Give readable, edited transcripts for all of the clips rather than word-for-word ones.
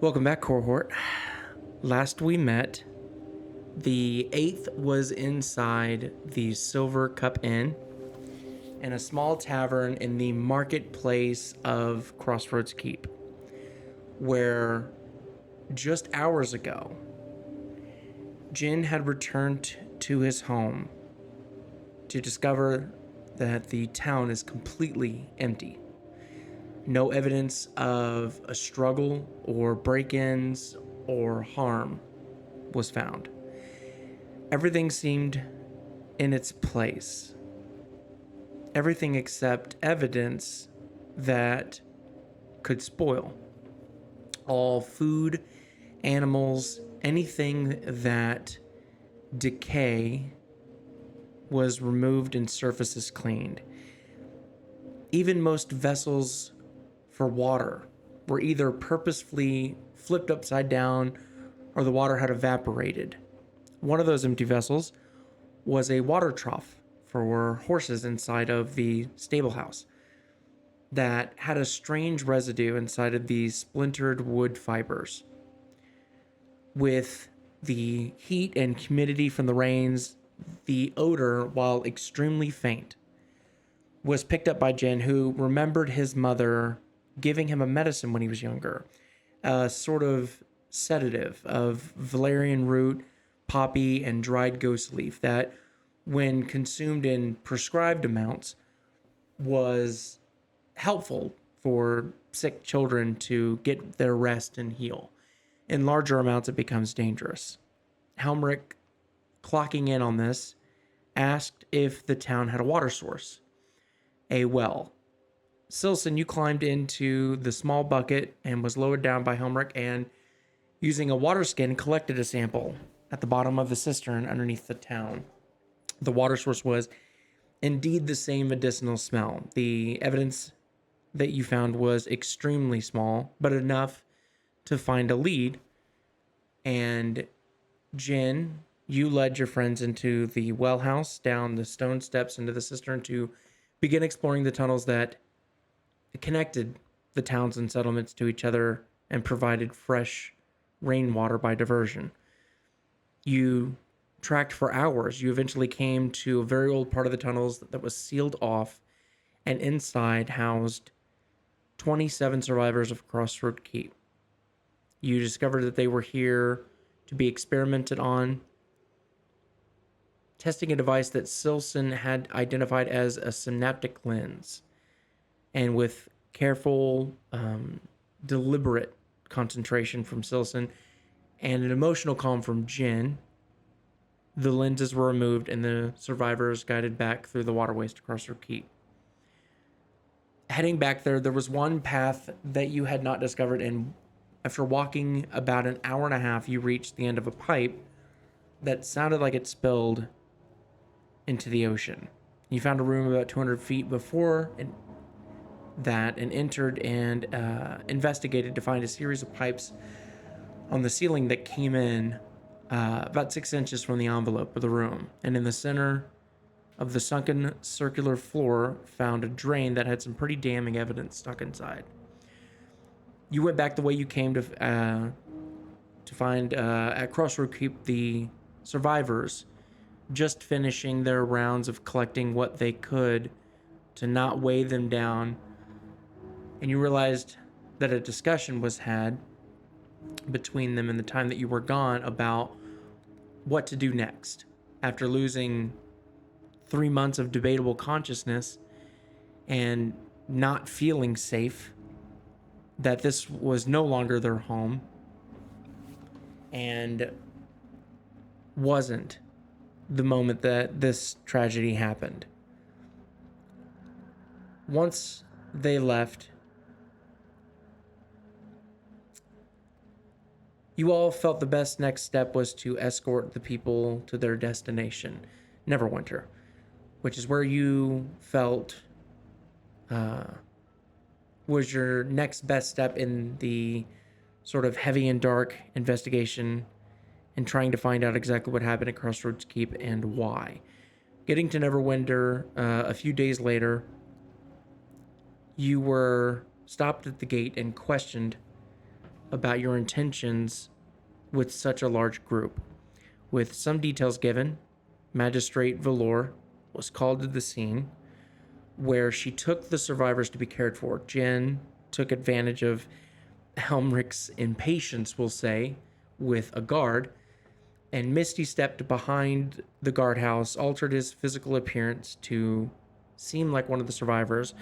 Welcome back, Cohort. Last we met, the 8th was inside the Silver Cup Inn in a small tavern in the marketplace of Crossroads Keep, where just hours ago, Jin had returned to his home to discover that the town is completely empty. No evidence of a struggle or break-ins or harm was found. Everything seemed in its place. Everything except evidence that could spoil. All food, animals, anything that decay was removed and surfaces cleaned. Even most vessels for water were either purposefully flipped upside down or the water had evaporated. One of those empty vessels was a water trough for horses inside of the stable house that had a strange residue inside of these splintered wood fibers. With the heat and humidity from the rains, the odor, while extremely faint, was picked up by Jin, who remembered his mother giving him a medicine when he was younger, a sort of sedative of valerian root, poppy, and dried ghost leaf that, when consumed in prescribed amounts, was helpful for sick children to get their rest and heal. In larger amounts, it becomes dangerous. Helmirk, clocking in on this, asked if the town had a water source, a well. Sylcan, you climbed into the small bucket and was lowered down by Helmirk, and using a water skin, collected a sample at the bottom of the cistern underneath the town. The water source was indeed the same medicinal smell. The evidence that you found was extremely small, but enough to find a lead. And Jin, you led your friends into the well house, down the stone steps into the cistern to begin exploring the tunnels that connected the towns and settlements to each other and provided fresh rainwater by diversion. You tracked for hours. You eventually came to a very old part of the tunnels that was sealed off, and inside housed 27 survivors of Crossroad Keep. You discovered that they were here to be experimented on, testing a device that Sylcan had identified as a synaptic lens. And with careful, deliberate concentration from Sylcan and an emotional calm from Jin, the lenses were removed and the survivors guided back through the waterways to Crossroad Keep. Heading back there was one path that you had not discovered, and after walking about an hour and a half, you reached the end of a pipe that sounded like it spilled into the ocean. You found a room about 200 feet before that and entered and investigated to find a series of pipes on the ceiling that came in about 6 inches from the envelope of the room. And in the center of the sunken circular floor found a drain that had some pretty damning evidence stuck inside. You went back the way you came to find at Crossroad Keep the survivors just finishing their rounds of collecting what they could to not weigh them down. And you realized that a discussion was had between them in the time that you were gone about what to do next. After losing 3 months of debatable consciousness and not feeling safe, that this was no longer their home and wasn't the moment that this tragedy happened. Once they left, you all felt the best next step was to escort the people to their destination, Neverwinter, which is where you felt was your next best step in the sort of heavy and dark investigation and trying to find out exactly what happened at Crossroads Keep and why. Getting to Neverwinter a few days later, you were stopped at the gate and questioned about your intentions with such a large group. With some details given, Magistrate Valor was called to the scene, where she took the survivors to be cared for. Jin took advantage of Helmirk's impatience, we'll say, with a guard, and Misty stepped behind the guardhouse, altered his physical appearance to seem like one of the survivors,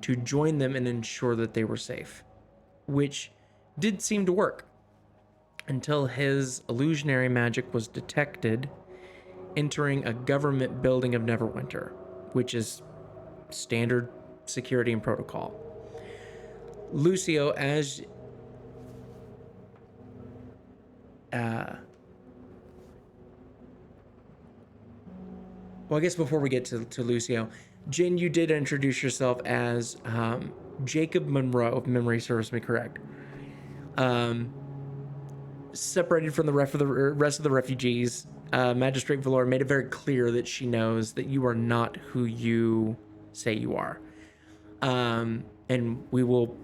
to join them and ensure that they were safe, which did seem to work until his illusionary magic was detected entering a government building of Neverwinter, which is standard security and protocol. Lucio, as well, I guess before we get to Lucio, Jin, you did introduce yourself as Jacob Monroe, if memory serves me correct. Separated from the rest of the refugees, Magistrate Valor made it very clear that she knows that you are not who you say you are. And we will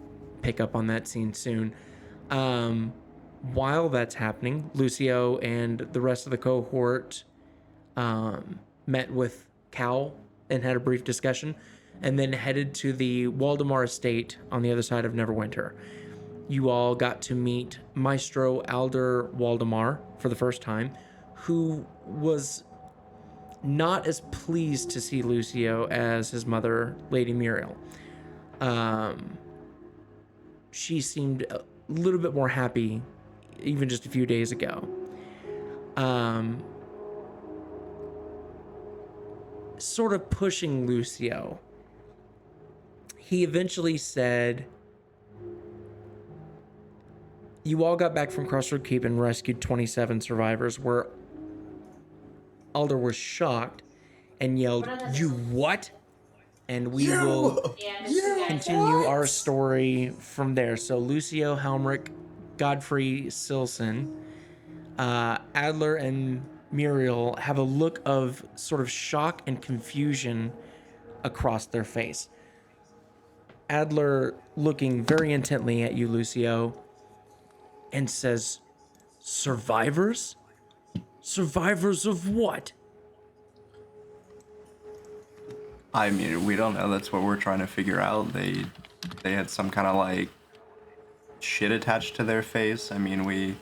pick up on that scene soon. While that's happening, Lucio and the rest of the cohort met with Cal and had a brief discussion, and then headed to the Waldemar estate on the other side of Neverwinter. You all got to meet Maestro Alder Waldemar for the first time, who was not as pleased to see Lucio as his mother, Lady Muriel. She seemed a little bit more happy even just a few days ago. Sort of pushing Lucio. He eventually said, you all got back from Crossroad Keep and rescued 27 survivors, where Alder was shocked and yelled, "You what?" And we will continue our story from there. So Lucio, Helmirk, Godfrey, Sylcan, Adler, and Muriel have a look of sort of shock and confusion across their face. Adler looking very intently at you, Lucio, and says, "Survivors? Survivors of what?" I mean, we don't know. That's what we're trying to figure out. They had some kind of like shit attached to their face. I mean, we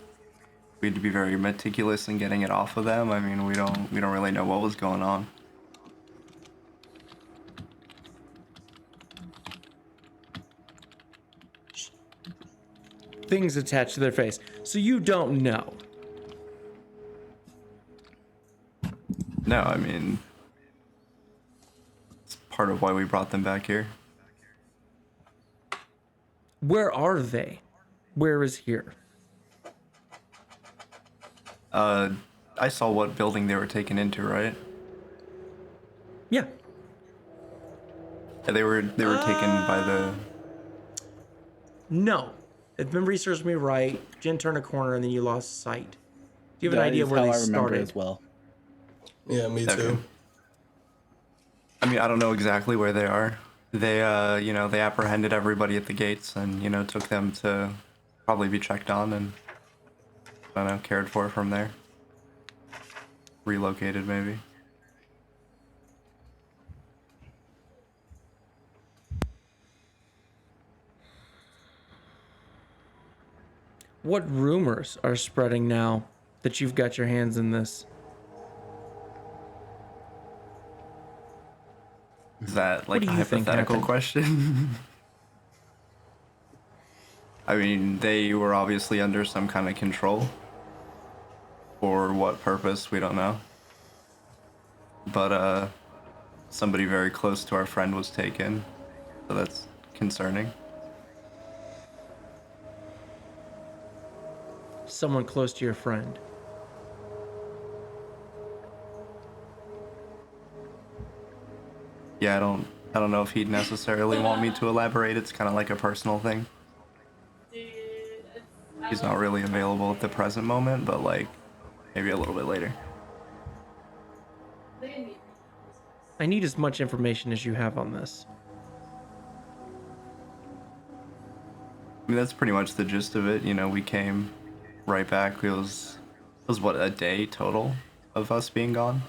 had to be very meticulous in getting it off of them. I mean, we don't really know what was going on. Things attached to their face. So you don't know. No, I mean, it's part of why we brought them back here. Where are they? Where is here? I saw what building they were taken into, right? Yeah. Yeah, they were taken by the... No. If memory serves me right, Jin turned a corner and then you lost sight. Do you have an idea where they started? As well. Yeah, me too. I mean, I don't know exactly where they are. They, they apprehended everybody at the gates and, took them to probably be checked on and, I don't know, cared for from there. Relocated, maybe. What rumors are spreading now that you've got your hands in this? Is that like a do you think hypothetical happened? question? I mean, they were obviously under some kind of control. For what purpose, we don't know. But, somebody very close to our friend was taken, so that's concerning. Someone close to your friend. Yeah, I don't know if he'd necessarily want me to elaborate. It's kind of like a personal thing. He's not really available at the present moment, but like maybe a little bit later. I need as much information as you have on this. I mean, that's pretty much the gist of it. You know, we came right back. It was what, a day total of us being gone?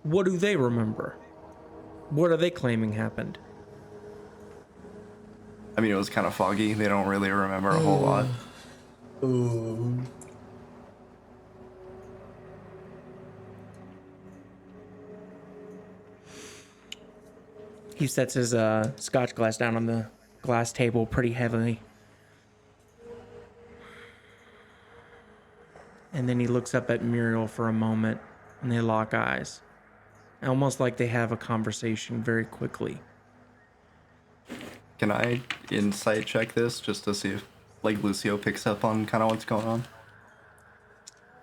What do they remember? What are they claiming happened? I mean, it was kind of foggy. They don't really remember a whole lot. Ooh. He sets his scotch glass down on the glass table pretty heavily. And then he looks up at Muriel for a moment, and they lock eyes. Almost like they have a conversation very quickly. Can I insight check this just to see if, like, Lucio picks up on kind of what's going on?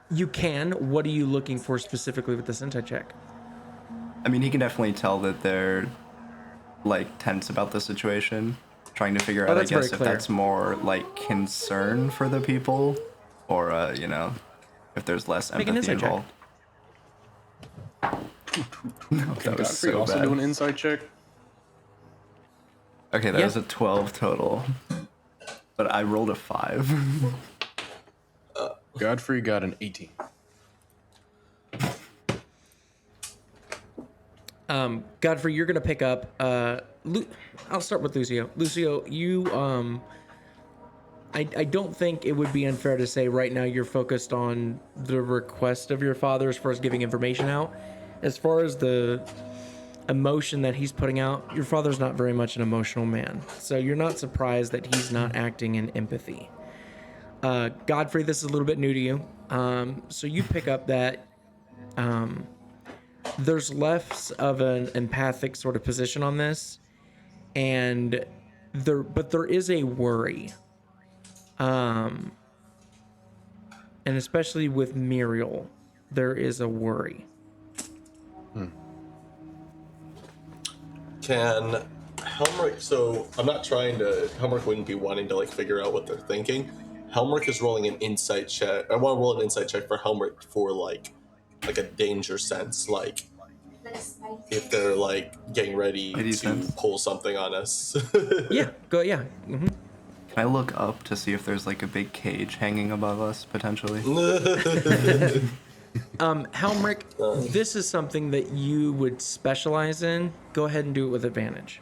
You can. What are you looking for specifically with this insight check? I mean, he can definitely tell that they're, like, tense about the situation. Trying to figure out, I that's very guess, if clear. that's more, like, concern for the people or, you know, if there's less Make an empathy insight check. involved. No, that was Godfrey so also bad. do an insight check. Okay, that Yeah. was a 12 total. But I rolled a 5. Godfrey got an 18. Godfrey, you're gonna pick up. I'll start with Lucio. Lucio, you I don't think it would be unfair to say right now you're focused on the request of your father as far as giving information out. As far as the emotion that he's putting out, your father's not very much an emotional man, so you're not surprised that he's not acting in empathy. Godfrey, this is a little bit new to you, so you pick up that there's less of an empathic sort of position on this, and there is a worry, and especially with Muriel, there is a worry. Can Helmirk, so I'm not trying to, Helmirk wouldn't be wanting to like figure out what they're thinking. Helmirk is rolling an insight check. I want to roll an insight check for Helmirk for like a danger sense, like if they're like getting ready Spidey to sense? pull something on us. Yeah, go. Yeah. Mm-hmm. Can I look up to see if there's, like, a big cage hanging above us, potentially? Helmirk, this is something that you would specialize in. Go ahead and do it with advantage.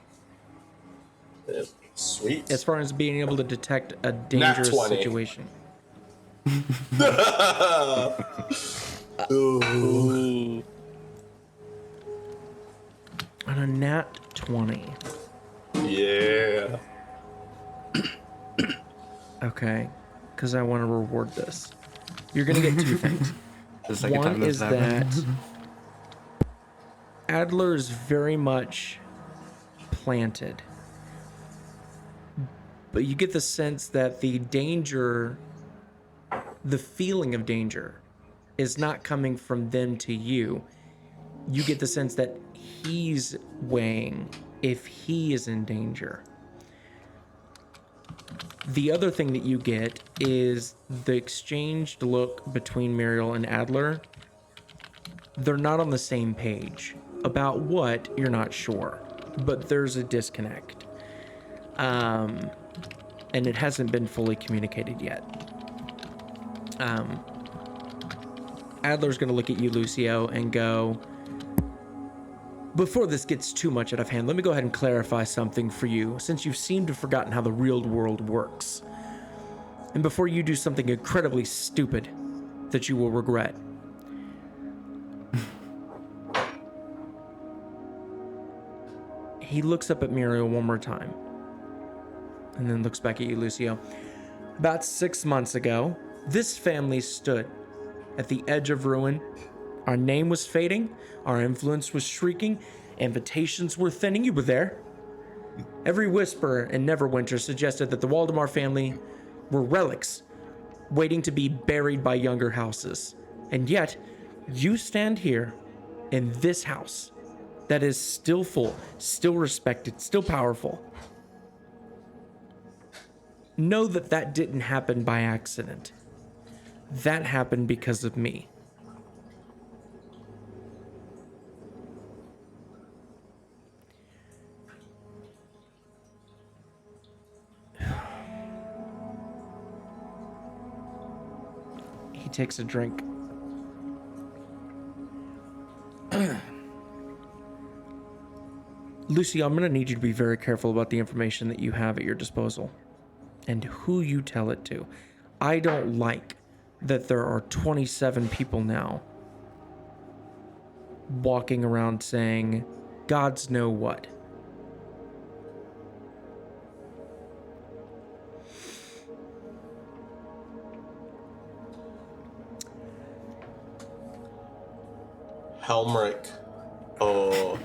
Sweet. As far as being able to detect a dangerous 20. situation. Ooh. On a nat 20. Yeah. Okay. Because I want to reward this. You're going to get two things. The second One time this is happened. that Adler is very much planted. But you get the sense that the danger, the feeling of danger, is not coming from them to you. You get the sense that he's weighing if he is in danger. The other thing that you get is the exchanged look between Muriel and Adler. They're not on the same page. About what, you're not sure. But there's a disconnect. And it hasn't been fully communicated yet. Adler's going to look at you, Lucio, and go, before this gets too much out of hand, let me go ahead and clarify something for you, since you seem to have forgotten how the real world works. And before you do something incredibly stupid that you will regret. He looks up at Muriel one more time, and then looks back at you, Lucio. About 6 months ago, this family stood at the edge of ruin. Our name was fading, our influence was shrieking, invitations were thinning. You were there. Every whisper in Neverwinter suggested that the Waldemar family were relics, waiting to be buried by younger houses. And yet, you stand here in this house that is still full, still respected, still powerful. Know that that didn't happen by accident. That happened because of me. He takes a drink. Lucy, I'm going to need you to be very careful about the information that you have at your disposal and who you tell it to. I don't like that there are 27 people now walking around saying, Gods know what. Helmirk. Oh,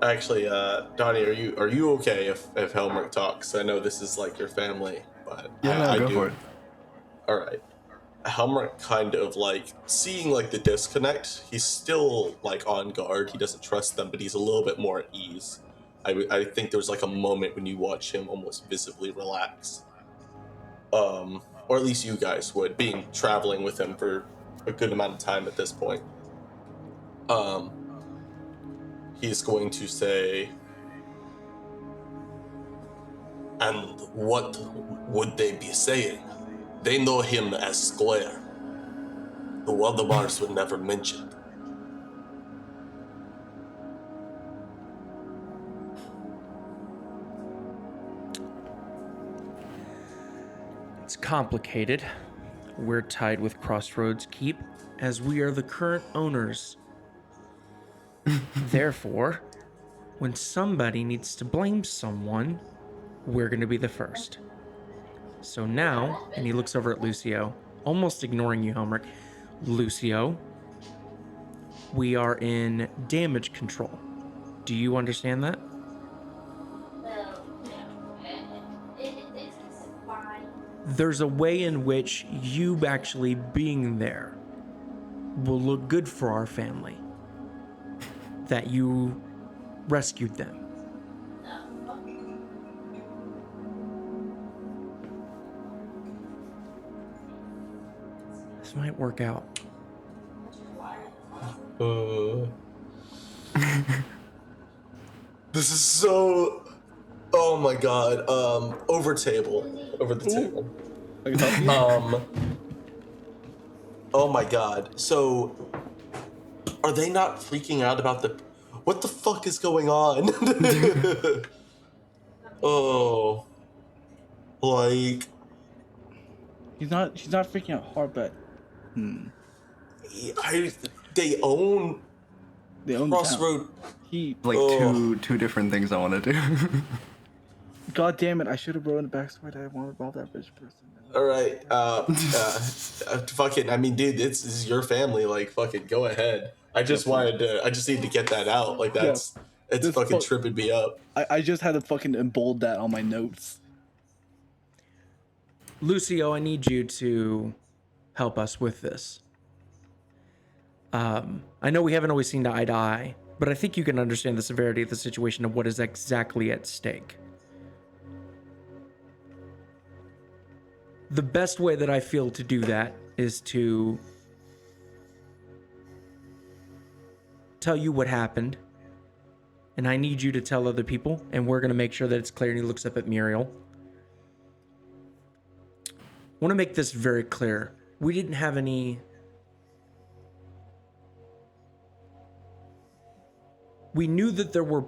actually, Donnie, are you okay if Helmirk talks? I know this is like your family, but Yeah, I go do. for it. All right. Helmirk kind of like seeing like the disconnect. He's still like on guard. He doesn't trust them, but he's a little bit more at ease. I think there's like a moment when you watch him almost visibly relax. Or at least you guys would, being traveling with him for a good amount of time at this point. He's going to say, and what would they be saying? They know him as Square. The Waldemars were never mentioned. It's complicated. We're tied with Crossroads Keep, as we are the current owners. Therefore, when somebody needs to blame someone, we're going to be the first. So now, and he looks over at Lucio, almost ignoring you, Helmirk. Lucio, we are in damage control. Do you understand that? It's fine. There's a way in which you actually being there will look good for our family. That you rescued them. This might work out. This is so. Oh my god. Over the table. Oh my god. So, are they not freaking out about the? What the fuck is going on? Oh, like She's not freaking out hard, but they own they own the town. Crossroad. He, Like two different things I want to do. God damn it! I should have wrote in the backstory that I want to rob that rich person. All right. Fucking. I mean, dude, this is your family. Like, fucking, go ahead. I just need to get that out. Like, it's fucking tripping me up. I just had to fucking embold that on my notes. Lucio, I need you to help us with this. I know we haven't always seen eye to eye, but I think you can understand the severity of the situation and what is exactly at stake. The best way that I feel to do that is to tell you what happened, and I need you to tell other people, and we're going to make sure that it's clear. And he looks up at Muriel. I want to make this very clear. We didn't have any... We knew that there were...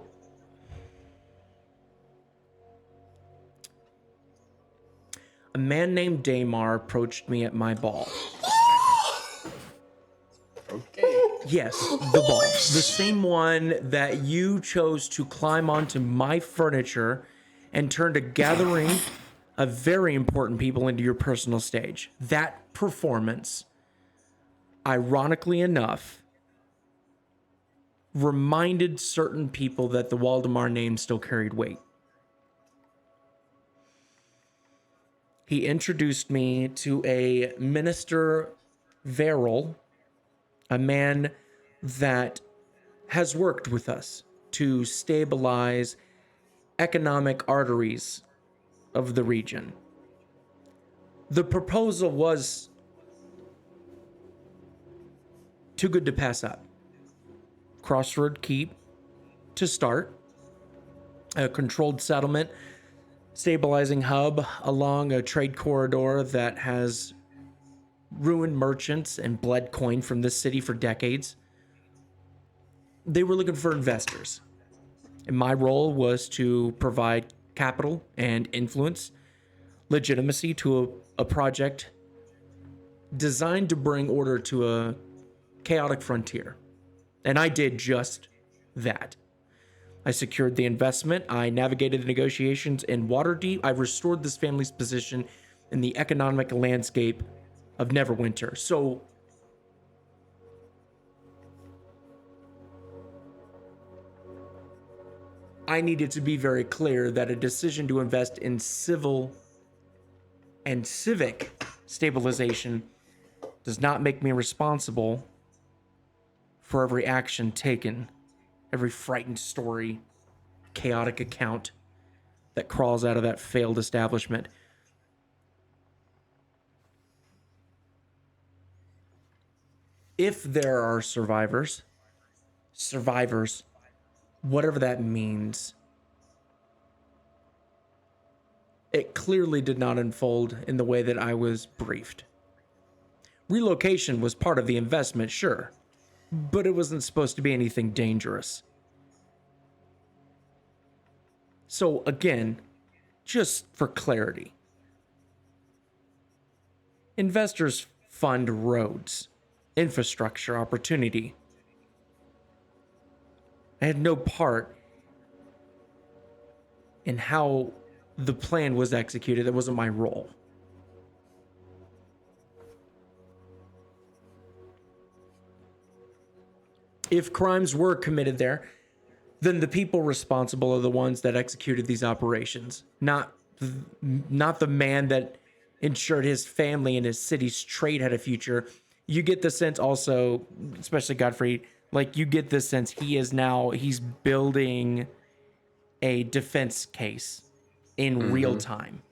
A man named Daymar approached me at my ball. Okay. Yes, the ball. The same one that you chose to climb onto my furniture and turned a gathering of very important people into your personal stage. That performance, ironically enough, reminded certain people that the Waldemar name still carried weight. He introduced me to a Minister Veril, a man that has worked with us to stabilize economic arteries of the region. The proposal was too good to pass up. Crossroad Keep to start, a controlled settlement stabilizing hub along a trade corridor that has ruined merchants and bled coin from this city for decades. They were looking for investors. And my role was to provide capital and influence, legitimacy to a project designed to bring order to a chaotic frontier. And I did just that. I secured the investment, I navigated the negotiations in Waterdeep, I restored this family's position in the economic landscape of Neverwinter. So I needed to be very clear that a decision to invest in civil and civic stabilization does not make me responsible for every action taken, every frightened story, chaotic account that crawls out of that failed establishment. If there are survivors, whatever that means, it clearly did not unfold in the way that I was briefed. Relocation was part of the investment, sure, but it wasn't supposed to be anything dangerous. So again, just for clarity, investors fund roads, infrastructure, opportunity. I had no part in how the plan was executed. That wasn't my role. If crimes were committed there, then the people responsible are the ones that executed these operations, not the man that ensured his family and his city's trade had a future. You get the sense also, especially Godfrey, like you get the sense he's building a defense case in real time.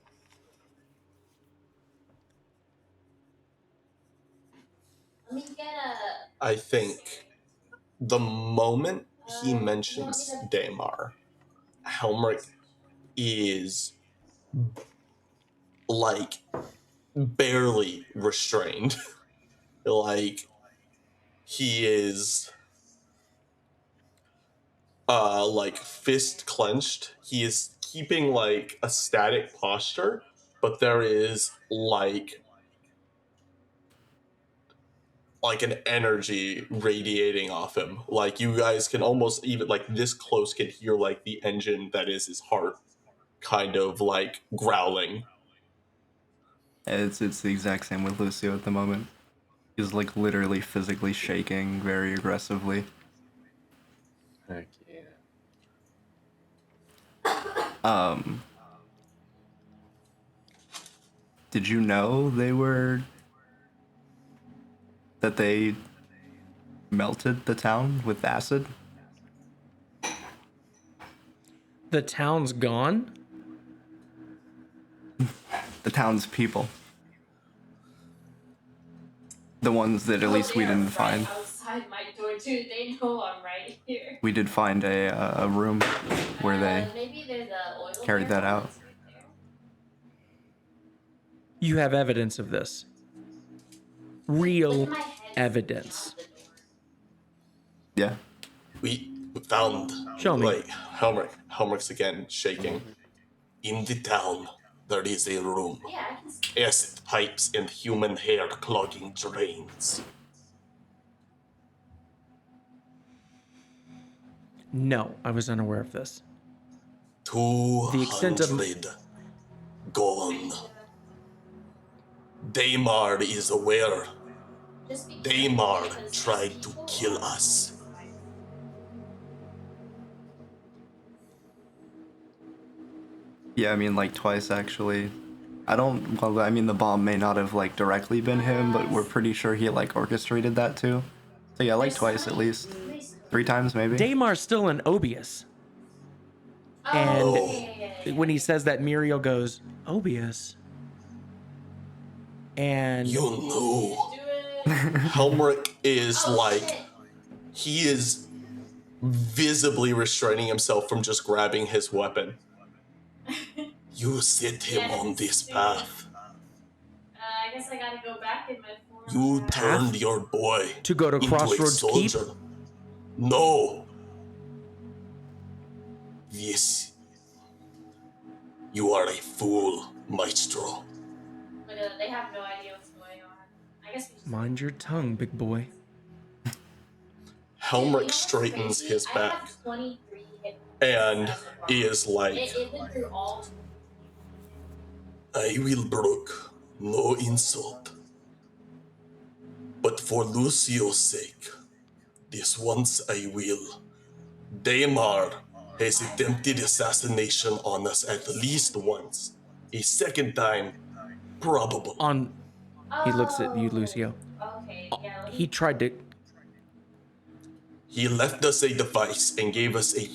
I think the moment he mentions Daemar, Helmirk is like barely restrained. Like he is like fist clenched. He is keeping like a static posture, but there is like an energy radiating off him. Like you guys can almost even like this close can hear like the engine that is his heart kind of like growling. It's the exact same with Lucio at the moment. He's like literally physically shaking very aggressively. Heck yeah. Did you know that they melted the town with acid? The town's gone? The town's people. The ones that at least we didn't find. Outside my door too. They know I'm right here. We did find a room where they Maybe there's a oil carried that out. right there. You have evidence of this. Real Look at my head evidence. out the door. Yeah. We found Show me. like Helmirk's again shaking. In the town there is a room. Yeah, I can see. Acid pipes and human hair clogging drains. No, I was unaware of this. 200 The extent of- gone. Daemar is aware. Just be Daemar careful because tried these to people kill are- us. Yeah, I mean like twice actually. I mean the bomb may not have like directly been him, but we're pretty sure he like orchestrated that too. So yeah, like twice at least. 3 times maybe. Daymar's still an Obius. Oh, And yeah. when he says that, Muriel goes, Obius. And You knew. Do it. Helmirk is Oh, like, shit. he is visibly restraining himself from just grabbing his weapon. You set him Yeah, on it's this stupid. path. I guess I gotta go back in my form. You turned your boy To go to into Crossroads a Keep? soldier. No. Yes. You are a fool, Maestro. But they have no idea what's going on. I guess we just Mind your tongue, big boy. Helmirk straightens his I back have 23 hit and as of is like, it went through all. I will brook no insult. But for Lucio's sake, this once I will. Daemar has attempted assassination on us at least once. A second time, probable. He looks at you, Lucio. Okay, yeah. He tried to. He left us a device and gave us a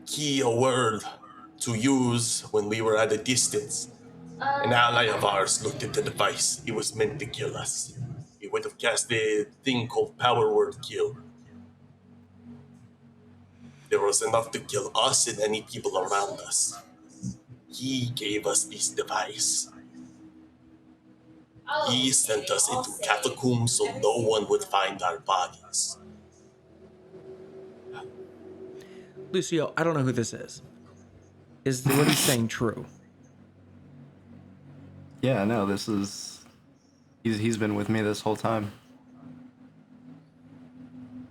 key, a word to use when we were at a distance. An ally of ours looked at the device. He was meant to kill us. He would have cast a thing called Power Word Kill. There was enough to kill us and any people around us. He gave us this device. He sent us into catacombs so no one would find our bodies. Lucio, I don't know who this is. Is what he's saying true? Yeah, no, this is... He's been with me this whole time.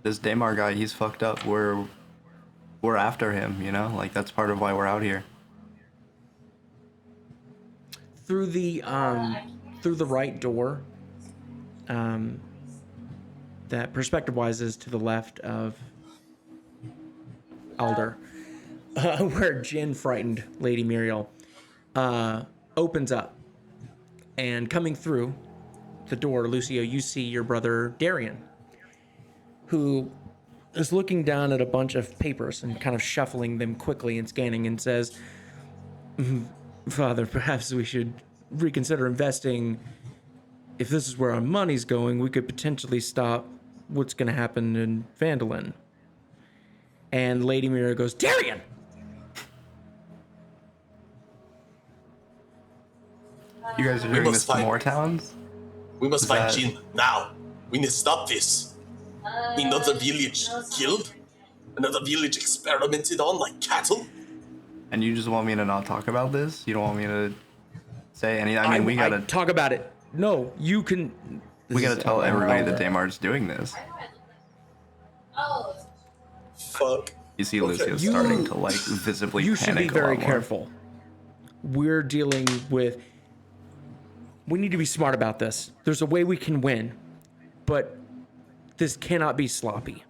This Daemar guy, he's fucked up. We're after him, you know? Like, that's part of why we're out here. Through the right door, that perspective-wise is to the left of Alder, where Jin frightened Lady Muriel, opens up, and coming through the door, Lucio, you see your brother Darian, who is looking down at a bunch of papers and kind of shuffling them quickly and scanning, and says, Father, perhaps we should reconsider investing. If this is where our money's going, we could potentially stop what's going to happen in Vandalin. And Lady Mira goes, Darian! You guys are doing this to more towns? We must find Jin now. We need to stop this. Another village killed? Another village experimented on like cattle? And you just want me to not talk about this? You don't want me to say any... I mean, we gotta... talk about it. No, you can... We gotta tell everybody that Daemar's doing this. Oh. Fuck. You see Lucio's starting to, like, visibly panic. You should be a very lot more. careful. We're dealing with... We need to be smart about this. There's a way we can win, but this cannot be sloppy.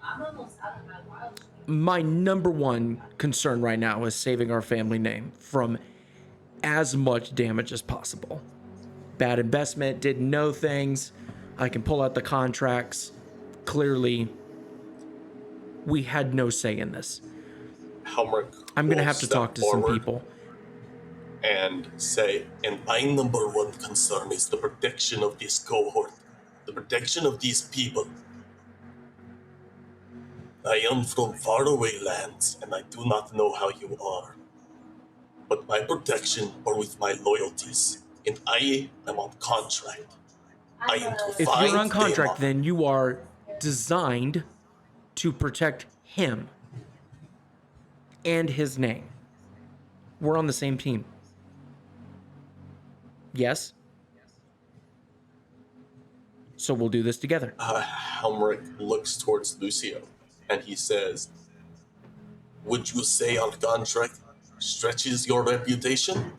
I'm almost out of my wild. My number one concern right now is saving our family name from as much damage as possible. Bad investment, didn't know things. I can pull out the contracts. Clearly, we had no say in this. Helmirk I'm going to will have to step talk to some forward people. and say, and my number one concern is the protection of this cohort, the protection of these people. I am from faraway lands, and I do not know how you are. But my protection are with my loyalties, and I am on contract. I am to If find you're on contract, Daemar. then you are designed to protect him and his name. We're on the same team. Yes? So we'll do this together. Helmirk looks towards Lucio, and he says, would you say our contract stretches your reputation,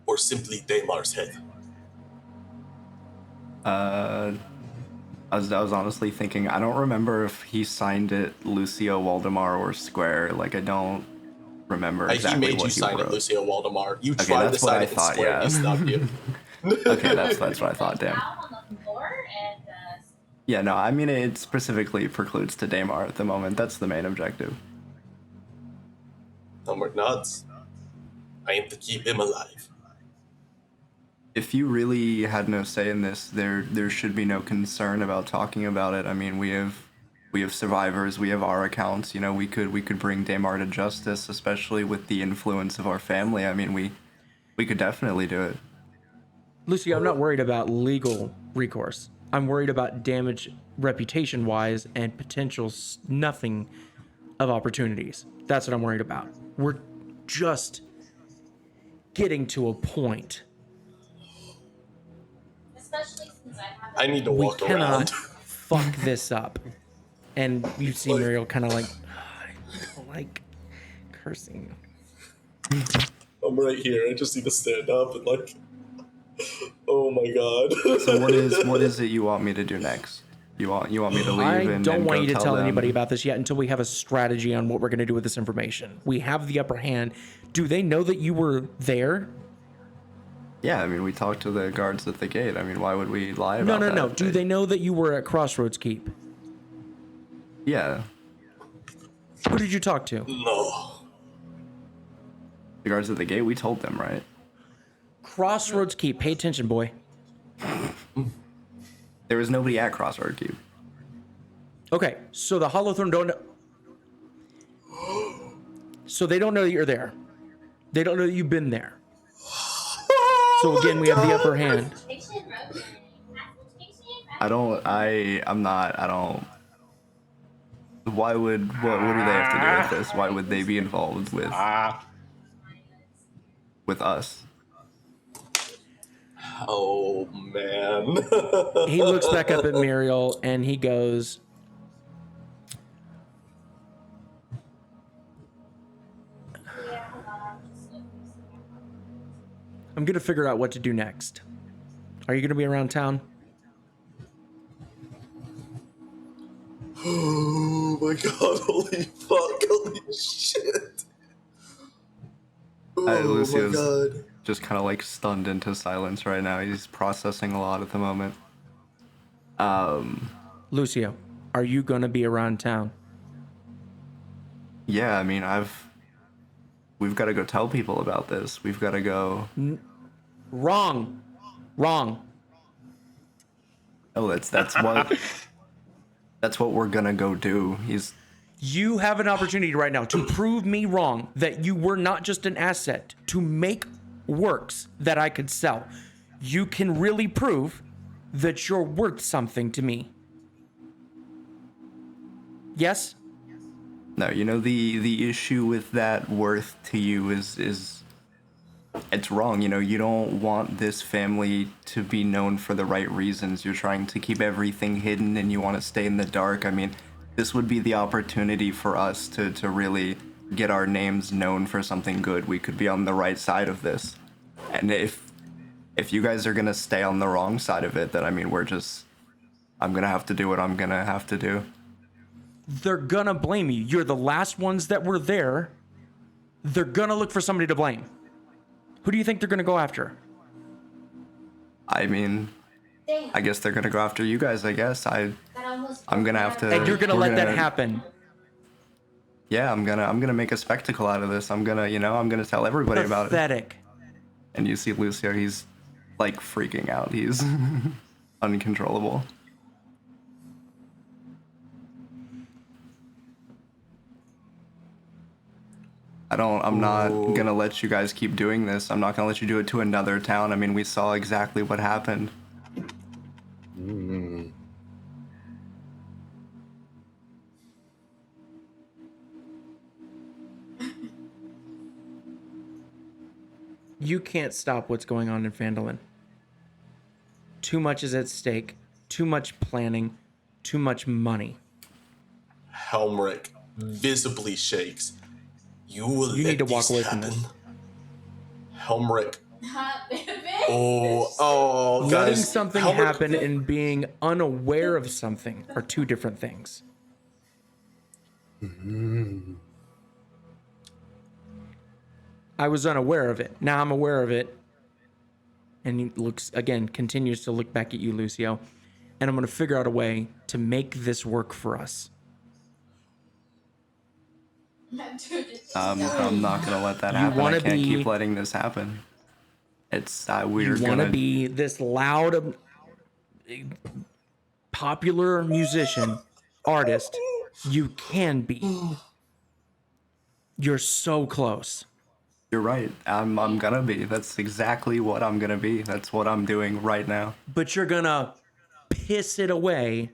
or simply Daemar's head? I was honestly thinking, I don't remember if he signed it Lucio Waldemar or Square. Like, I don't remember exactly he made what you sign wrote. it, Lucio Waldemar. You Okay, tried to that's what sign I it in thought, Square, yeah. he stopped you. Okay, that's what I thought, damn. Now on the floor and Yeah, no, I mean, it specifically precludes to Daemar at the moment. That's the main objective. Helmirk nods. I aim to keep him alive. If you really had no say in this, there should be no concern about talking about it. I mean, we have we have survivors, we have our accounts. You know, we could bring Damar to justice, especially with the influence of our family. I mean, we could definitely do it. Lucy, I'm not worried about legal recourse. I'm worried about damage reputation-wise and potential snuffing of opportunities. That's what I'm worried about. We're just getting to a point. Especially since I have. I need to We walk cannot around. fuck this up. And you see Like- Muriel kind of like, I don't like cursing. I'm right here. I just need to stand up and like. Oh my god. So what is it you want me to do next? You want me to leave I and don't and want go you to tell them? anybody about this yet until we have a strategy on what we're going to do with this information. We have the upper hand. Do they know that you were there? Yeah, I mean, we talked to the guards at the gate. I mean, why would we lie about that? No. Do they know that you were at Crossroads Keep? Yeah, Who did you talk to? No. the guards at the gate. We told them, right? Crossroads Keep. Pay attention, boy. There was nobody at Crossroad Keep. Okay, so the Holothorn don't know. So they don't know that you're there. They don't know that you've been there. So again, we have the upper hand. I'm not. I don't. Why would what do they have to do with this? Why would they be involved with us? Oh man. He looks back up at Muriel and he goes, I'm going to figure out what to do next. Are you going to be around town? Oh my god, holy fuck, holy shit. Oh my Lucio's god. just kind of like stunned into silence right now. He's processing a lot at the moment. Lucio, are you going to be around town? Yeah, I mean, we've got to go tell people about this. We've got to go. Wrong. Oh, that's what we're gonna go do. You have an opportunity right now to prove me wrong, that you were not just an asset to make works that I could sell. You can really prove that you're worth something to me. Yes? No, you know, the issue with that worth to you is it's wrong. You know, you don't want this family to be known for the right reasons. You're trying to keep everything hidden and you want to stay in the dark. I mean, this would be the opportunity for us to really get our names known for something good. We could be on the right side of this. And if you guys are going to stay on the wrong side of it, then I mean, I'm going to have to do what I'm going to have to do. They're gonna blame you. You're the last ones that were there. They're gonna look for somebody to blame. Who do you think they're gonna go after? I mean, I guess they're gonna go after you guys. I guess I'm gonna have to. And you're gonna let that happen. Yeah, I'm gonna make a spectacle out of this. I'm gonna tell everybody about it. Pathetic. And you see Lucio, he's like freaking out. He's uncontrollable. I'm not gonna let you guys keep doing this. I'm not gonna let you do it to another town. I mean, we saw exactly what happened. You can't stop what's going on in Phandalin. Too much is at stake. Too much planning. Too much money. Helmirk visibly shakes. You need to walk away from this. Helmirk. Baby. Oh, guys. Letting something Helmirk- happen and being unaware of something are two different things. I was unaware of it. Now I'm aware of it. And he continues to look back at you, Lucio. And I'm going to figure out a way to make this work for us. I'm not gonna let that happen. I can't keep letting this happen. We're You want to be this loud, popular musician, artist you can be. You're so close. You're right. I'm gonna be. That's exactly what I'm gonna be. That's what I'm doing right now. But you're gonna piss it away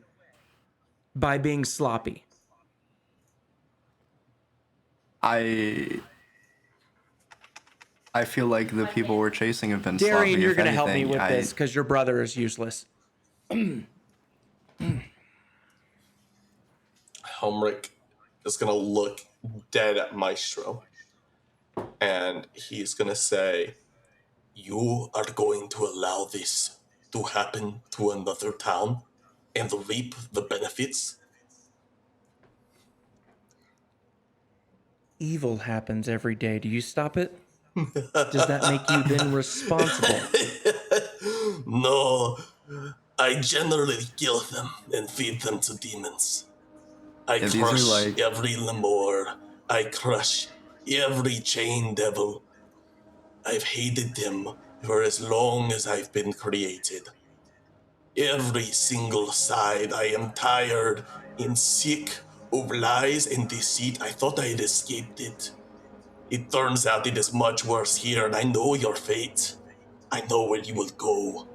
by being sloppy. I feel like the people we're chasing have been Darian, sloppy. you're If gonna help me anything, with this because your brother is useless. Helmirk is gonna look dead at Maestro, and he's gonna say, "You are going to allow this to happen to another town and reap the benefits?" Evil happens every day. Do you stop it? Does that make you then responsible? No, I generally kill them and feed them to demons. I Yeah, these are crush like- every lemur. I crush every chain devil. I've hated them for as long as I've been created. Every single side. I am tired and sick of lies and deceit. I thought I had escaped it. It turns out it is much worse here, and I know your fate. I know where you will go.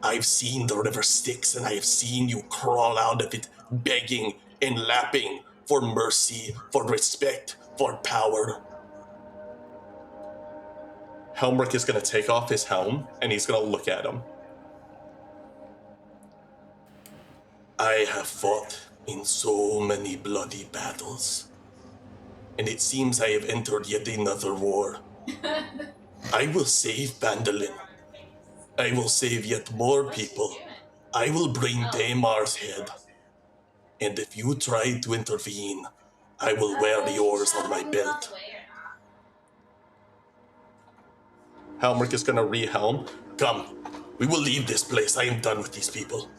I've seen the river Styx, and I have seen you crawl out of it, begging and lapping for mercy, for respect, for power. Helmirk is going to take off his helm, and he's going to look at him. I have fought in so many bloody battles, and it seems I have entered yet another war. I will save Bandolin. I will save yet more people. I will bring Damar's head. And if you try to intervene, I will wear yours on my belt. Helmirk is gonna re-helm. Come, we will leave this place. I am done with these people.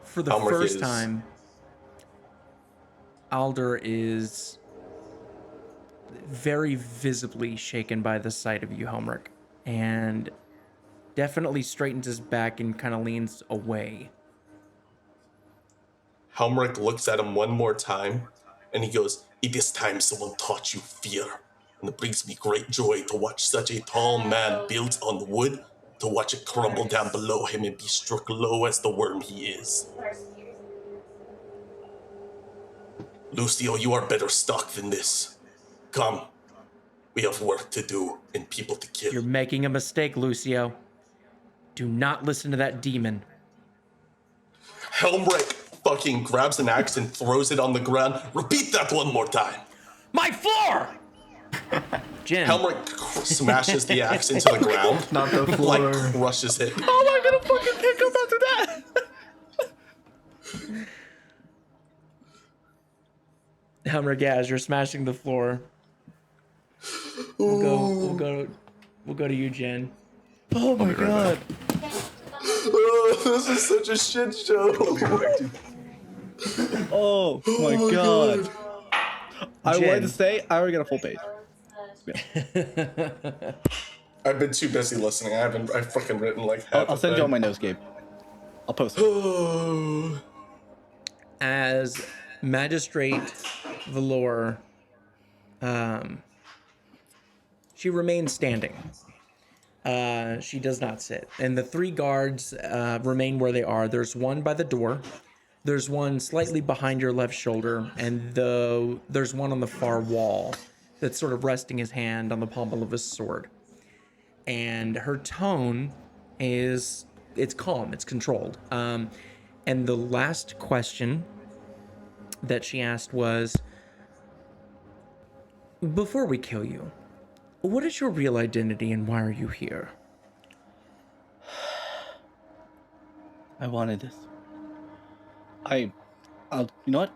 For the Helmirk first is- time, Alder is very visibly shaken by the sight of you, Helmirk, and definitely straightens his back and kind of leans away. Helmirk looks at him one more time, and he goes, "It is time someone taught you fear. And it brings me great joy to watch such a tall man built on wood, to watch it crumble down below him and be struck low as the worm he is. Lucio, you are better stock than this. Come, we have work to do and people to kill." You're making a mistake, Lucio. Do not listen to that demon. Helmirk fucking grabs an axe and throws it on the ground. Repeat that one more time. My floor! Jin. Helmirk smashes the axe into the ground. Not the Like, floor. crushes it. How am I gonna fucking pick up after that? Helmirk, yeah, as you're smashing the floor. We'll go to you, Jin. Oh my god. Oh, this is such a shit show. Oh my god. I Jen. wanted to say I already got a full page. I've been too busy listening. I've fucking written like half I'll send you all my notes, Gabe. I'll post it. Oh. As Magistrate Valor, she remains standing. She does not sit. And the three guards remain where they are. There's one by the door. There's one slightly behind your left shoulder. And there's one on the far wall that's sort of resting his hand on the pommel of his sword. And her tone it's calm, it's controlled. And the last question that she asked was, before we kill you, what is your real identity and why are you here? I wanted this. I'll you know what?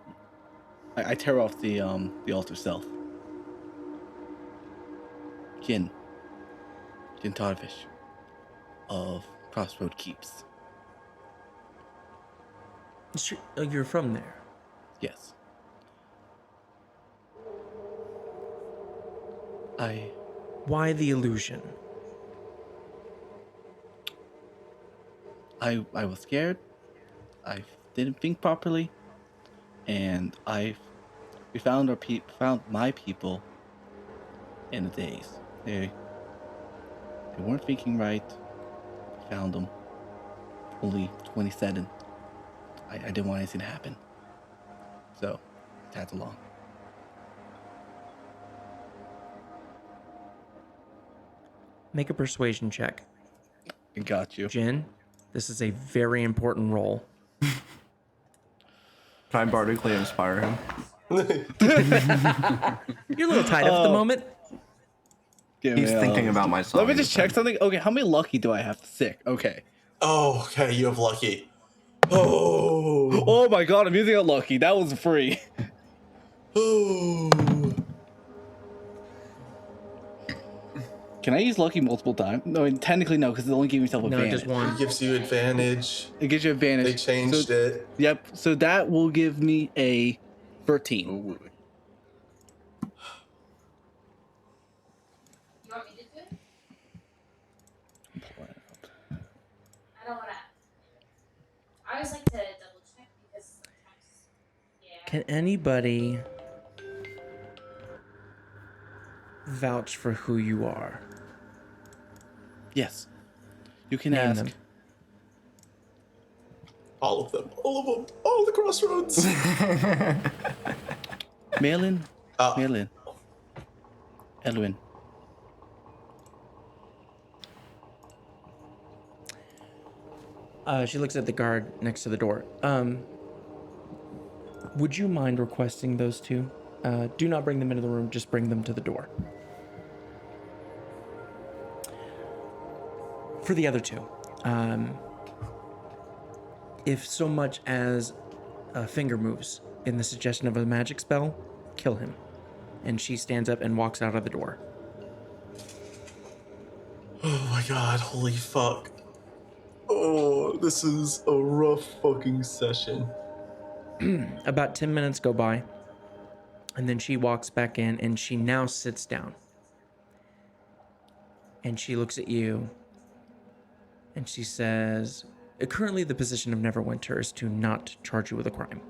I tear off the altar self. Jin Tarvish of Crossroad Keeps. You're from there. Yes. Why the illusion? I was scared. I didn't think properly, and we found found my people in a daze. They weren't thinking right. We found them. Only 27. I didn't want anything to happen, so tagged along. Make a persuasion check. I got you. Jin, this is a very important role. Can I bardically inspire him? You're a little tied up at the moment. He's thinking about my song. Let me just check something. Okay, how many lucky do I have? 6. Okay. Oh, okay, you have lucky. Oh. Oh my god, I'm using a lucky. That was free. Oh. Can I use lucky multiple times? No, technically no, because it only gives yourself No, advantage. just one. It gives you advantage. It gives you advantage. They changed it. Yep. So that will give me a 13. You want me to do it? I don't want to. I always like to double check because sometimes, yeah. Can anybody vouch for who you are? Yes. You can Name ask. them. All of them. All of them. All the crossroads. Malin. Ah. Malin. Elwin. She looks at the guard next to the door. Would you mind requesting those two? Do not bring them into the room, just bring them to the door. For the other two, if so much as a finger moves in the suggestion of a magic spell, kill him. And she stands up and walks out of the door. Oh my god, holy fuck. Oh, this is a rough fucking session. About 10 minutes go by, and then she walks back in, and she now sits down. And she looks at you, and she says, currently the position of Neverwinter is to not charge you with a crime.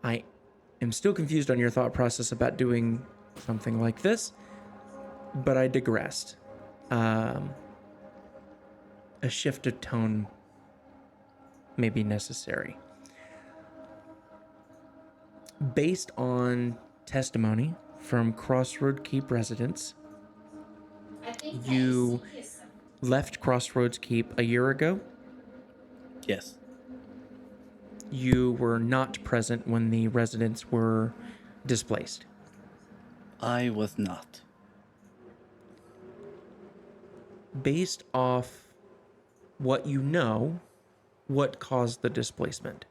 I am still confused on your thought process about doing something like this, but I digressed. A shift of tone may be necessary. Based on testimony from Crossroad Keep residents, I think you that is left Crossroads Keep a year ago. Yes. You were not present when the residents were displaced. I was not. Based off what you know, what caused the displacement?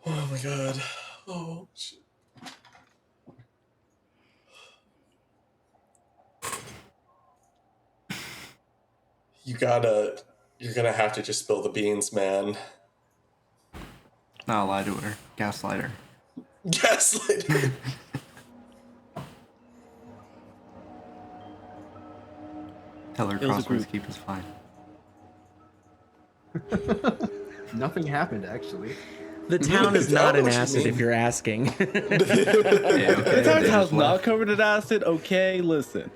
Oh my god. Oh shit. You're gonna have to just spill the beans, man. Not lie to her. Gaslighter. Gaslighting. Tell her It was a Crossroads group. Keep is fine. Nothing happened, actually. The town is I not know an what you acid mean. if you're asking. The entire town's not covered in acid. Okay, listen.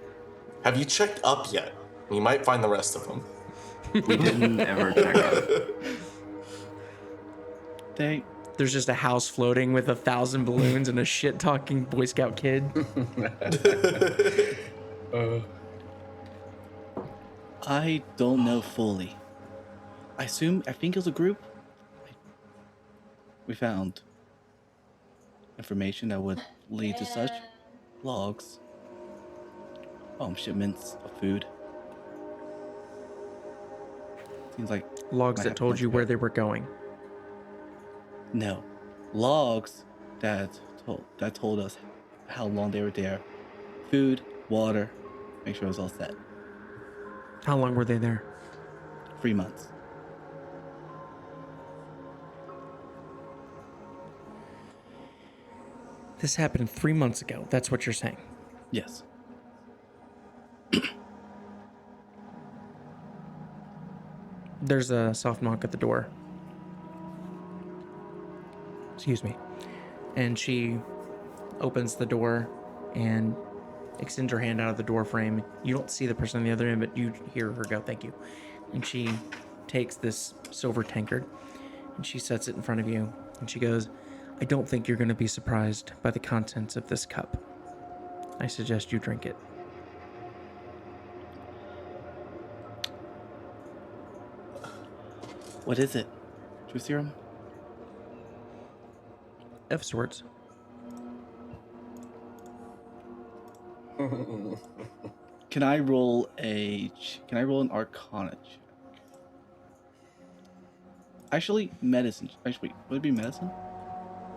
Have you checked up yet? You might find the rest of them. We didn't ever check out. There's just a house floating with 1,000 balloons and a shit-talking Boy Scout kid. I don't know fully. I think it was a group. We found information that would lead to such logs. Shipments of food. Seems like Logs might that have told much you where better. they were going. No, logs that told us how long they were there, food, water, make sure it was all set. How long were they there? 3 months. This happened 3 months ago. That's what you're saying. Yes. There's a soft knock at the door. Excuse me. And she opens the door and extends her hand out of the door frame. You don't see the person on the other end, but you hear her go, "Thank you." And she takes this silver tankard and she sets it in front of you. And she goes, "I don't think you're going to be surprised by the contents of this cup. I suggest you drink it." What is it? Truth serum? Of sorts. Can I roll an Arcana check? Actually, medicine. Actually, would it be medicine?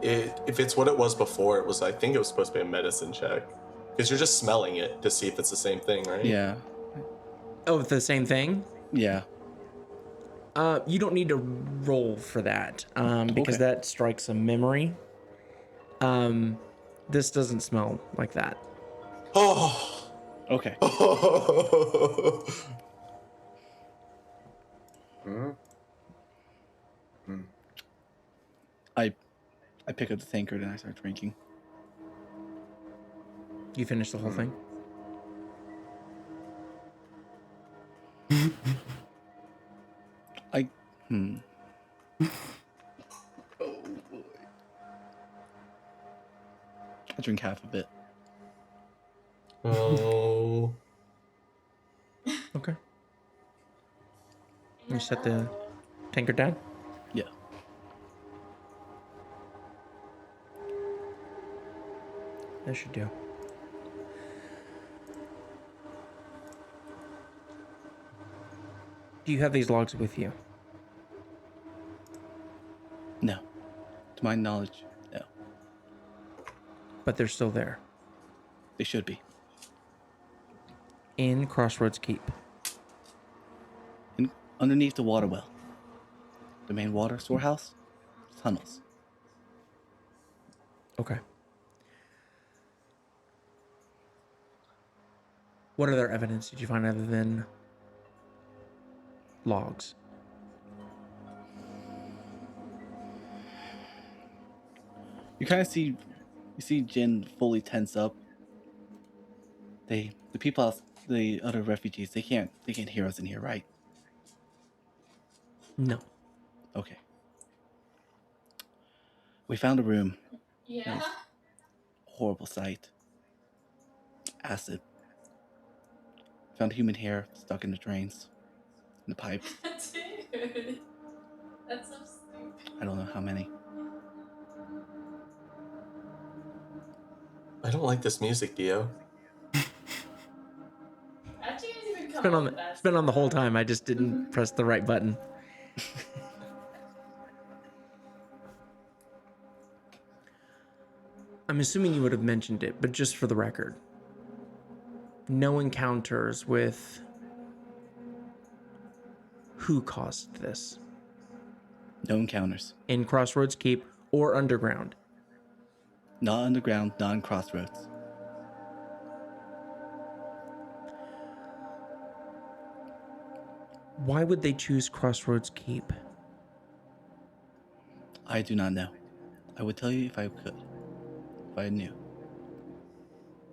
If it's what it was before, I think it was supposed to be a medicine check. Because you're just smelling it to see if it's the same thing, right? Yeah. Oh, the same thing? Yeah. You don't need to roll for that because Okay. that strikes a memory. This doesn't smell like that. Oh. Okay. I pick up the tankard and I start drinking. You finish the whole thing? I drink half of it. Oh. Okay. You set the tankard down? Yeah. That should do. Do you have these logs with you? No. To my knowledge, no. But they're still there. They should be. In Crossroads Keep. Underneath the water well. The main water storehouse. Tunnels. Okay. What other evidence did you find other than logs? You kind of see Jin fully tense up. The other refugees, they can't hear us in here, right? No. Okay. We found a room. Yeah. Horrible sight. Acid. Found human hair stuck in the drains, in the pipes. Dude. That's so stupid. I don't know how many. I don't like this music, Dio. How'd you guys even It's come been up on with the, that? it's been on the whole time. I just didn't press the right button. I'm assuming you would have mentioned it, but just for the record. No encounters with who caused this No encounters. in Crossroads Keep or underground. Not underground, not in Crossroads. Why would they choose Crossroads Keep? I do not know. I would tell you if I could. If I knew.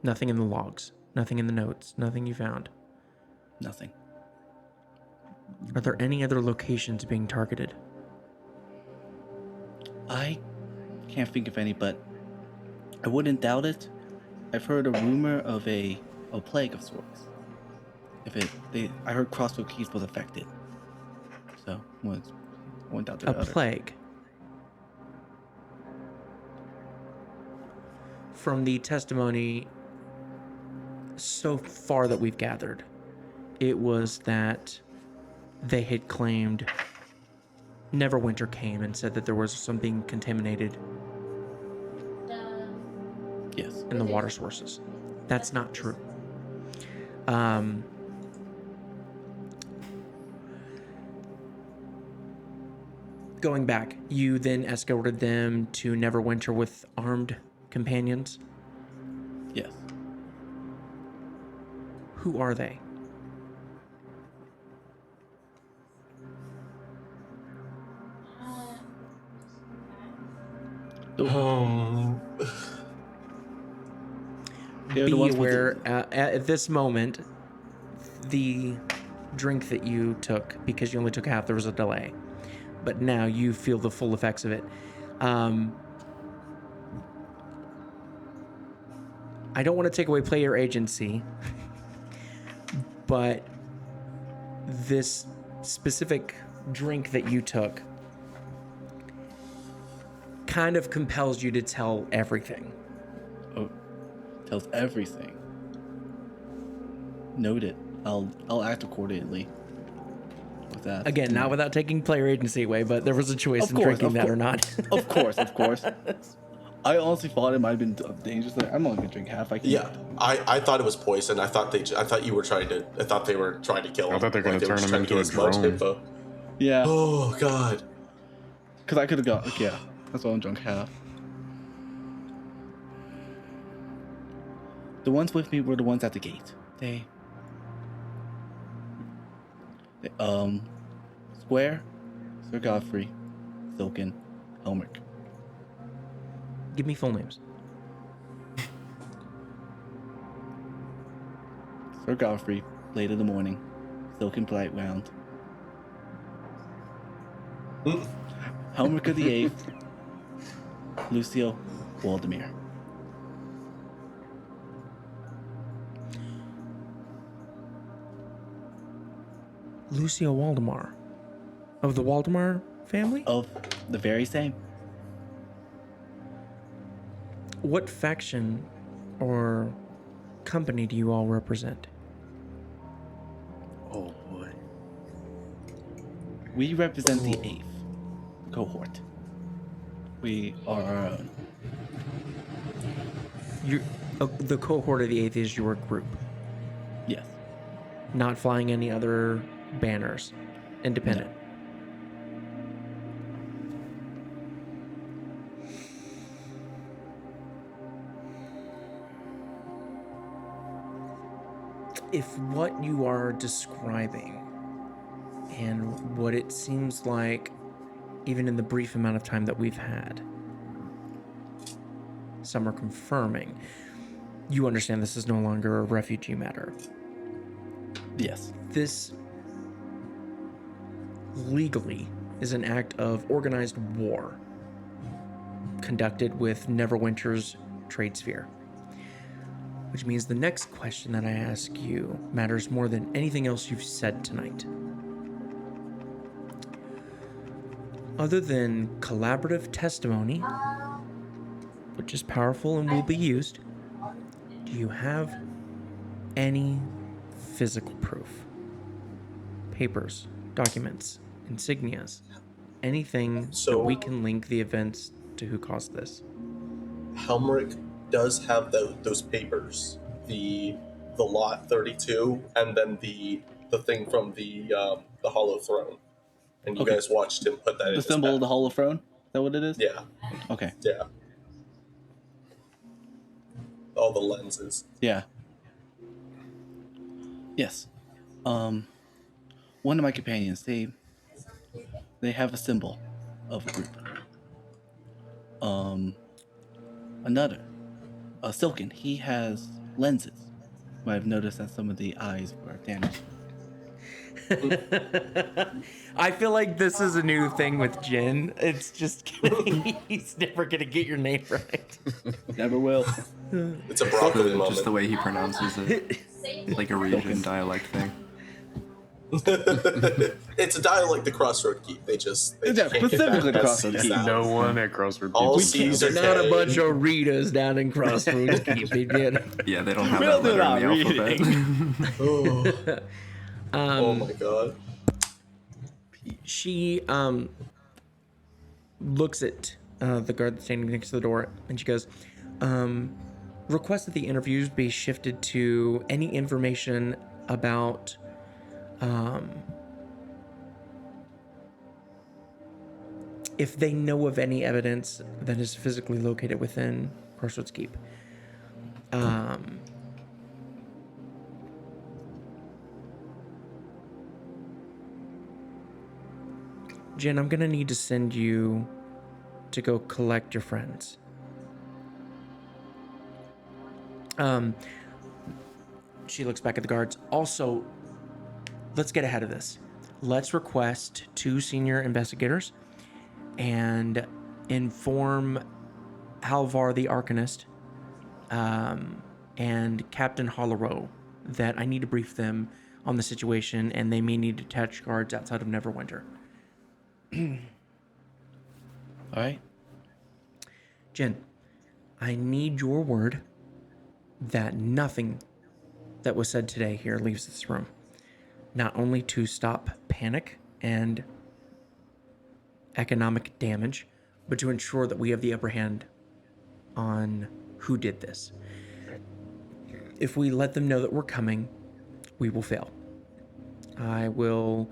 Nothing in the logs, nothing in the notes, nothing you found. Nothing. Are there any other locations being targeted? I can't think of any, but I wouldn't doubt it. I've heard a rumor of a plague of sorts. I heard Crossroad Keys was affected. So I wouldn't doubt there A are others. plague. From the testimony so far that we've gathered, it was that they had claimed Neverwinter came and said that there was something contaminated Yes. in the water sources. That's not true. Going back, you then escorted them to Neverwinter with armed companions. Yes. Who are they? They're the Be ones with aware at this moment, the drink that you took, because you only took half, there was a delay. But now you feel the full effects of it. I don't want to take away player agency, but this specific drink that you took kind of compels you to tell everything. Oh, tells everything. Noted. I'll act accordingly with that. Again, not without taking player agency away, but there was a choice in drinking that or not. Of course. I honestly thought it might have been dangerous. Like, I'm only gonna drink half. I can't. Yeah, I thought it was poison. I thought they were trying to kill him. I thought they were gonna Like, turn just him trying to into get a as much drone. info. Yeah, Oh god. because I could have gone. Yeah, that's why I'm drunk half. The ones with me were the ones at the gate. They Square, Sir Godfrey, Sylcan, Helmirk. Give me full names. Sir Godfrey, late in the morning, Sylcan Brightwound. Helmirk of the Eighth, Lucio Waldemir. Lucio Waldemar. Of the Waldemar family? Of the very same. What faction or company do you all represent? Oh boy. We represent the Eighth Cohort. We are our own. The cohort of the Eighth is your group, Yes. not flying any other banners. Independent. If what you are describing and what it seems like, even in the brief amount of time that we've had, some are confirming, you understand this is no longer a refugee matter. Yes. This legally is an act of organized war conducted with Neverwinter's trade sphere. Which means the next question that I ask you matters more than anything else you've said tonight. Other than collaborative testimony, which is powerful and will be used, do you have any physical proof? Papers, documents, insignias, anything that So- we can link the events to who caused this? Helmirk does have those papers, the lot 32, and then the thing from the Hollow Throne, and you Okay. guys watched him put that in The his symbol of bag. the Hollow Throne? Is that what it is? Yeah, Okay. yeah. All the lenses. Yeah. Yes. One of my companions, they have a symbol of a group. Another, Sylcan, he has lenses. I've noticed that some of the eyes were damaged. I feel like this is a new thing with Jin. It's just he's never gonna get your name right. Never will. It's a broccoli moment. Just the way he pronounces it, like a region dialect thing. It's a dialect, the Crossroad Keep. They just Yeah, can't get specifically that Crossroad Keep. sound. No one at Crossroad All Keep. C's They're are not a K. bunch of Ritas down in Crossroads. Keep they did. Yeah, they don't have We'll that do letter in the that alphabet. Oh my god. She looks at the guard standing next to the door, and she goes, request that the interviews be shifted to any information about if they know of any evidence that is physically located within Crossroads Keep. Jen, I'm gonna need to send you to go collect your friends. She looks back at the guards. Also, let's get ahead of this. Let's request 2 senior investigators and inform Halvar the Arcanist and Captain Hollorow that I need to brief them on the situation, and they may need detached guards outside of Neverwinter. All right. Jin, I need your word that nothing that was said today here leaves this room. Not only to stop panic and economic damage, but to ensure that we have the upper hand on who did this. If we let them know that we're coming, we will fail. I will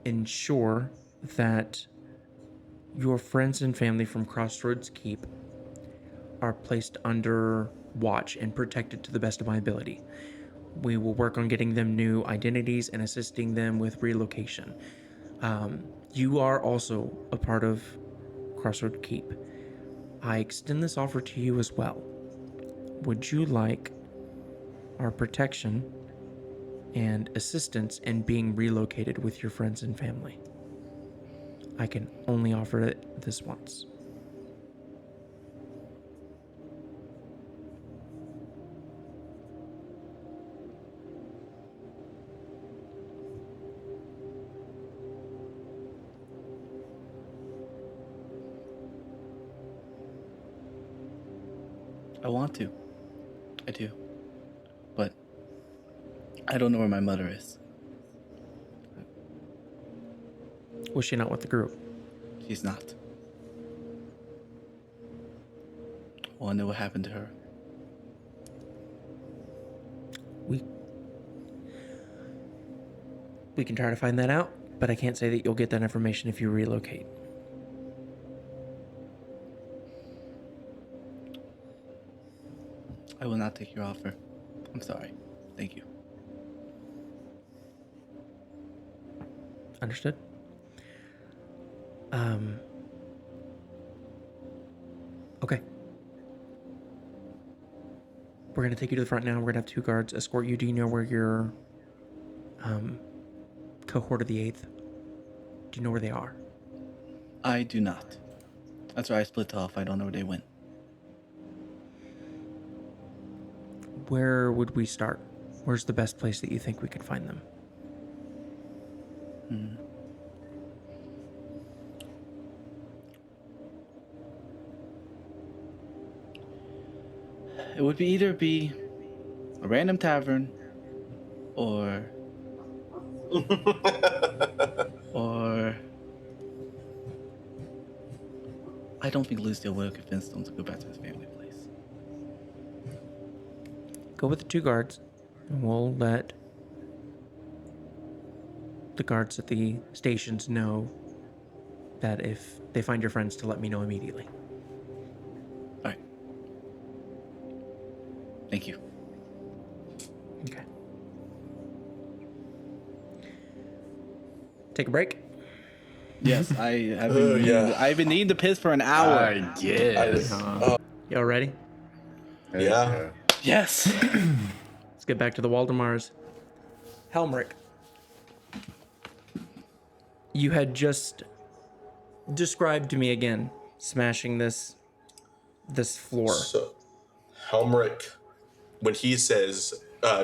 ensure that your friends and family from Crossroads Keep are placed under watch and protected to the best of my ability. We will work on getting them new identities and assisting them with relocation. You are also a part of Crossroads Keep. I extend this offer to you as well. Would you like our protection and assistance in being relocated with your friends and family? I can only offer it this once. I want to. I do. But I don't know where my mother is. Was she not with the group? She's not. I want to know what happened to her. We can try to find that out, but I can't say that you'll get that information if you relocate. I will not take your offer. I'm sorry. Thank you. Understood? Okay. We're going to take you to the front now. We're going to have 2 guards escort you. Do you know where your cohort of the 8th? Do you know where they are? I do not. That's why I split off. I don't know where they went. Where would we start? Where's the best place that you think we could find them? It would either be a random tavern or I don't think Lucio would have convinced them to go back to his family place. Go with the 2 guards, and we'll let the guards at the stations know that if they find your friends, to let me know immediately. All right. Thank you. Okay. Take a break. Yes, I've been needing to piss for an hour. I guess. Y'all ready? Yeah. Yes. Let's get back to the Waldemars. Helmirk, you had just described to me again smashing this floor. So, Helmirk, when he says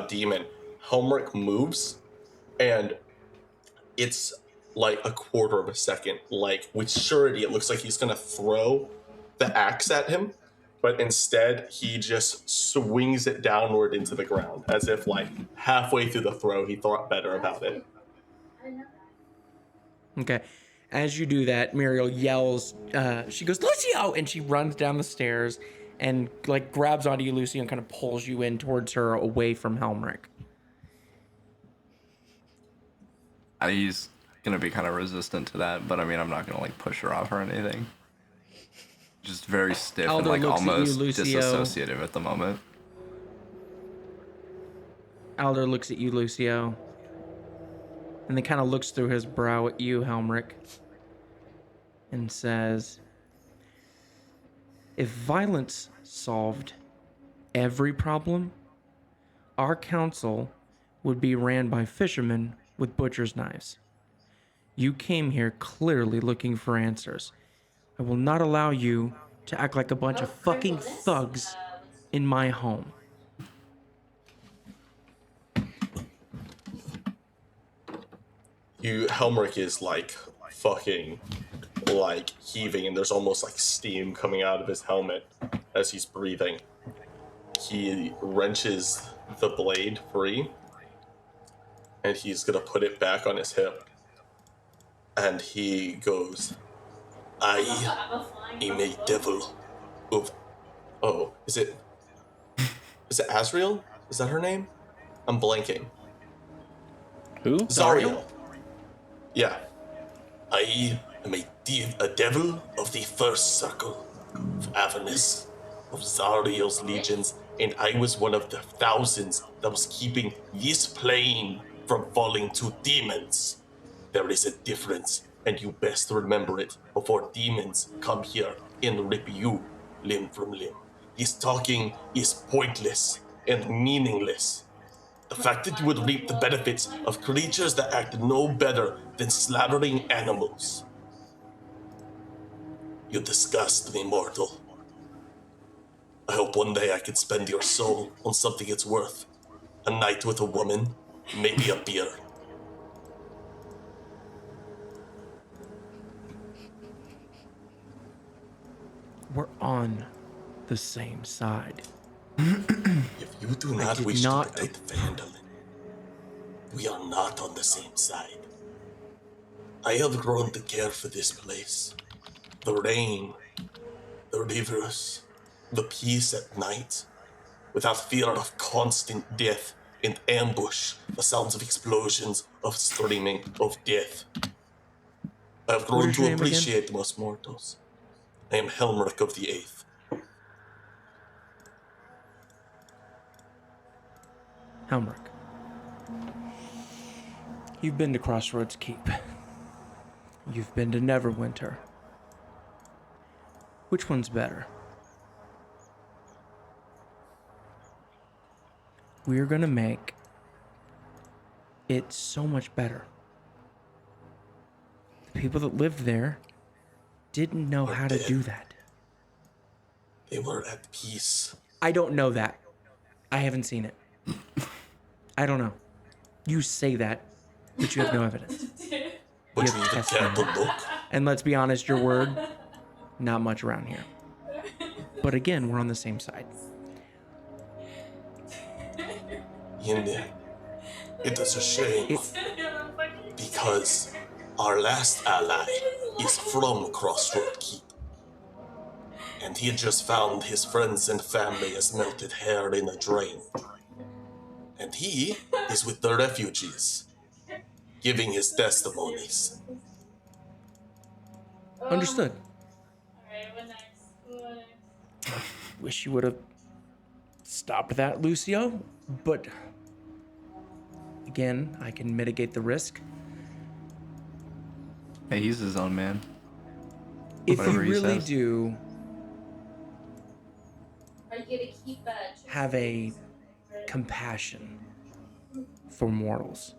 demon, Helmirk moves, and it's like a quarter of a second. Like, with surety, it looks like he's gonna throw the axe at him, but instead he just swings it downward into the ground, as if like halfway through the throw he thought better about it. I didn't know that. Okay. As you do that, Muriel yells, she goes, Lucio! And she runs down the stairs and like grabs onto you, Lucio, and kind of pulls you in towards her away from Helmirk. He's gonna be kind of resistant to that, but I mean, I'm not gonna like push her off or anything. Just very stiff Aldo and like looks at you, almost Lucio. disassociative at the moment. Alder looks at you, Lucio, and then kind of looks through his brow at you, Helmirk, and says, If violence solved every problem, our council would be ran by fishermen with butcher's knives. You came here clearly looking for answers. I will not allow you to act like a bunch of fucking thugs in my home. Helmirk is like fucking like heaving, and there's almost like steam coming out of his helmet as he's breathing. He wrenches the blade free, and he's gonna put it back on his hip. And he goes, I am a devil of... Oh, is it Azrael? Is that her name? I'm blanking. Who? Zariel. Yeah. I am a devil of the first circle of Avernus, of Zariel's legions, and I was one of the thousands that was keeping this plane from falling to demons. There is a difference, and you best remember it before demons come here and rip you limb from limb. This talking is pointless and meaningless. The fact that you would reap the benefits of creatures that act no better than slaughtering animals. You disgust me, mortal. I hope one day I could spend your soul on something it's worth. A night with a woman, maybe a beer. We're on the same side. If you do not did wish not- to protect Vandalin, we are not on the same side. I have grown to care for this place. The rain, the rivers, the peace at night, without fear of constant death and ambush, the sounds of explosions, of screaming, of death. I have grown is your to name again? appreciate most mortals. I am Helmirk of the Eighth. Helmirk. You've been to Crossroads Keep. You've been to Neverwinter. Which one's better? We're gonna make it so much better. The people that lived there didn't know how to do that. They were at peace. I don't know that. I haven't seen it. I don't know. You say that, but you have no evidence. But You you have either testimony. care to look, And let's be honest, your word, not much around here. But again, we're on the same side. in there. It is a shame, because our last ally is from Crossroad Keep. And he had just found his friends and family as melted hair in a drain. And he is with the refugees, giving his testimonies. Understood. Alright, what next? Wish you would have stopped that, Lucio. But again, I can mitigate the risk. Hey, he's his own man. If you Whatever he really says. do Are you gonna keep have a compassion for mortals,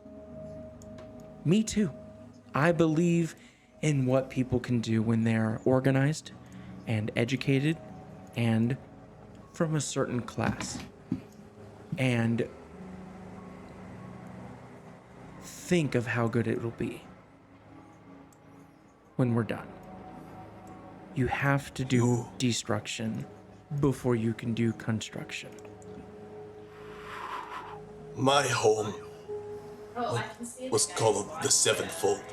me too. I believe in what people can do when they're organized and educated and from a certain class. And think of how good it'll be when we're done. You have to do destruction before you can do construction. My home Oh, I can see was the guys called the watching. Sevenfold.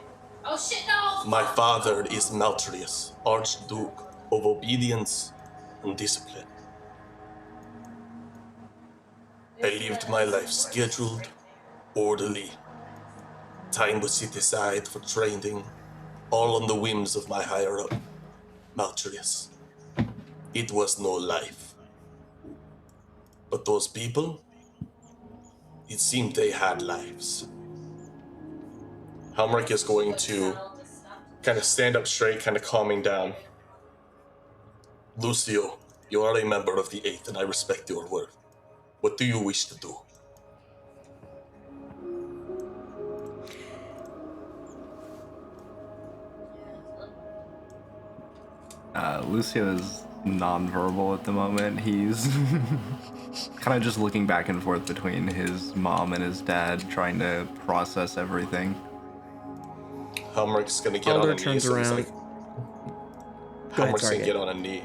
Oh shit, no! My father is Maltrius, Archduke of Obedience and Discipline. I lived my life scheduled, orderly. Time was set aside for training, all on the whims of my higher-up, Maltrius. It was no life. But those people, it seemed they had lives. Helmirk is going to kind of stand up straight, kind of calming down. Lucio, you are a member of the Eighth, and I respect your word. What do you wish to do? Lucio is non-verbal at the moment. He's kind of just looking back and forth between his mom and his dad, trying to process everything. Helmirk's gonna get Alder on a knee. turns So he's around. like, Go ahead, Helmirk's sorry, gonna Gabe. get on a knee.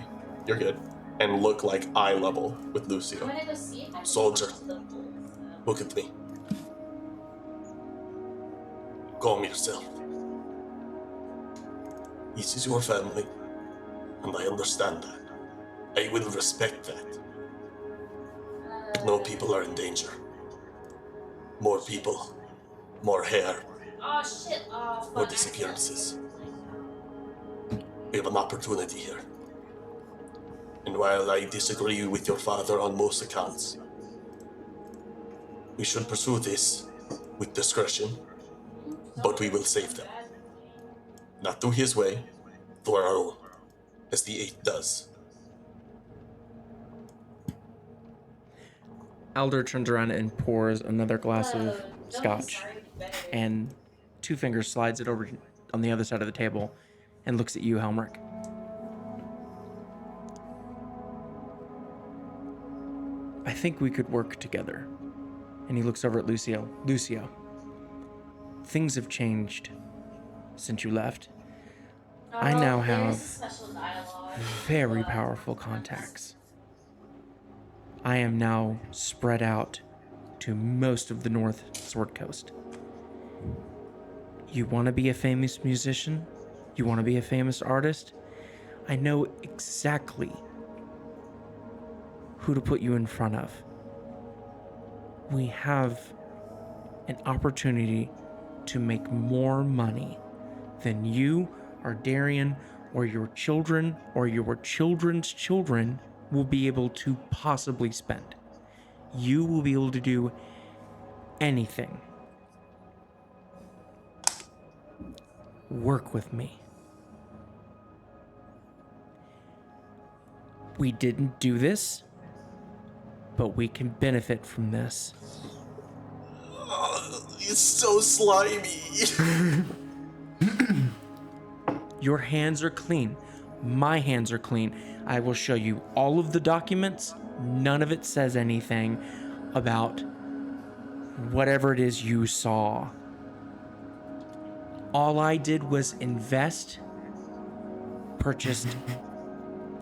You're good. And look like eye level with I'm Lucio. gonna go see if I can Soldier. get to the pool. Look at me. Calm yourself. This is your family, and I understand that. I will respect that. But no people are in danger. More people, more hair, Oh shit! Oh fuck! more disappearances. We have an opportunity here. And while I disagree with your father on most accounts, we should pursue this with discretion, but we will save them. Not through his way, through our own, as the Eighth does. Alder turns around and pours another glass of Don't be scotch, sorry, be better. and two fingers slides it over on the other side of the table, and looks at you, Helmirk. I think we could work together. And he looks over at Lucio. Lucio, things have changed since you left. I now There's have special dialogue. very powerful contacts. I am now spread out to most of the North Sword Coast. You want to be a famous musician? You want to be a famous artist? I know exactly who to put you in front of. We have an opportunity to make more money than you or Darian or your children or your children's children will be able to possibly spend. You will be able to do anything. Work with me. We didn't do this, but we can benefit from this. It's so slimy. Your hands are clean. My hands are clean. I will show you all of the documents. None of it says anything about whatever it is you saw. All I did was invest, purchased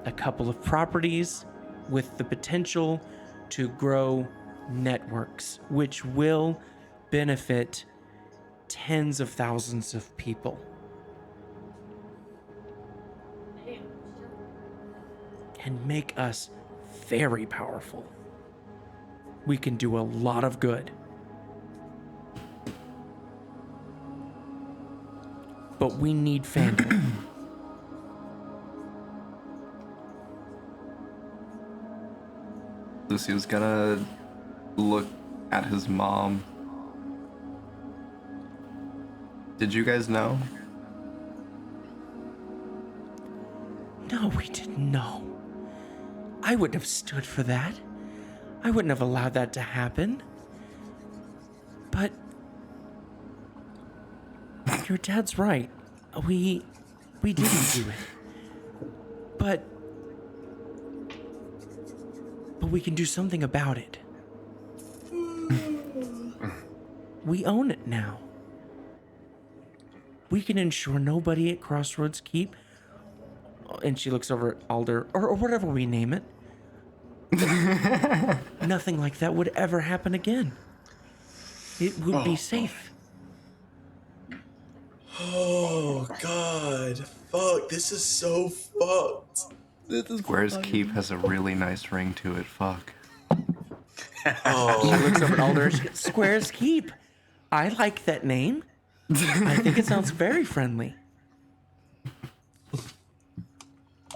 a couple of properties with the potential to grow networks, which will benefit tens of thousands of people. And make us very powerful. We can do a lot of good. But we need fandom. Lucio's gonna look at his mom. Did you guys know? No, we didn't know. I wouldn't have stood for that. I wouldn't have allowed that to happen. But your dad's right. We didn't do it. But we can do something about it. We own it now. We can ensure nobody at Crossroads Keep, and she looks over at Alder, or whatever we name it. Nothing like that would ever happen again. It would be safe. Oh god, fuck! This is so fucked. Square's Keep has a really nice ring to it. Fuck. She Oh, looks over at Alder. Squares Keep. I like that name. I think it sounds very friendly.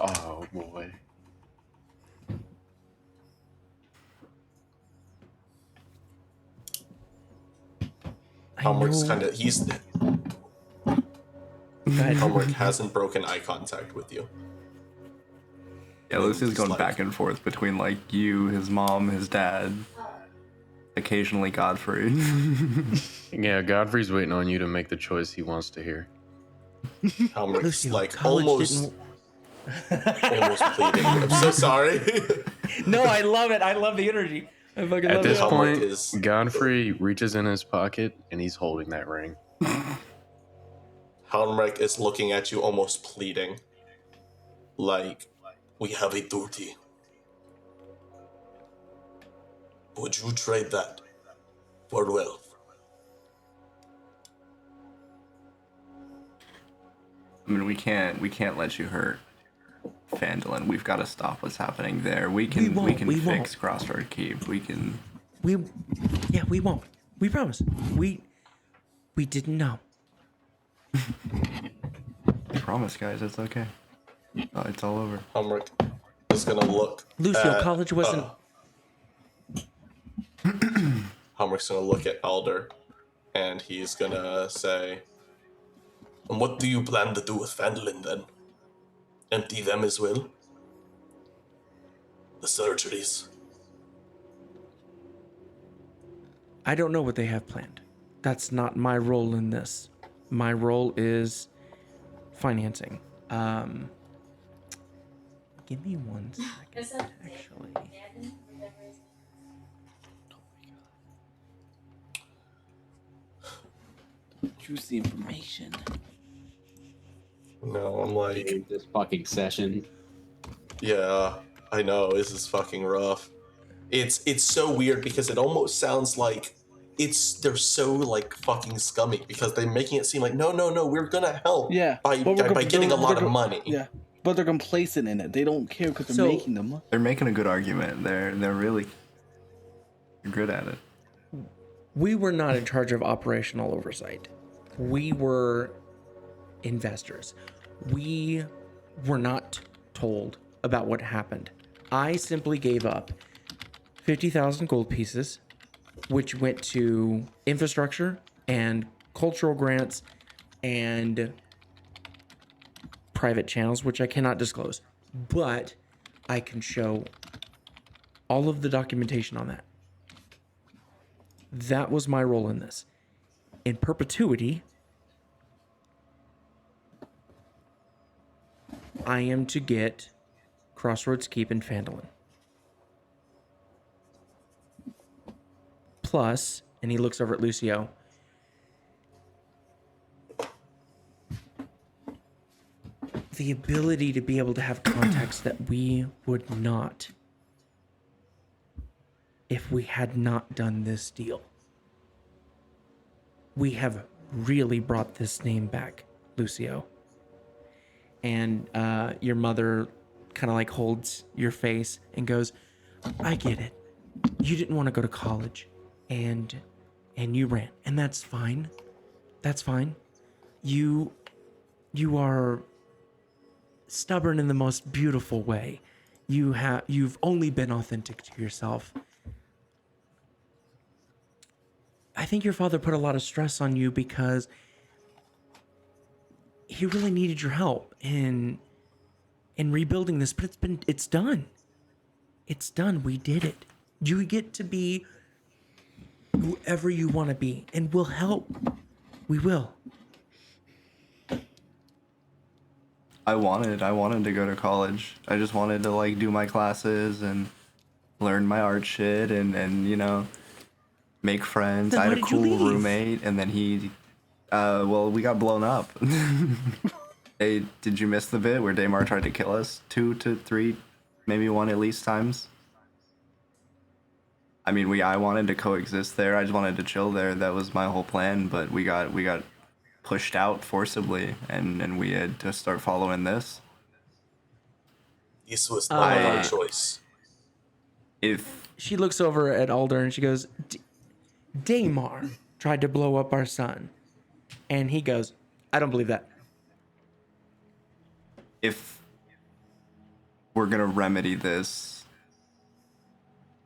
Oh boy. Helmirk's kind of he's. Go ahead. Helmirk hasn't broken eye contact with you. Yeah, Lucy's going back and forth between like you, his mom, his dad, occasionally Godfrey. Yeah, Godfrey's waiting on you to make the choice he wants to hear. Helmirk's Lucio, like college almost pleading. I'm so sorry. No, I love it. I love the energy. I fucking At love this it. Helmirk point, is- Godfrey reaches in his pocket and he's holding that ring. Helmirk is looking at you almost pleading. Like, we have a duty. Would you trade that for wealth? I mean, we can't let you hurt Phandalin. We've got to stop what's happening there. We can fix Crossroad Keep. We won't. We promise. We didn't know. promise, guys. It's okay. It's all over. Helmirk is gonna look. Lucio, college wasn't. Helmirk's gonna look at Elder, and he's gonna say, "And what do you plan to do with Phandalin then? Empty them as well? The surgeries." I don't know what they have planned. That's not my role in this. My role is financing. Give me 1 second, actually. Juicy information. No, I'm like, This fucking session. yeah, I know, this is fucking rough. It's so weird because it almost sounds like they're so like fucking scummy because they're making it seem like no, we're gonna help by getting a lot of money. Yeah, but they're complacent in it. They don't care because they're making the money. They're making a good argument. They're really good at it. We were not in charge of operational oversight. We were investors. We were not told about what happened. I simply gave up 50,000 gold pieces, which went to infrastructure and cultural grants and private channels, which I cannot disclose. But I can show all of the documentation on that. That was my role in this. In perpetuity, I am to get Crossroads Keep and Phandalin. Plus, and he looks over at Lucio, the ability to be able to have contacts that we would not if we had not done this deal. We have really brought this name back, Lucio. And your mother kind of like holds your face and goes, I get it. You didn't want to go to college and you ran, and that's fine. That's fine. You are stubborn in the most beautiful way. You've only been authentic to yourself. I think your father put a lot of stress on you because he really needed your help in rebuilding this, but it's done. It's done. We did it. You get to be whoever you want to be, and we'll help. We will. I wanted to go to college. I just wanted to like do my classes and learn my art shit and you know, make friends. Then I why had a did you cool leave? roommate, and then he well, we got blown up. Hey, did you miss the bit where Daymar tried to kill us 2 to 3, maybe 1 at least times? I mean, I wanted to coexist there. I just wanted to chill there. That was my whole plan, but we got pushed out forcibly, and we had to start following this. This was not our choice. If She looks over at Alder and she goes, Daymar tried to blow up our son. And he goes, I don't believe that. if we're gonna remedy this,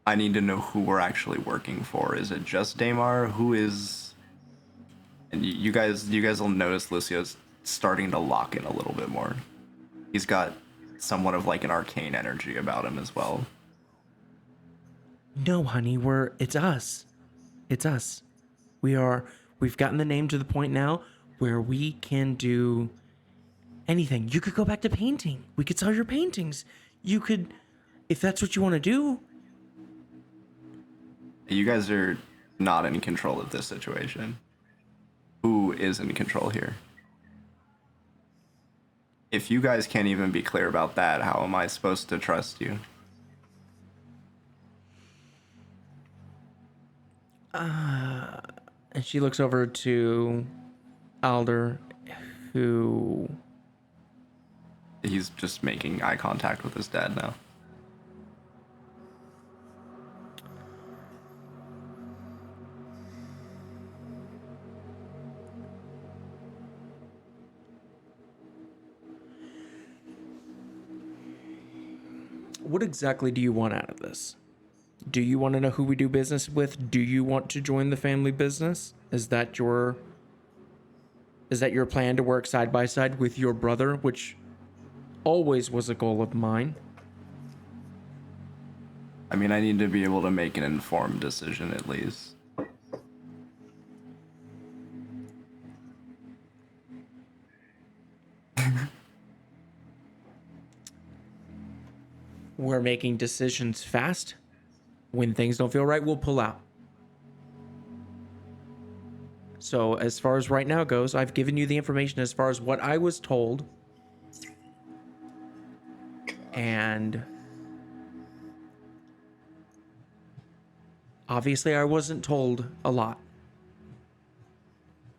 I need to know who we're actually working for. Is it just Daymar? Who is? And you guys will notice Lucio's starting to lock in a little bit more. He's got somewhat of like an arcane energy about him as well. No, honey, it's us. It's us. We've gotten the name to the point now where we can do anything. You could go back to painting. We could sell your paintings. You could, if that's what you want to do. You guys are not in control of this situation. Who is in control here? If you guys can't even be clear about that, how am I supposed to trust you? And she looks over to Alder, who... He's just making eye contact with his dad now. What exactly do you want out of this? Do you want to know who we do business with? Do you want to join the family business? Is that your plan to work side by side with your brother, which always was a goal of mine? I mean, I need to be able to make an informed decision at least. We're making decisions fast. When things don't feel right, we'll pull out. So as far as right now goes, I've given you the information as far as what I was told. And obviously I wasn't told a lot.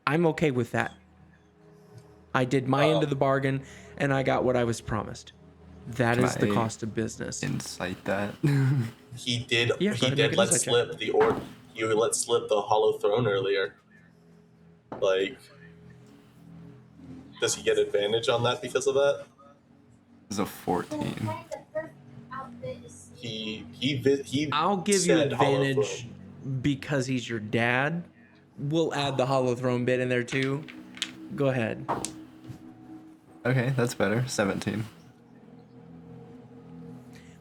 I'm okay with that. I did my end of the bargain and I got what I was promised. That is the cost of business. Insight that. He did. Yeah, he did let slip the He let slip the Hollow Throne earlier. Like, does he get advantage on that because of that? It's a 14. He I'll give you said Hollow advantage Throne. because he's your dad. We'll add the Hollow Throne bit in there too. Go ahead. Okay, that's better. 17.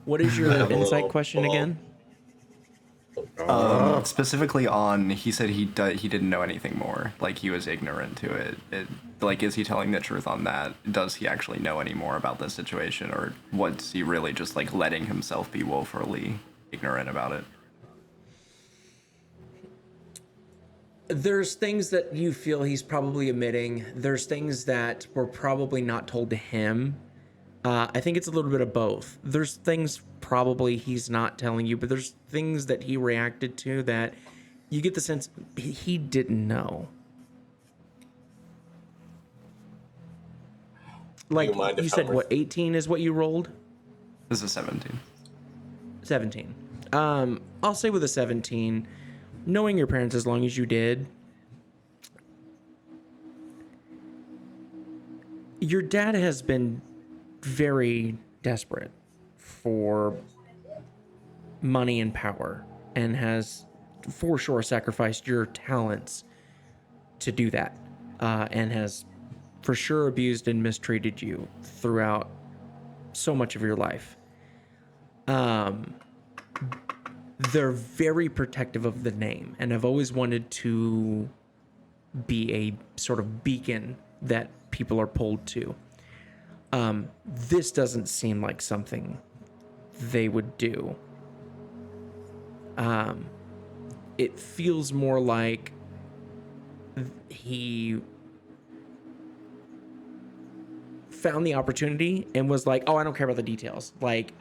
What is your have a insight little question ball. again? Specifically on, he said he didn't know anything more. Like, he was ignorant to it. Like, is he telling the truth on that? Does he actually know any more about this situation? Or was he really just, like, letting himself be woefully ignorant about it? There's things that you feel he's probably omitting. There's things that were probably not told to him. I think it's a little bit of both. There's things probably he's not telling you, but there's things that he reacted to that you get the sense he didn't know. Like, you said, what, 18 is what you rolled? This is 17. 17. I'll say with a 17, knowing your parents as long as you did, your dad has been very desperate for money and power and has for sure sacrificed your talents to do that, and has for sure abused and mistreated you throughout so much of your life. They're very protective of the name and have always wanted to be a sort of beacon that people are pulled to. This doesn't seem like something they would do. It feels more like he found the opportunity and was like, oh, I don't care about the details. Like,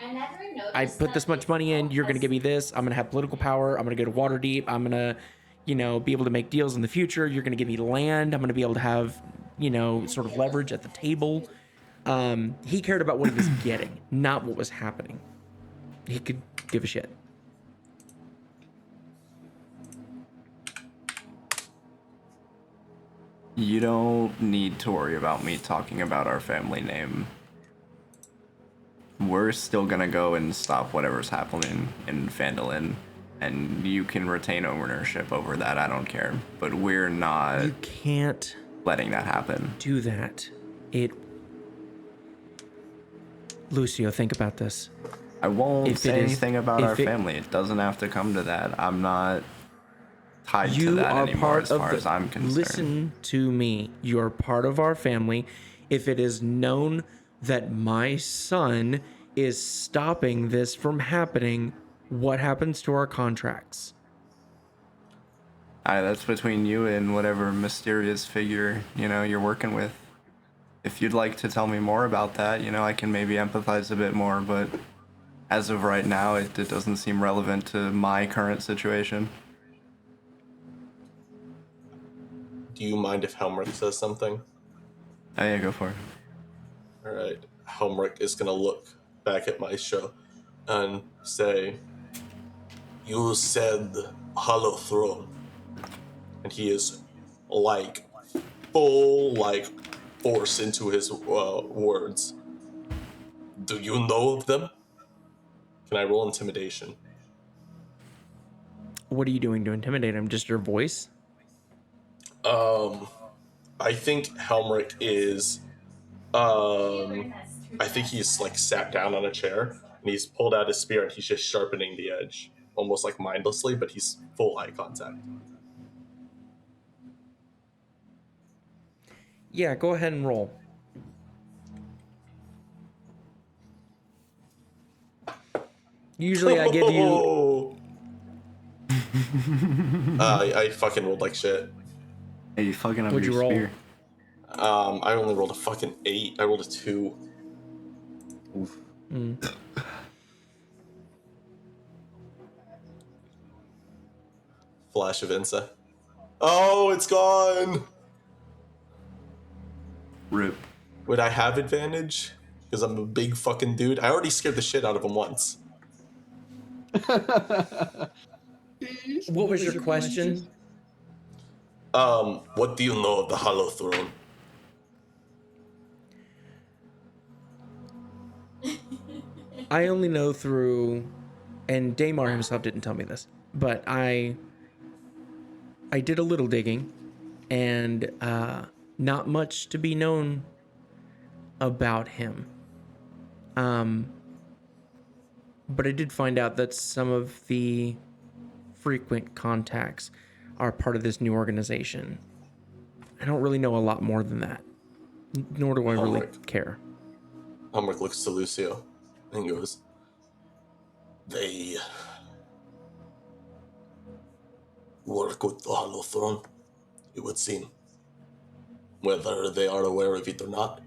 I put this much money in, you're going to give me this. I'm going to have political power. I'm going to go to Waterdeep. I'm going to, be able to make deals in the future. You're going to give me land. I'm going to be able to have, sort of leverage at the table. He cared about what he was getting, not what was happening. He could give a shit. You don't need to worry about me talking about our family name. We're still gonna go and stop whatever's happening in Phandalin, and you can retain ownership over that, I don't care. But we're not You can't letting that happen. do that. Lucio, think about this. I won't If it say is- anything about if our it- family. It doesn't have to come to that. I'm not tied to You that are anymore part as of far the. as I'm concerned. Listen to me. You are part of our family. If it is known that my son is stopping this from happening, what happens to our contracts? That's between you and whatever mysterious figure, you're working with. If you'd like to tell me more about that, I can maybe empathize a bit more, but as of right now, it doesn't seem relevant to my current situation. Do you mind if Helmirk says something? Oh yeah, go for it. Alright. Helmirk is gonna look back at my show and say, "You said Hollow Throne." And he is full force into his words. Do you know of them? Can I roll intimidation? What are you doing to intimidate him? Just your voice? I think Helmirk is I think he's sat down on a chair and he's pulled out his spear and he's just sharpening the edge, almost mindlessly, but he's full eye contact. Yeah, go ahead and roll. Usually I give you. I fucking rolled like shit. Hey, you fucking up What'd your you roll? spear. I only rolled a fucking 8. I rolled a 2. Oof. Flash of insight. Oh, it's gone! Rip. Would I have advantage? Because I'm a big fucking dude. I already scared the shit out of him once. What was your question? What do you know of the Hollow Throne? I only know through, and Damar himself didn't tell me this, but I did a little digging, and not much to be known about him. But I did find out that some of the frequent contacts are part of this new organization. I don't really know a lot more than that, nor do I really Helmirk. care. Helmirk looks to Lucio and goes, "They work with the Hollow Throne, it would seem. Whether they are aware of it or not.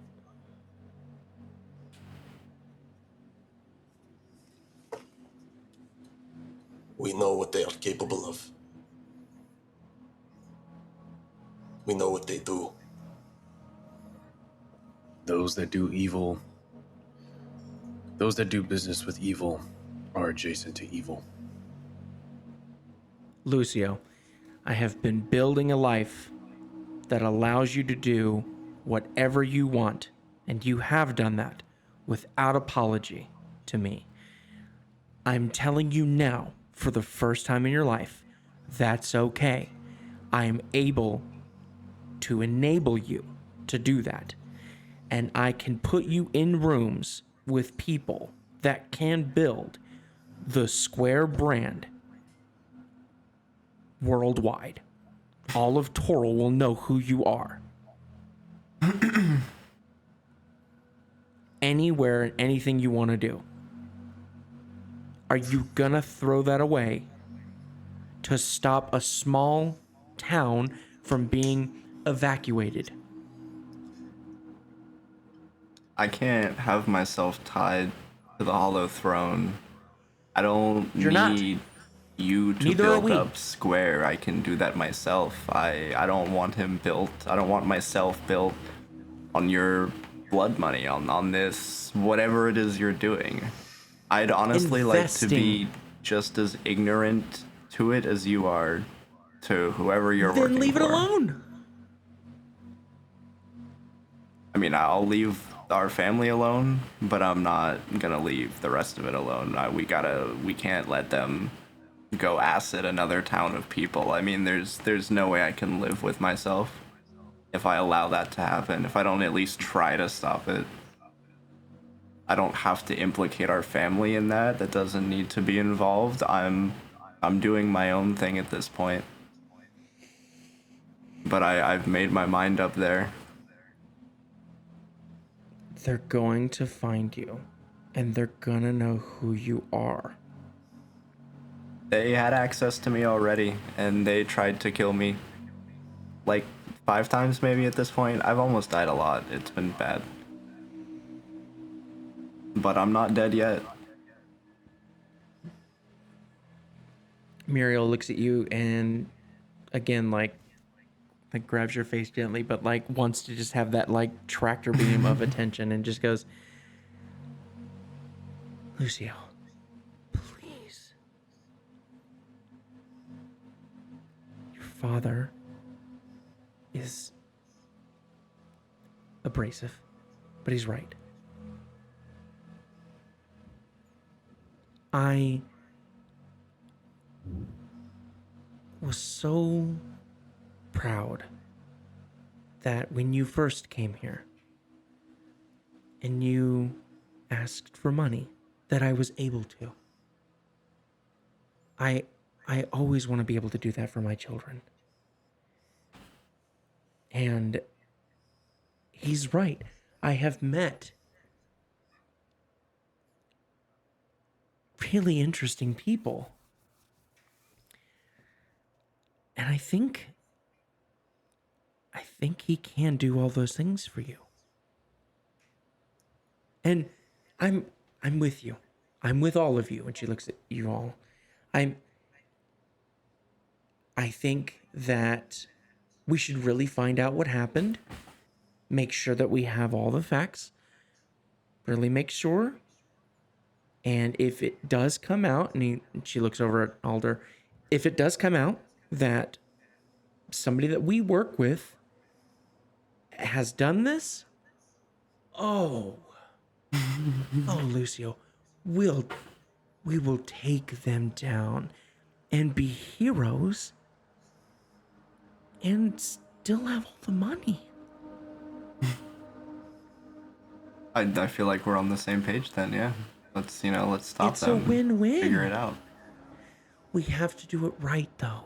We know what they are capable of. We know what they do. Those that do evil, those that do business with evil are adjacent to evil. Lucio, I have been building a life that allows you to do whatever you want, and you have done that without apology to me. I'm telling you now, for the first time in your life, that's okay. I am able to enable you to do that, and I can put you in rooms with people that can build the Square brand worldwide. All of Toral will know who you are. Anywhere and anything you want to do. Are you gonna throw that away to stop a small town from being evacuated? I can't have myself tied to the Hollow Throne. I don't You're not. need you to Neither are build we. up Square. I can do that myself. I don't want him built. I don't want myself built on your blood money, on this, whatever it is you're doing. I'd honestly like to be Investing. just as ignorant to it as you are to whoever you're working for. Then leave it alone. I mean, I'll leave our family alone, but I'm not gonna leave the rest of it alone. We can't let them go acid another town of people. I mean, there's no way I can live with myself if I allow that to happen, if I don't at least try to stop it. I don't have to implicate our family in that. That doesn't need to be involved. I'm doing my own thing at this point. But I've made my mind up there. They're going to find you, and they're gonna know who you are. They had access to me already, and they tried to kill me. Like 5 times maybe at this point. I've almost died a lot. It's been bad. But I'm not dead yet. Muriel looks at you and again like grabs your face gently, but like wants to just have that like tractor beam of attention and just goes, Lucio, please. Your father is abrasive, but he's right. I was so proud that when you first came here and you asked for money, that I was able to. I always want to be able to do that for my children. And he's right. I have met really interesting people. And I think he can do all those things for you. And I'm with you. I'm with all of you. And she looks at you all. I think that we should really find out what happened. Make sure that we have all the facts. Really make sure. And if it does come out, and she looks over at Alder, if it does come out that somebody that we work with has done this, oh, Lucio, we will take them down and be heroes and still have all the money. I feel like we're on the same page then, yeah. Let's stop It's them. a win-win. Figure it out. We have to do it right, though.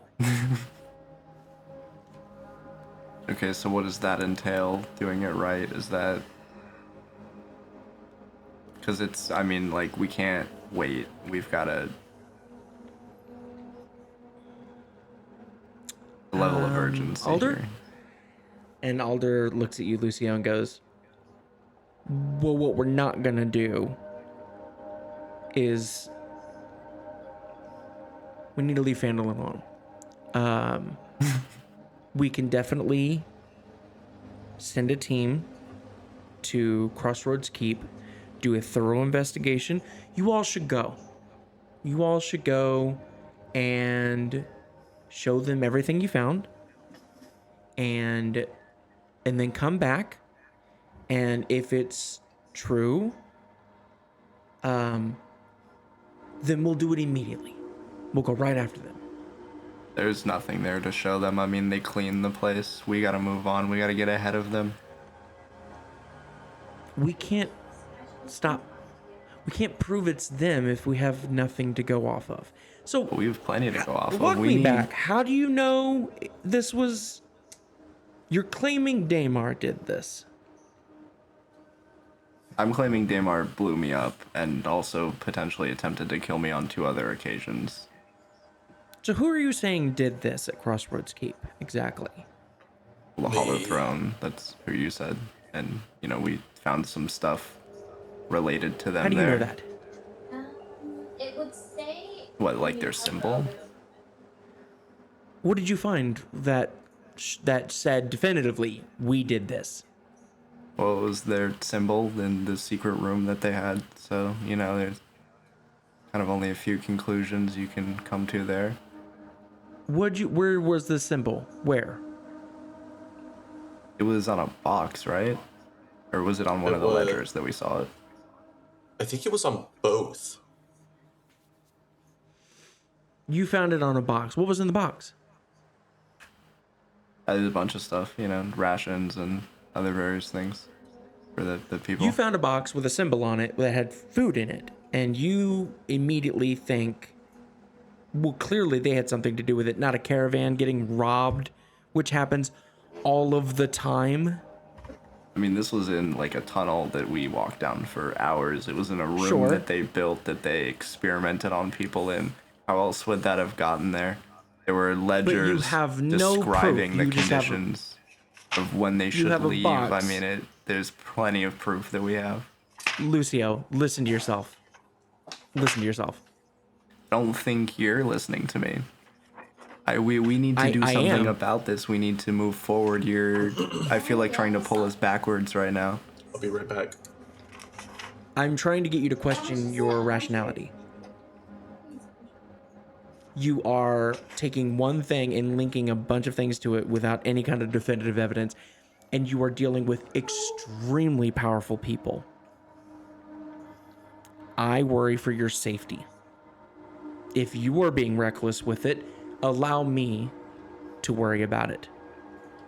Okay, so what does that entail, doing it right? Is that... Because it's, we can't wait. We've got to... The level of urgency Alder? here. And Alder looks at you, Lucio, and goes, well, what we're not going to do is we need to leave Fandle alone. We can definitely send a team to Crossroads Keep, do a thorough investigation. You all should go. You all should go and show them everything you found, and then come back. And if it's true, then we'll do it immediately. We'll go right after them. There's nothing there to show them. They cleaned the place. We gotta move on. We gotta get ahead of them. We can't stop. We can't prove it's them if we have nothing to go off of. So But we have plenty to go off of. walk We me need... back. How do you know this was... You're claiming Daymar did this. I'm claiming Daymar blew me up and also potentially attempted to kill me on 2 other occasions. So who are you saying did this at Crossroads Keep exactly? The Hollow Throne, that's who you said. And, we found some stuff related to them. How do you there. know that? It would say. What, like their symbol? What did you find that said definitively we did this? Well, it was their symbol in the secret room that they had. So, there's kind of only a few conclusions you can come to there. Where was the symbol? Where? It was on a box, right? Or was it on one of the ledgers that we saw it? I think it was on both. You found it on a box. What was in the box? There's a bunch of stuff, rations and other various things. for the people. You found a box with a symbol on it that had food in it, and you immediately think, well, clearly they had something to do with it, not a caravan getting robbed, which happens all of the time. I mean, this was in like a tunnel that we walked down for hours. It was in a room Sure. that they built that they experimented on people in. How else would that have gotten there? There were ledgers have no describing proof. the You just have conditions of when they should have a leave. box. I mean, there's plenty of proof that we have. Lucio, listen to yourself. Listen to yourself. I don't think you're listening to me. We need to do I something am. about this. We need to move forward. I feel like trying to pull us backwards right now. I'll be right back. I'm trying to get you to question your rationality. You are taking one thing and linking a bunch of things to it without any kind of definitive evidence, and you are dealing with extremely powerful people. I worry for your safety. If you are being reckless with it, allow me to worry about it.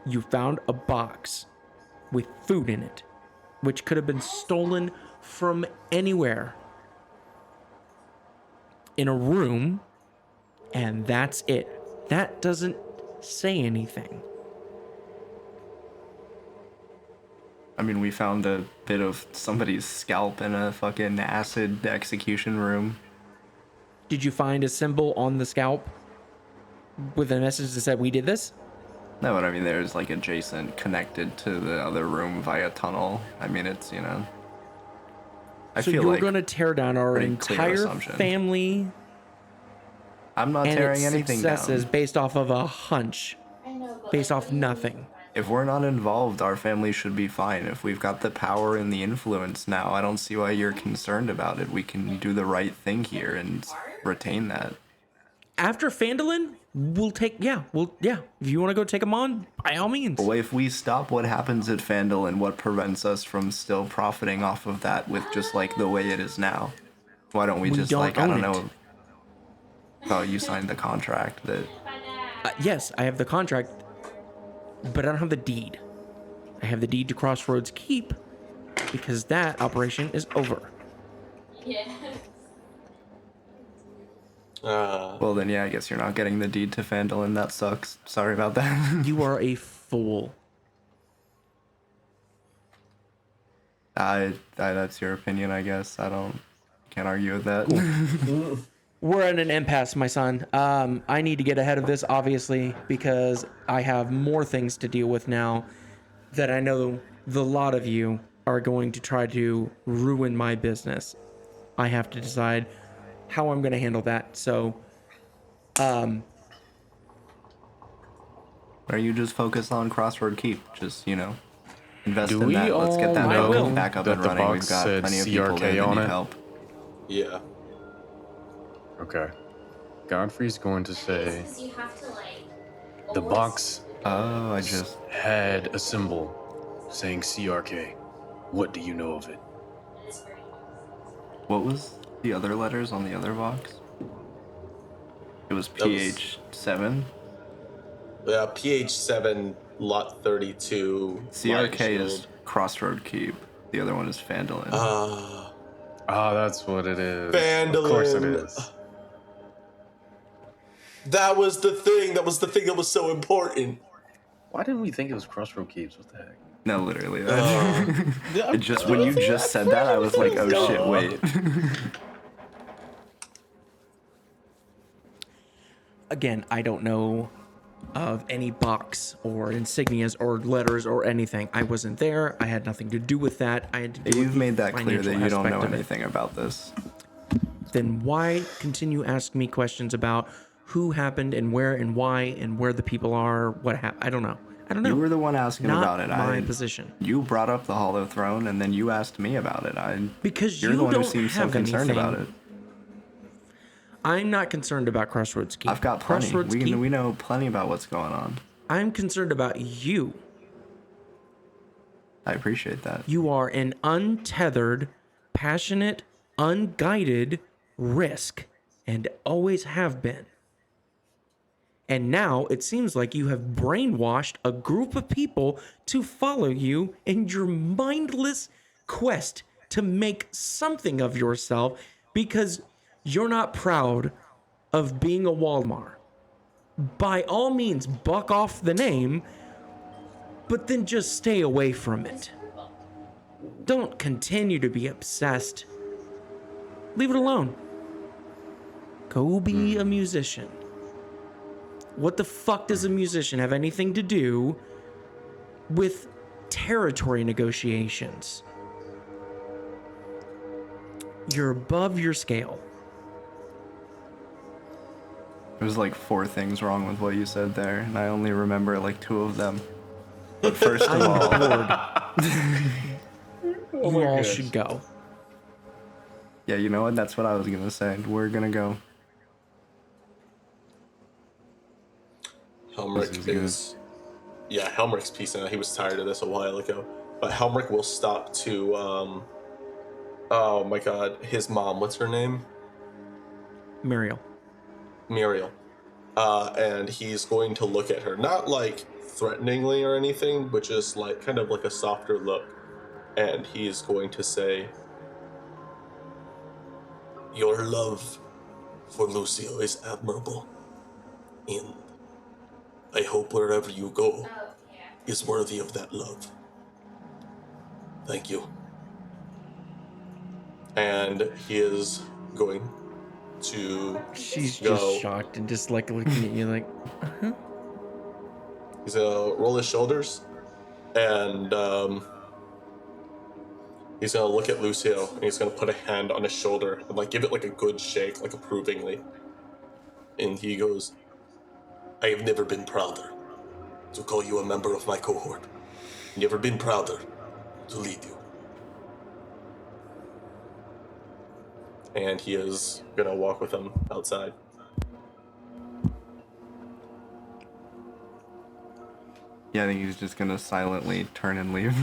You found a box with food in it, which could have been stolen from anywhere in a room, and that's it. That doesn't say anything. I mean, we found a bit of somebody's scalp in a fucking acid execution room. Did you find a symbol on the scalp with a message that said, we did this? No, but I mean, there's like adjacent connected to the other room via tunnel. I mean, it's, you know. I So feel you're like going to tear down our pretty clear entire assumption. family I'm not and tearing its anything successes down. based off of a hunch, based off nothing. If we're not involved, our family should be fine. If we've got the power and the influence now, I don't see why you're concerned about it. We can do the right thing here and retain that. After Phandalin, if you want to go take them on, by all means. But if we stop what happens at Fandel and what prevents us from still profiting off of that with just like the way it is now, why don't we just don't like, I don't own it. know. Oh, you signed the contract that. Yes, I have the contract, but I don't have the deed. I have the deed to Crossroads Keep because that operation is over. Yes. Well, then, yeah, I guess you're not getting the deed to Phandalin. That sucks. Sorry about that. You are a fool. That's your opinion, I guess. Can't argue with that. We're at an impasse, my son. I need to get ahead of this, obviously, because I have more things to deal with now that I know the lot of you are going to try to ruin my business. I have to decide how I'm going to handle that. So, Or you just focus on Crossroad Keep. Just, you know, invest Do in we that. Let's get that I will. back up that and the running. We've box got said plenty of people there CRK that on need it? help. Yeah. Okay. Godfrey's going to say Because you have to like. the always- box Oh, I just... had a symbol saying CRK. What do you know of it? It's very- What was the other letters on the other box? It was That was- PH7. Yeah, PH7, lot 32. CRK Lion is Shield. Crossroad Keep. The other one is Phandalin. Ah, that's what it is. Phandalin. Of course it is. That was the thing. That was the thing that was so important. Why didn't we think it was Crossroad Keeps? What the heck? No, literally. Uh, It just when you just said that, I was like, oh shit, wait. again, I don't know of any box or insignias or letters or anything. I wasn't there. I had nothing to do with that. I had to do with You've the made that clear that financial you don't know aspect of it. anything about this. Then why continue asking me questions about who happened and why and where the people are? What happened? I don't know. I don't know. You were the one asking Not about it. my position. You brought up the Hollow Throne, and then you asked me about it. Because You're you the one who don't seems so have concerned anything. about it. I'm not concerned about Crossroads Keep. I've got plenty. Crossroads Keep. We know plenty about what's going on. I'm concerned about you. I appreciate that. You are an untethered, passionate, unguided risk, and always have been. And now it seems like you have brainwashed a group of people to follow you in your mindless quest to make something of yourself because you're not proud of being a Waldmar. By all means, buck off the name, but then just stay away from it. Don't continue to be obsessed. Leave it alone. Go be a musician. What the fuck does a musician have anything to do with territory negotiations? You're above your scale. There's like 4 things wrong with what you said there, and I only remember like 2 of them. But first of all, You all should go. yeah, you know what? That's what I was gonna say. We're gonna go. Helmirk is. Yeah, Helmirk's peacing out. He was tired of this a while ago. But Helmirk will stop to. Oh my god, his mom, what's her name? Muriel. Muriel. And he's going to look at her. Not like threateningly or anything, but just like kind of like a softer look. And he's going to say, "Your love for Lucio is admirable. And I hope wherever you go is worthy of that love. Thank you." And he is going to She's go. just shocked and just like looking at you like, uh-huh. He's gonna roll his shoulders, and he's gonna look at Lucio, and he's gonna put a hand on his shoulder and like give it like a good shake, like approvingly. And he goes, "I have never been prouder to call you a member of my cohort. Never been prouder to lead you." And he is gonna walk with him outside. Yeah, I think he's just gonna silently turn and leave.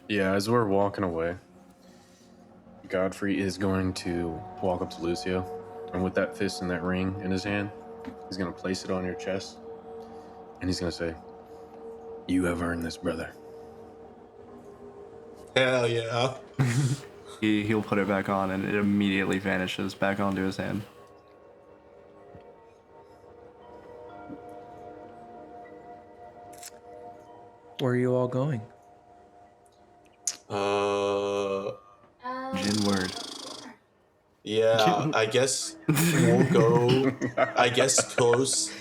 Yeah, as we're walking away, Godfrey is going to walk up to Lucio, and with that fist and that ring in his hand, he's going to place it on your chest, and he's going to say, "You have earned this, brother." Hell yeah. He'll put it back on, and it immediately vanishes back onto his hand. Where are you all going? Jin word. Yeah, I guess we'll go. I guess close.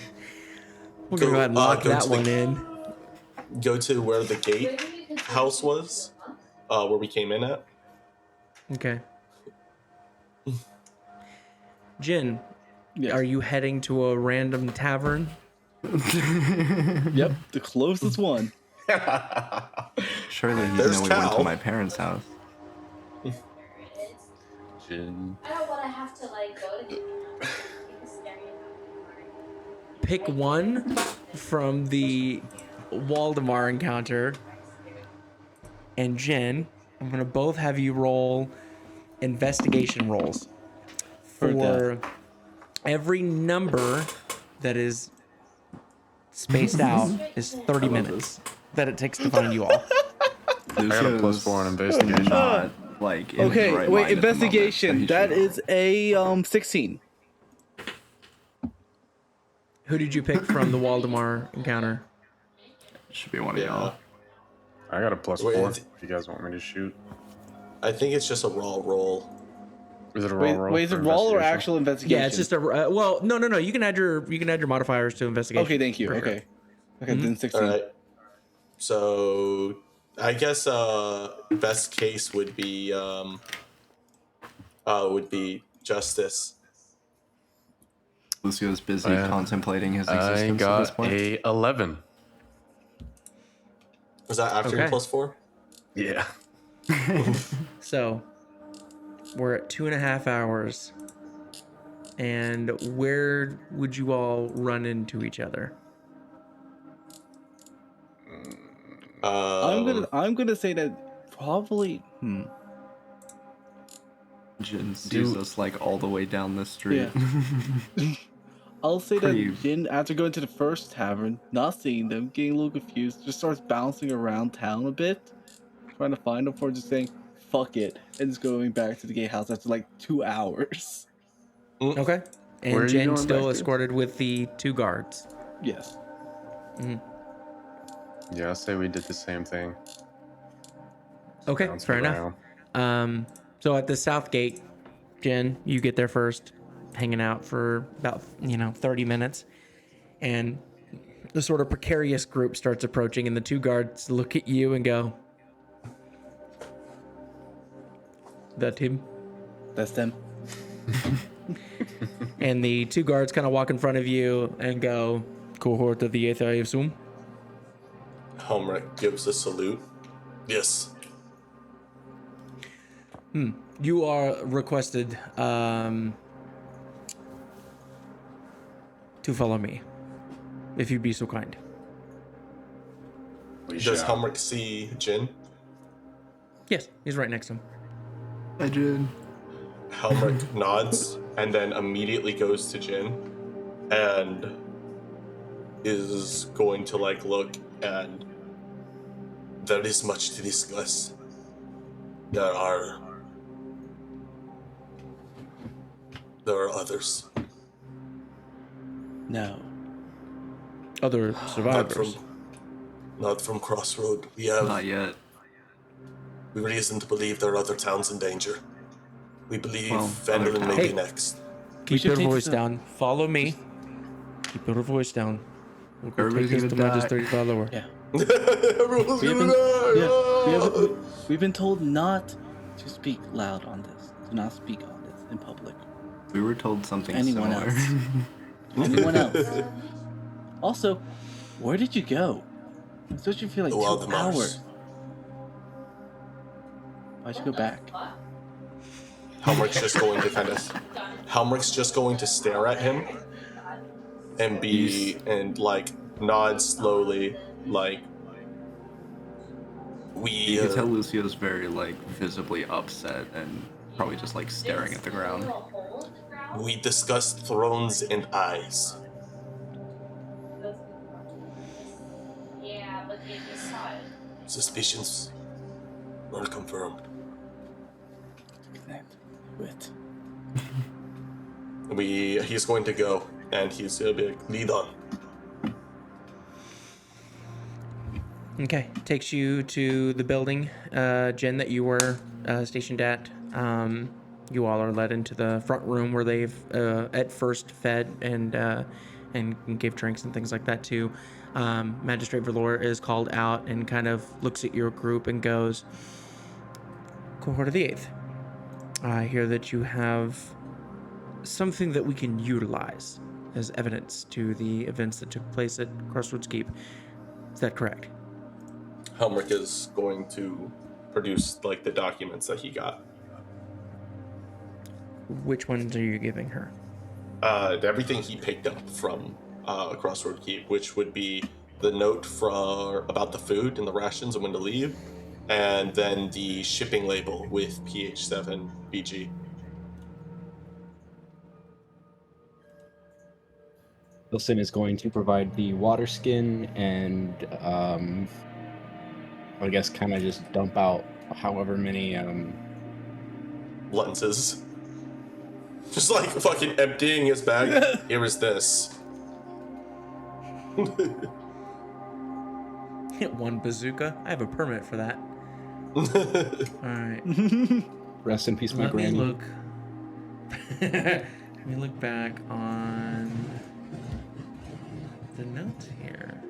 We're gonna go ahead and lock go that to the- one in. Go to where the gate house was, where we came in at. Okay. Jin, Yes. are you heading to a random tavern? Yep, the closest one. Surely you There's know we went Cal. to my parents' house. Jin. I don't want to have to like go to Pick one from the Waldemar encounter. And Jin, I'm gonna both have you roll investigation rolls for every number that is spaced out is 30 minutes that it takes to find you all. I got a +4 on investigation. Not like in his Okay, right wait, mind at the moment, investigation. so he That should- is a 16. Who did you pick from the Waldemar encounter? should be one of y'all. I got a +4 Wait, if you guys want me to shoot. I think it's just a raw roll. Is it a Wait, roll? wait, is for it roll or investigation? actual investigation? Yeah, it's just a well, no. You can add your modifiers to investigation. Okay, thank you. for sure. Okay. Okay, then 16. All right. So I guess best case would be justice. Lucio's busy Yeah. contemplating his I existence at this got point. a 11. Was that after your Okay. +4? Yeah. So we're at 2.5 hours. And where would you all run into each other? I'm gonna say that probably. Jin sees us like all the way down the street. Yeah. I'll say Pretty- that Jin, after going to the first tavern, not seeing them, getting a little confused, just starts bouncing around town a bit, trying to find them before just saying, fuck it, and just going back to the gatehouse after like 2 hours. Okay. Where are And you Jen going still back to? escorted with the 2 guards. Yes. Yeah, I'll say we did the same thing. Okay, Bouncing fair enough. So at the south gate, Jen, you get there first, hanging out for about 30 minutes, and the sort of precarious group starts approaching, and the 2 guards look at you and go, "That him?" That's them. And the 2 guards kind of walk in front of you and go, "Cohort of the 8th, I assume?" Helmirk gives a salute. Yes. You are requested to follow me, if you'd be so kind. We Does shall. Helmirk see Jin? Yes, he's right next to him. I did. Helmirk nods and then immediately goes to Jin and is going to look, and there is much to discuss. There are others. No. Other survivors. Not from Crossroad. We have Not yet. reason to believe there are other towns in danger. We believe Well, Vandalin other may be towns. next. Keep should your take voice the- down. Follow me. Keep your voice down. We'll go Everybody's take this to gonna die. Magistrate follower. Yeah. Everyone's We have gonna been, die. we've been told not to speak loud on this. Do not speak on this in public. We were told something Anyone similar. else? Anyone else? Also, where did you go? I'm supposed to feel like The 2 Waldemars. hours. Why'd you go back? Helmirk's just going to Helmirk's just going to stare at him and nod slowly, You can tell Lucio's very visibly upset and probably just staring at the ground. we discussed thrones and eyes. Yeah, but they decided. Suspicions were confirmed. Wait. He's going to go, and he's gonna be like, lead on. Okay. Takes you to the building, Jen, that you were stationed at. You all are led into the front room where they've at first fed and gave drinks and things like that too. Magistrate Valor is called out and kind of looks at your group and goes, "Cohort of the 8th. I hear that you have something that we can utilize as evidence to the events that took place at Crossroads Keep. Is that correct?" Helmirk is going to produce the documents that he got. Which ones are you giving her? Everything he picked up from Crossroad Keep, which would be the note about the food and the rations and when to leave, and then the shipping label with PH7 BG. Wilson is going to provide the water skin and I guess kind of just dump out however many Lenses. Just fucking emptying his bag. Here is this. One bazooka. I have a permit for that. All right. rest in peace, my Let me granny. look. Let me look back on the notes here.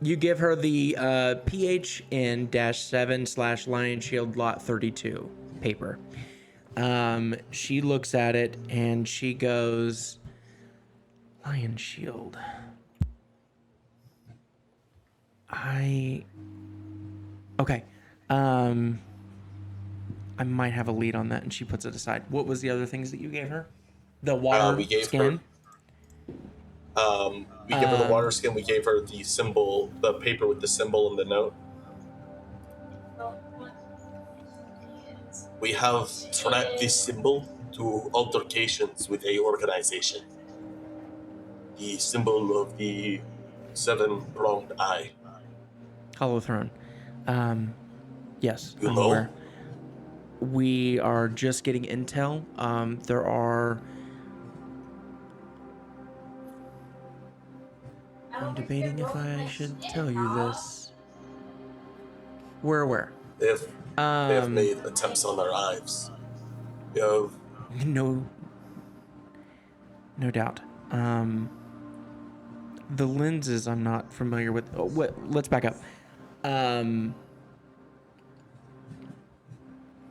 You give her the PHN-7/Lion Shield Lot 32 paper. She looks at it and she goes, "Lion Shield. Okay. I might have a lead on that," and she puts it aside. What was the other things that you gave her? The water we gave skin? We gave her the water skin. We gave her the symbol, the paper with the symbol and the note. We have tracked this symbol to altercations with a organization. The symbol of the 7-pronged eye. Hollow Throne. Yes, You I'm know? aware. We are just getting intel. There are. I'm debating if I should tell you this. We're aware. They have made attempts on their lives. We have No doubt. The lenses I'm not familiar with. Oh, let's back up.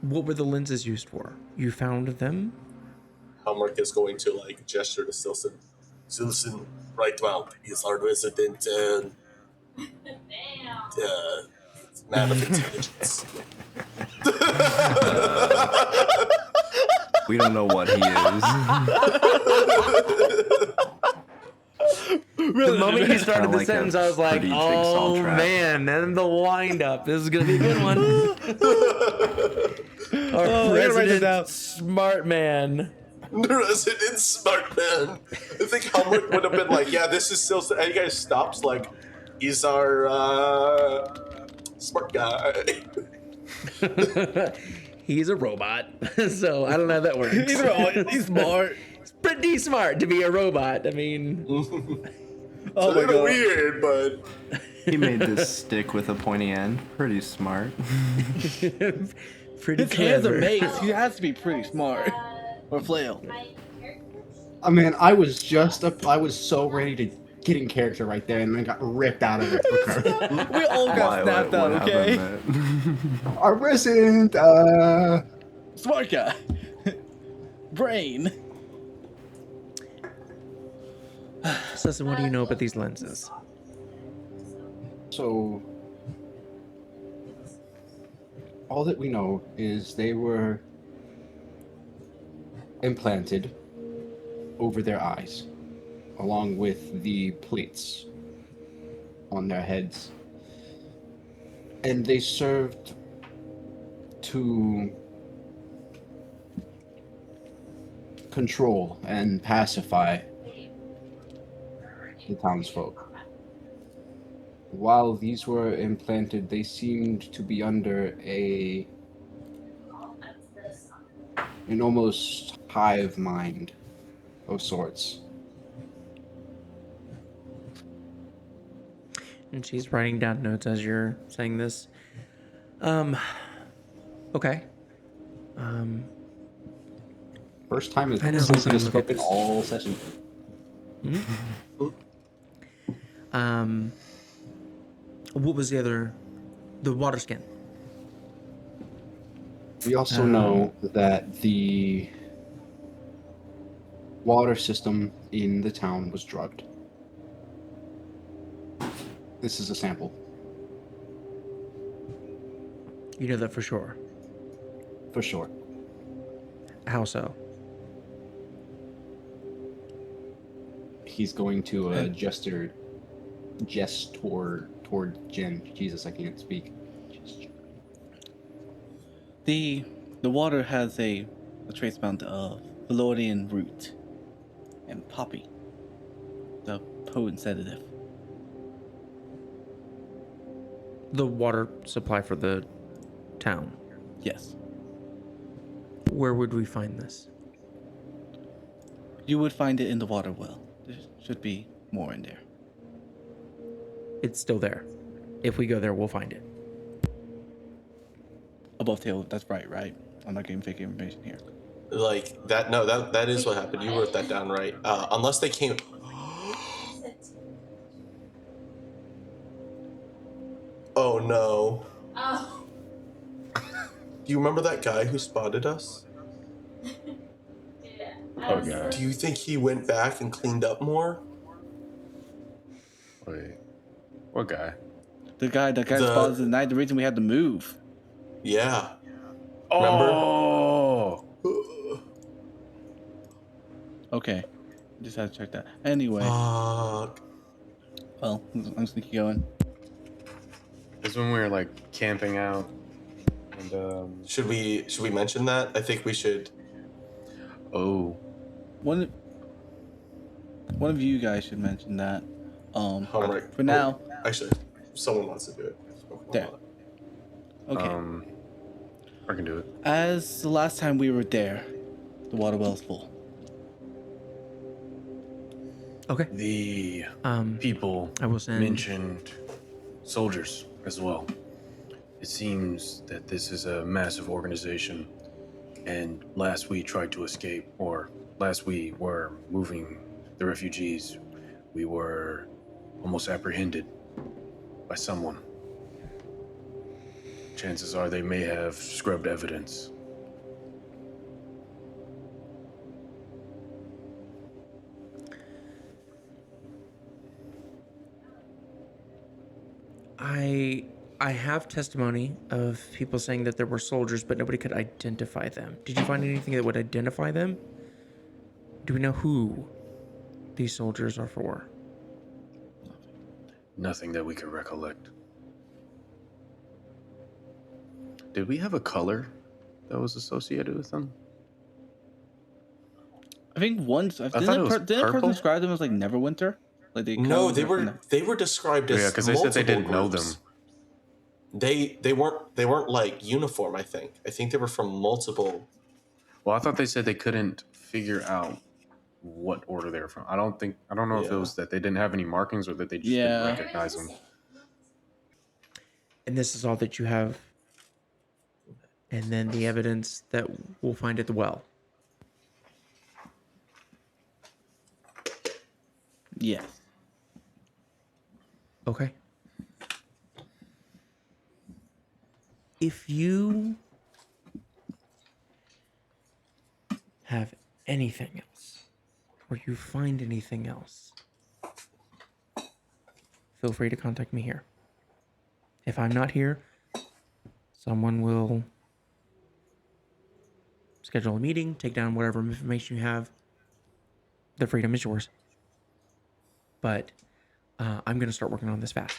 What were the lenses used for? You found them? Helmirk is going to like gesture to Sylcan. Sylcan Brightwound is our resident man of intelligence. We don't know what he is. The moment you started the like sentence, a I was like, pretty oh jigsaw trap. man, and the wind up. This is going to be a good one. Our I gotta write this resident down. smart man. Resident smart man. I think Helmirk would have been like, yeah, this is Sylcan. And you guys stops like, he's our smart guy. He's a robot, so I don't know how that works. He's smart. It's pretty smart to be a robot. I mean, Oh a my little god. weird, but He made this stick with a pointy end. Pretty smart. pretty His hands are clever. mace. He has to be pretty smart. Or flail. My character. I mean, I was so ready to get in character right there, and then got ripped out of it. Okay. We all got snapped out, okay? happened, Our resident, Smart guy. Brain. Susan, what do you know about these lenses? So, all that we know is they were implanted over their eyes, along with the plates on their heads. And they served to control and pacify the townsfolk. While these were implanted, they seemed to be under an almost hive mind of sorts. And she's writing down notes as you're saying this. Okay. First time I know. since has spoken all session. What was the water skin? We also know that the water system in the town was drugged. This is a sample. You know that for sure. For sure. How so? He's going to gesture toward Jin. Jesus, I can't speak. The water has a trace amount of Valorian root and poppy, the potent sedative. The water supply for the town. Yes. Where would we find this? You would find it in the water well. There should be more in there. It's still there. If we go there, we'll find it. Above tail, that's right? I'm not getting fake information here. like that. No, that is what happened. You wrote that down right. Unless they came. Oh no. Oh. Do you remember that guy who spotted us? Yeah. Oh, God. Do you think he went back and cleaned up more? Wait. What guy? The guy spotted us the night. The reason we had to move. Yeah. Remember? Oh! Okay, just had to check that. Anyway, Fuck. well, I'm just gonna keep going. This is when we were like camping out, and Should we mention that? I think we should. Oh, One of you guys should mention that. Helmirk. For now, Actually, someone wants to do it. there. Okay. I can do it. As the last time we were there, the water well is full. Okay. The Um, people I will send. mentioned soldiers as well. It seems that this is a massive organization, and last we tried to escape, or last we were moving the refugees, we were almost apprehended by someone. Chances are they may have scrubbed evidence. I have testimony of people saying that there were soldiers, but nobody could identify them. Did you find anything that would identify them? Do we know who these soldiers are for? Nothing that we could recollect. Did we have a color that was associated with them? I think once thought it was didn't a person purple? describe them as like Neverwinter? Like they No, kind of they were described as Yeah, because they said they multiple didn't know groups. them. They weren't like uniform. I think they were from multiple. Well, I thought they said they couldn't figure out what order they're from. I don't know if it Yeah. was that they didn't have any markings or that they just Yeah. didn't recognize them. And this is all that you have. And then the evidence that we'll find at the well. Yes. Okay. If you have anything else, or you find anything else, feel free to contact me here. If I'm not here, someone will schedule a meeting, take down whatever information you have. The freedom is yours. But I'm going to start working on this fast.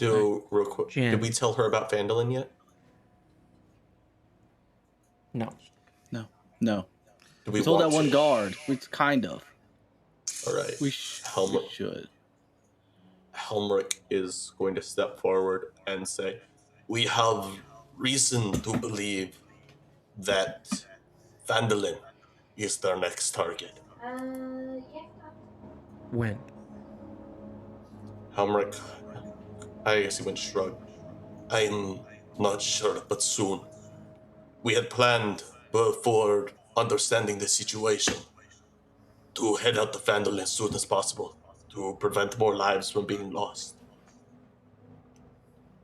Real quick, Jan. did we tell her about Vandalin yet? No. No. Did We told that watch one it? guard. Which kind of. All right. We Helmirk should. is going to step forward and say, "We have reason to believe that Vandalin is their next target." Yeah. When? Helmirk, I guess he went shrug. I'm not sure, but soon. We had planned before understanding the situation to head out to Vandalin as soon as possible to prevent more lives from being lost.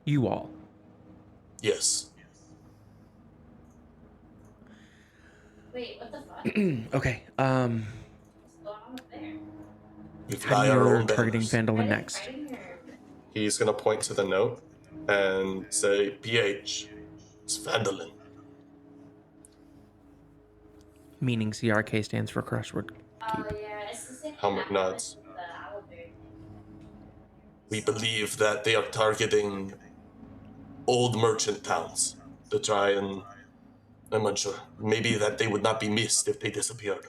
You all. Yes. Wait, what the fuck? Okay. What's going on up there? We How fly do you our know own targeting banners. Vandalin Are they next? fighting or- He's going to point to the note and say, PH, it's Vandalin. Meaning CRK stands for Crossword Oh Keep. yeah, it's the same thing Helmirk that nods. happened with the owlbear. We believe that they are targeting old merchant towns to try and, I'm unsure, maybe that they would not be missed if they disappeared.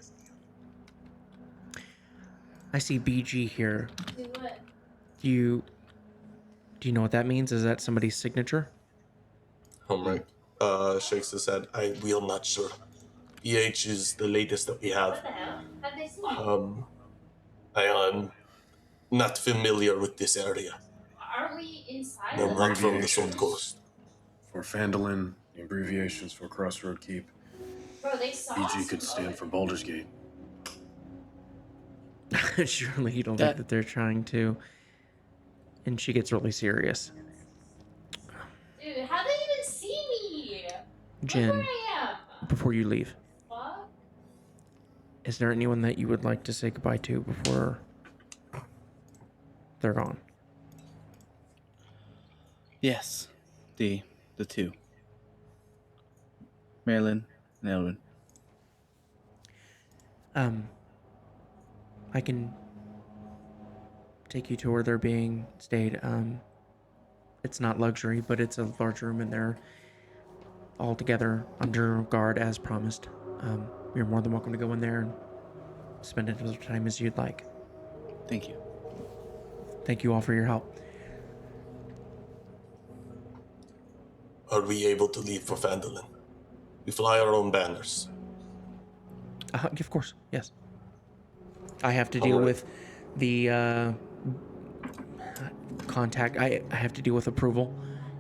I see BG here. Do what? Do you know what that means? Is that somebody's signature? Helmirk shakes his head. We are not sure. PH is the latest that we have. What the hell? Have they seen me? I am not familiar with this area. Are we inside? No, of- not from the South Abbreviations. Coast. For Vandalin, the abbreviations for Crossroad Keep. Bro, they saw BG us could from stand over for Baldur's Gate. Surely you don't That- think that they're trying to. And she gets really serious. Dude, how they even see me? Look Jin, where I am. before you leave, Fuck. is there anyone that you would like to say goodbye to before they're gone? Yes. The two. Marilyn and Elwin. I can take you to where they're being stayed. It's not luxury, but it's a large room, and they're all together under guard as promised. You're more than welcome to go in there and spend as much time as you'd like. Thank you. Thank you all for your help. Are we able to leave for Phandalin? We fly our own banners. Of course, yes. I have to deal Alright. with the contact. I have to deal with approval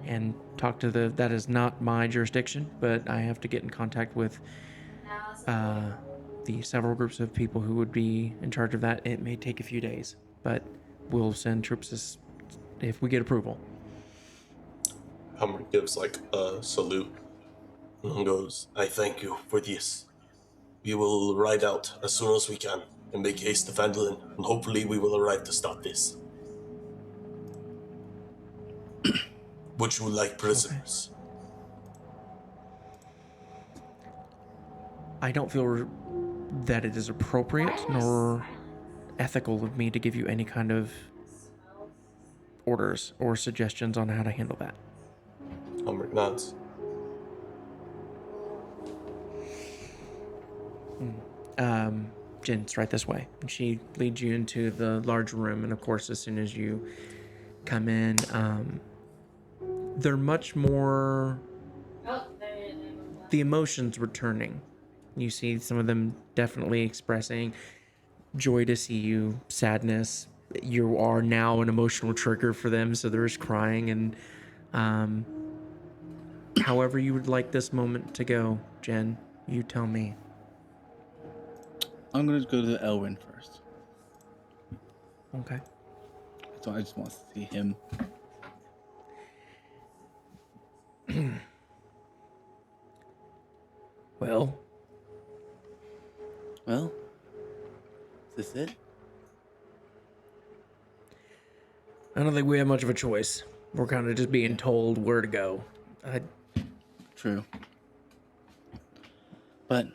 and talk to the. That is not my jurisdiction, but I have to get in contact with the several groups of people who would be in charge of that. It may take a few days, but we'll send troops if we get approval. Helmirk gives like a salute and goes, I thank you for this. We will ride out as soon as we can and make haste to Phandalin, and hopefully we will arrive to stop this. Would you like prisoners? I don't feel that it is appropriate nor ethical of me to give you any kind of orders or suggestions on how to handle that. Helmirk nods. Jin's right this way. And she leads you into the large room, and of course, as soon as you come in, they're much more. The emotions returning. You see some of them definitely expressing joy to see you, sadness. You are now an emotional trigger for them, so there's crying and however you would like this moment to go, Jen, you tell me. I'm gonna go to Elwyn first. Okay. So I just want to see him. Well, Is this it? I don't think we have much of a choice. We're kind of just being told where to go. True. But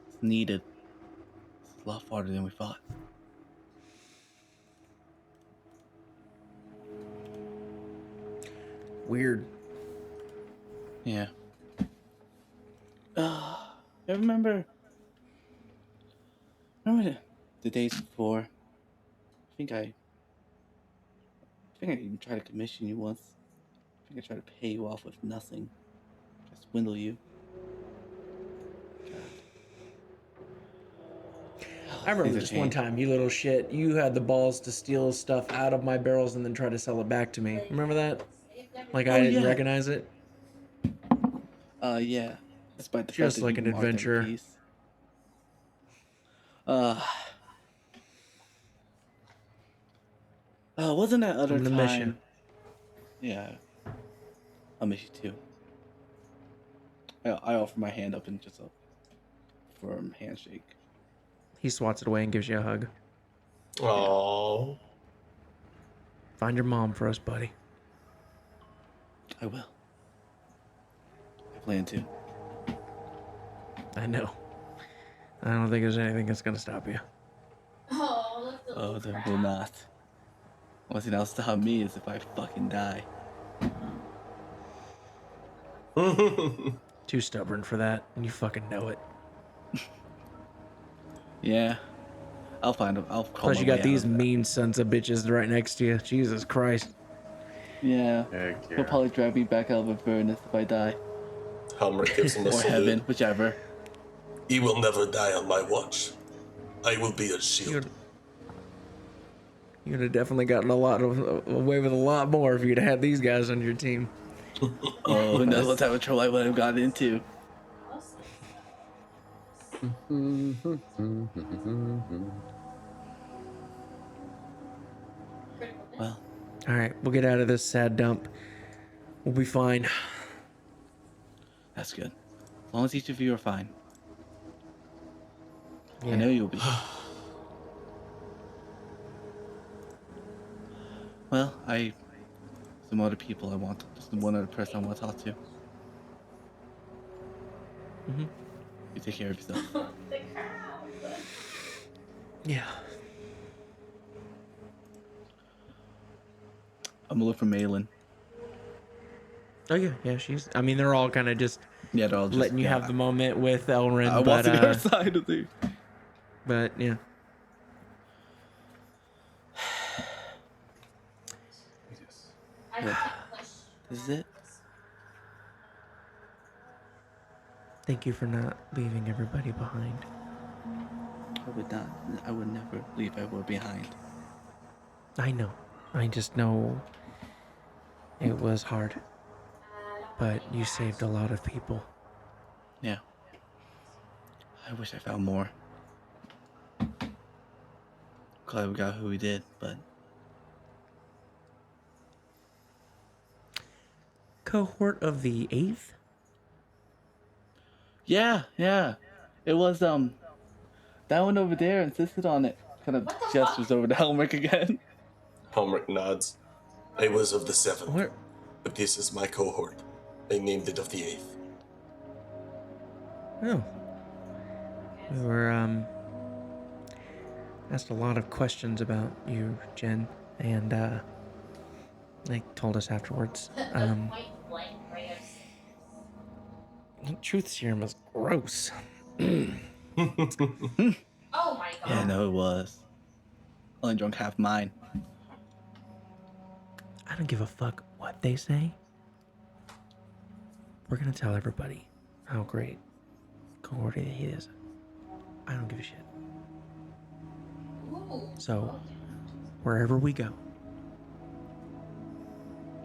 it's needed. It's a lot farther than we thought. Weird. Yeah. I remember the days before. I think I even tried to commission you once. I think I tried to pay you off with nothing. Try to swindle you. I remember Things have just one changed. time, you little shit, you had the balls to steal stuff out of my barrels and then try to sell it back to me. Remember that? Like I didn't recognize it? Yeah. Despite the Just fact that like you an marked every adventure. piece. Wasn't that other I'm gonna miss you. time? Yeah. I'll miss you too. I offer my hand up in just a firm handshake. He swats it away and gives you a hug. Aww. Find your mom for us, buddy. I will. I plan to. I know. I don't think there's anything that's gonna stop you. Oh, there will not. Only thing that'll stop me is if I fucking die. Too stubborn for that, and you fucking know it. Yeah. I'll find him. I'll call Plus, my you got way out these of that. mean sons of bitches right next to you. Jesus Christ. Yeah. Heck He'll yeah. probably drag me back out of Avernus if I die. Helmirk gives him a Or salute. heaven, whichever. He will never die on my watch. I will be a shield. You'd have definitely gotten away with a lot more if you'd had these guys on your team. Oh, who knows what type of trouble I would have gotten into. Well, All right, we'll get out of this sad dump. We'll be fine. that's good. As long as each of you are fine. Yeah. I know you'll be. Well, some other people I want. Just one other person I want to talk to. Mm-hmm. You take care of yourself. Yeah. I'm gonna look for Malin. Oh yeah, yeah. I mean, they're all kind of just Yeah, they're all just letting you have the moment with Elrin, I but want to her side of the. but yeah. I What? can't push. This is it. Thank you for not leaving everybody behind. I would not. I would never leave everyone behind. I know. I just know it was hard, but you saved a lot of people. Yeah. I wish I found more. Glad we got who we did, but Cohort of the 8th? yeah. It was that one over there insisted on it. Kind of What the gestures over to Helmirk again. Helmirk nods. I was of the 7th, Where? but this is my cohort. I named it of the 8th. Oh. We were, asked a lot of questions about you, Jen, and, they told us afterwards. Point blank, right upstairs. Truth serum was gross. Oh my god. Yeah, no, it was. Only drunk half mine. I don't give a fuck what they say. We're gonna tell everybody how great Cohort he is. I don't give a shit. Ooh. So, wherever we go,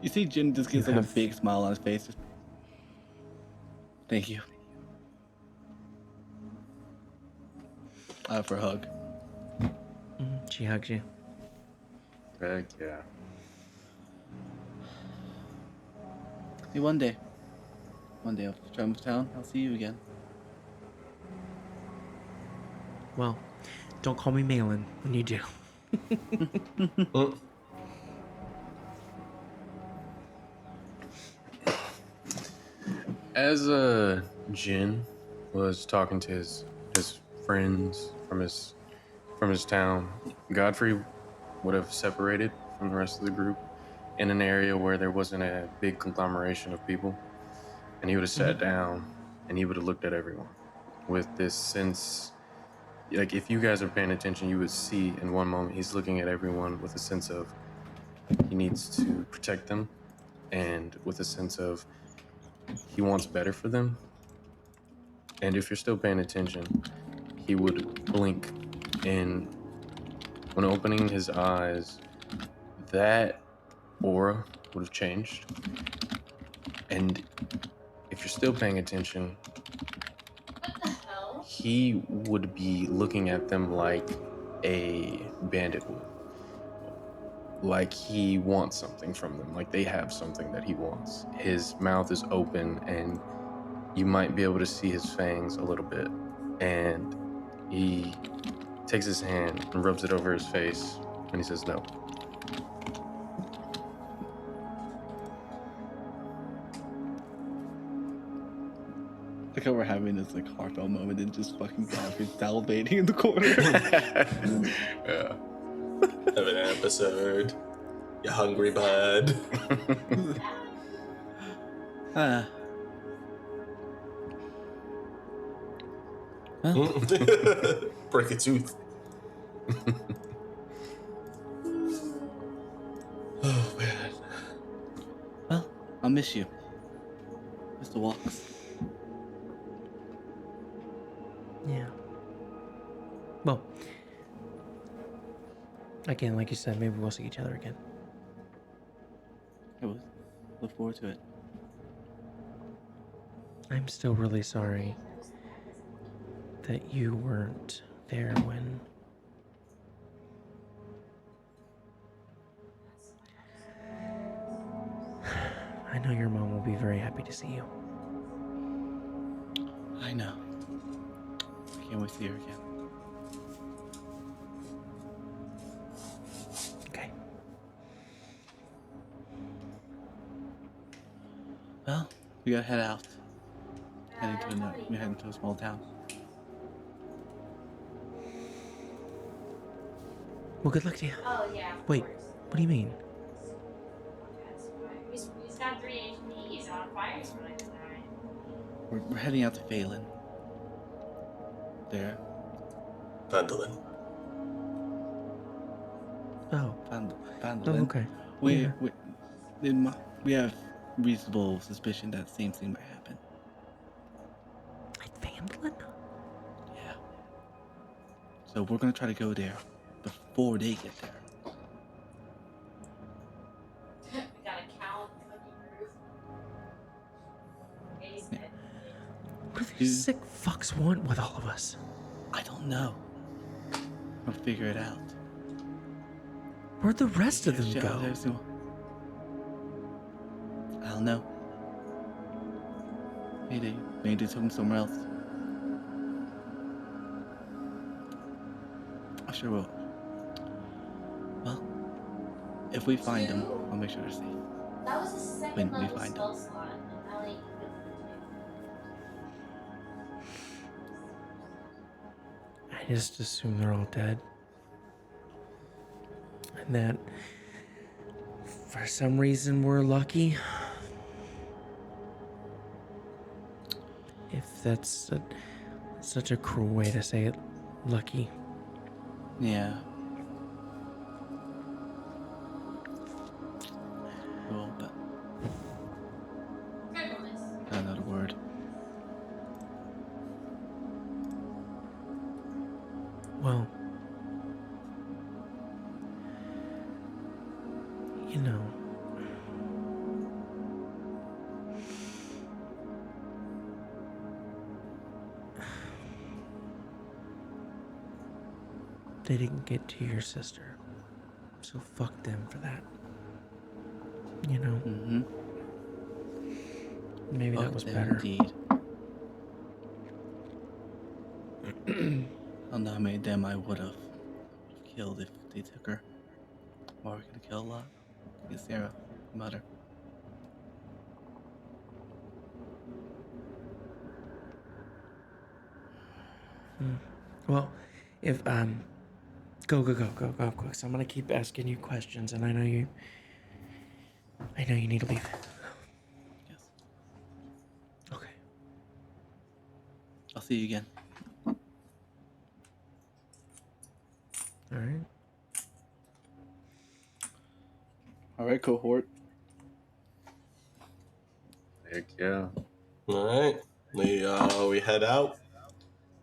You see, Jin just gets You like a have- big smile on his face. Just, thank you. For a hug. she hugs you. Heck yeah. See, one day I'll try to move to town. I'll see you again. Well, don't call me Malin when you do. As Jin was talking to his friends from his town, Godfrey would have separated from the rest of the group in an area where there wasn't a big conglomeration of people, and he would have sat down and he would have looked at everyone with this sense, like if you guys are paying attention, you would see in one moment he's looking at everyone with a sense of he needs to protect them, and with a sense of he wants better for them. And if you're still paying attention, he would blink, and when opening his eyes, that aura would have changed. And if you're still paying attention, What the hell? he would be looking at them like a bandit would. Like he wants something from them, like they have something that he wants. His mouth is open, and you might be able to see his fangs a little bit. And he takes his hand and rubs it over his face, and he says no. Like how we're having this like heartfelt moment and just fucking Godfrey salivating in the corner. Yeah. Have an episode. You hungry, bud? Well, Break a tooth. Oh man. well, I'll miss you. Miss the walks. Yeah. Well, again, like you said, maybe we'll see each other again. I would look forward to it. I'm still really sorry that you weren't there when I know your mom will be very happy to see you. I know. I can't wait to see her again. Okay. Well, we gotta head out. We're heading to a small town. Well, good luck to you. Oh yeah. Of Wait, course. what do you mean? He's got 3 HPs. We're heading out to Phelan. There. Vandalin. Oh, Vandalin. okay. We, Yeah. we have reasonable suspicion that the same thing might happen. Like Vandalin? Yeah. So we're gonna try to go there before they get there. We got a cow on the fucking roof. Yeah. What do these sick fucks want with all of us? I don't know. We'll figure it out. Where'd the rest of them Yeah, go? I don't know. Maybe they took them somewhere else. I sure will. Well, if we find them, I'll make sure they're safe. That was a second When we level find spell them. slot, and now they can go for I just assume they're all dead. And that, for some reason, we're lucky. If that's such a cruel way to say it, lucky. Yeah. Cool, but Carefulness. another word. Well, you know, they didn't get to your sister, so fuck them for that. You know, Mm-hmm. maybe that was better. Indeed. I don't know how many of them I would have killed if they took her. Or we could have killed a lot. Get Sarah, mother. Well, if go quick. So I'm gonna keep asking you questions, and I know you need to leave. Yes. Okay. I'll see you again. All right. Alright, cohort. Heck yeah. All right, we head out.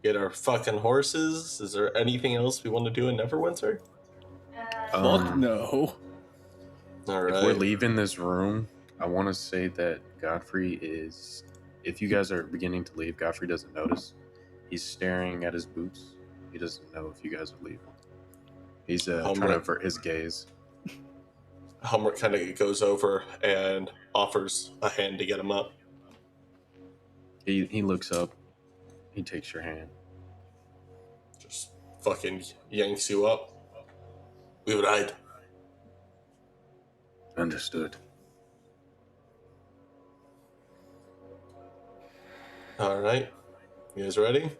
Get our fucking horses. Is there anything else we want to do in Neverwinter? Fuck no. All right. If we're leaving this room, I want to say that Godfrey is. If you guys are beginning to leave, Godfrey doesn't notice. He's staring at his boots. He doesn't know if you guys are leaving. He's trying to avert his gaze. Helmirk kind of goes over and offers a hand to get him up. He looks up. He takes your hand. Just fucking yanks you up. We ride. Understood. All right. You guys ready?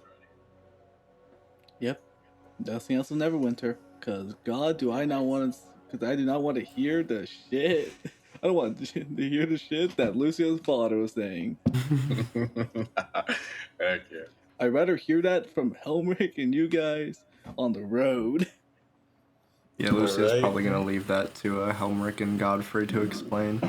Yep. Nothing else will Neverwinter. Cause God, do I not want to? Cause I do not want to hear the shit. I don't want to hear the shit that Lucio's father was saying. Heck yeah. I'd rather hear that from Helmirk and you guys on the road. Yeah, Lucio's Alright. probably gonna leave that to Helmirk and Godfrey to explain.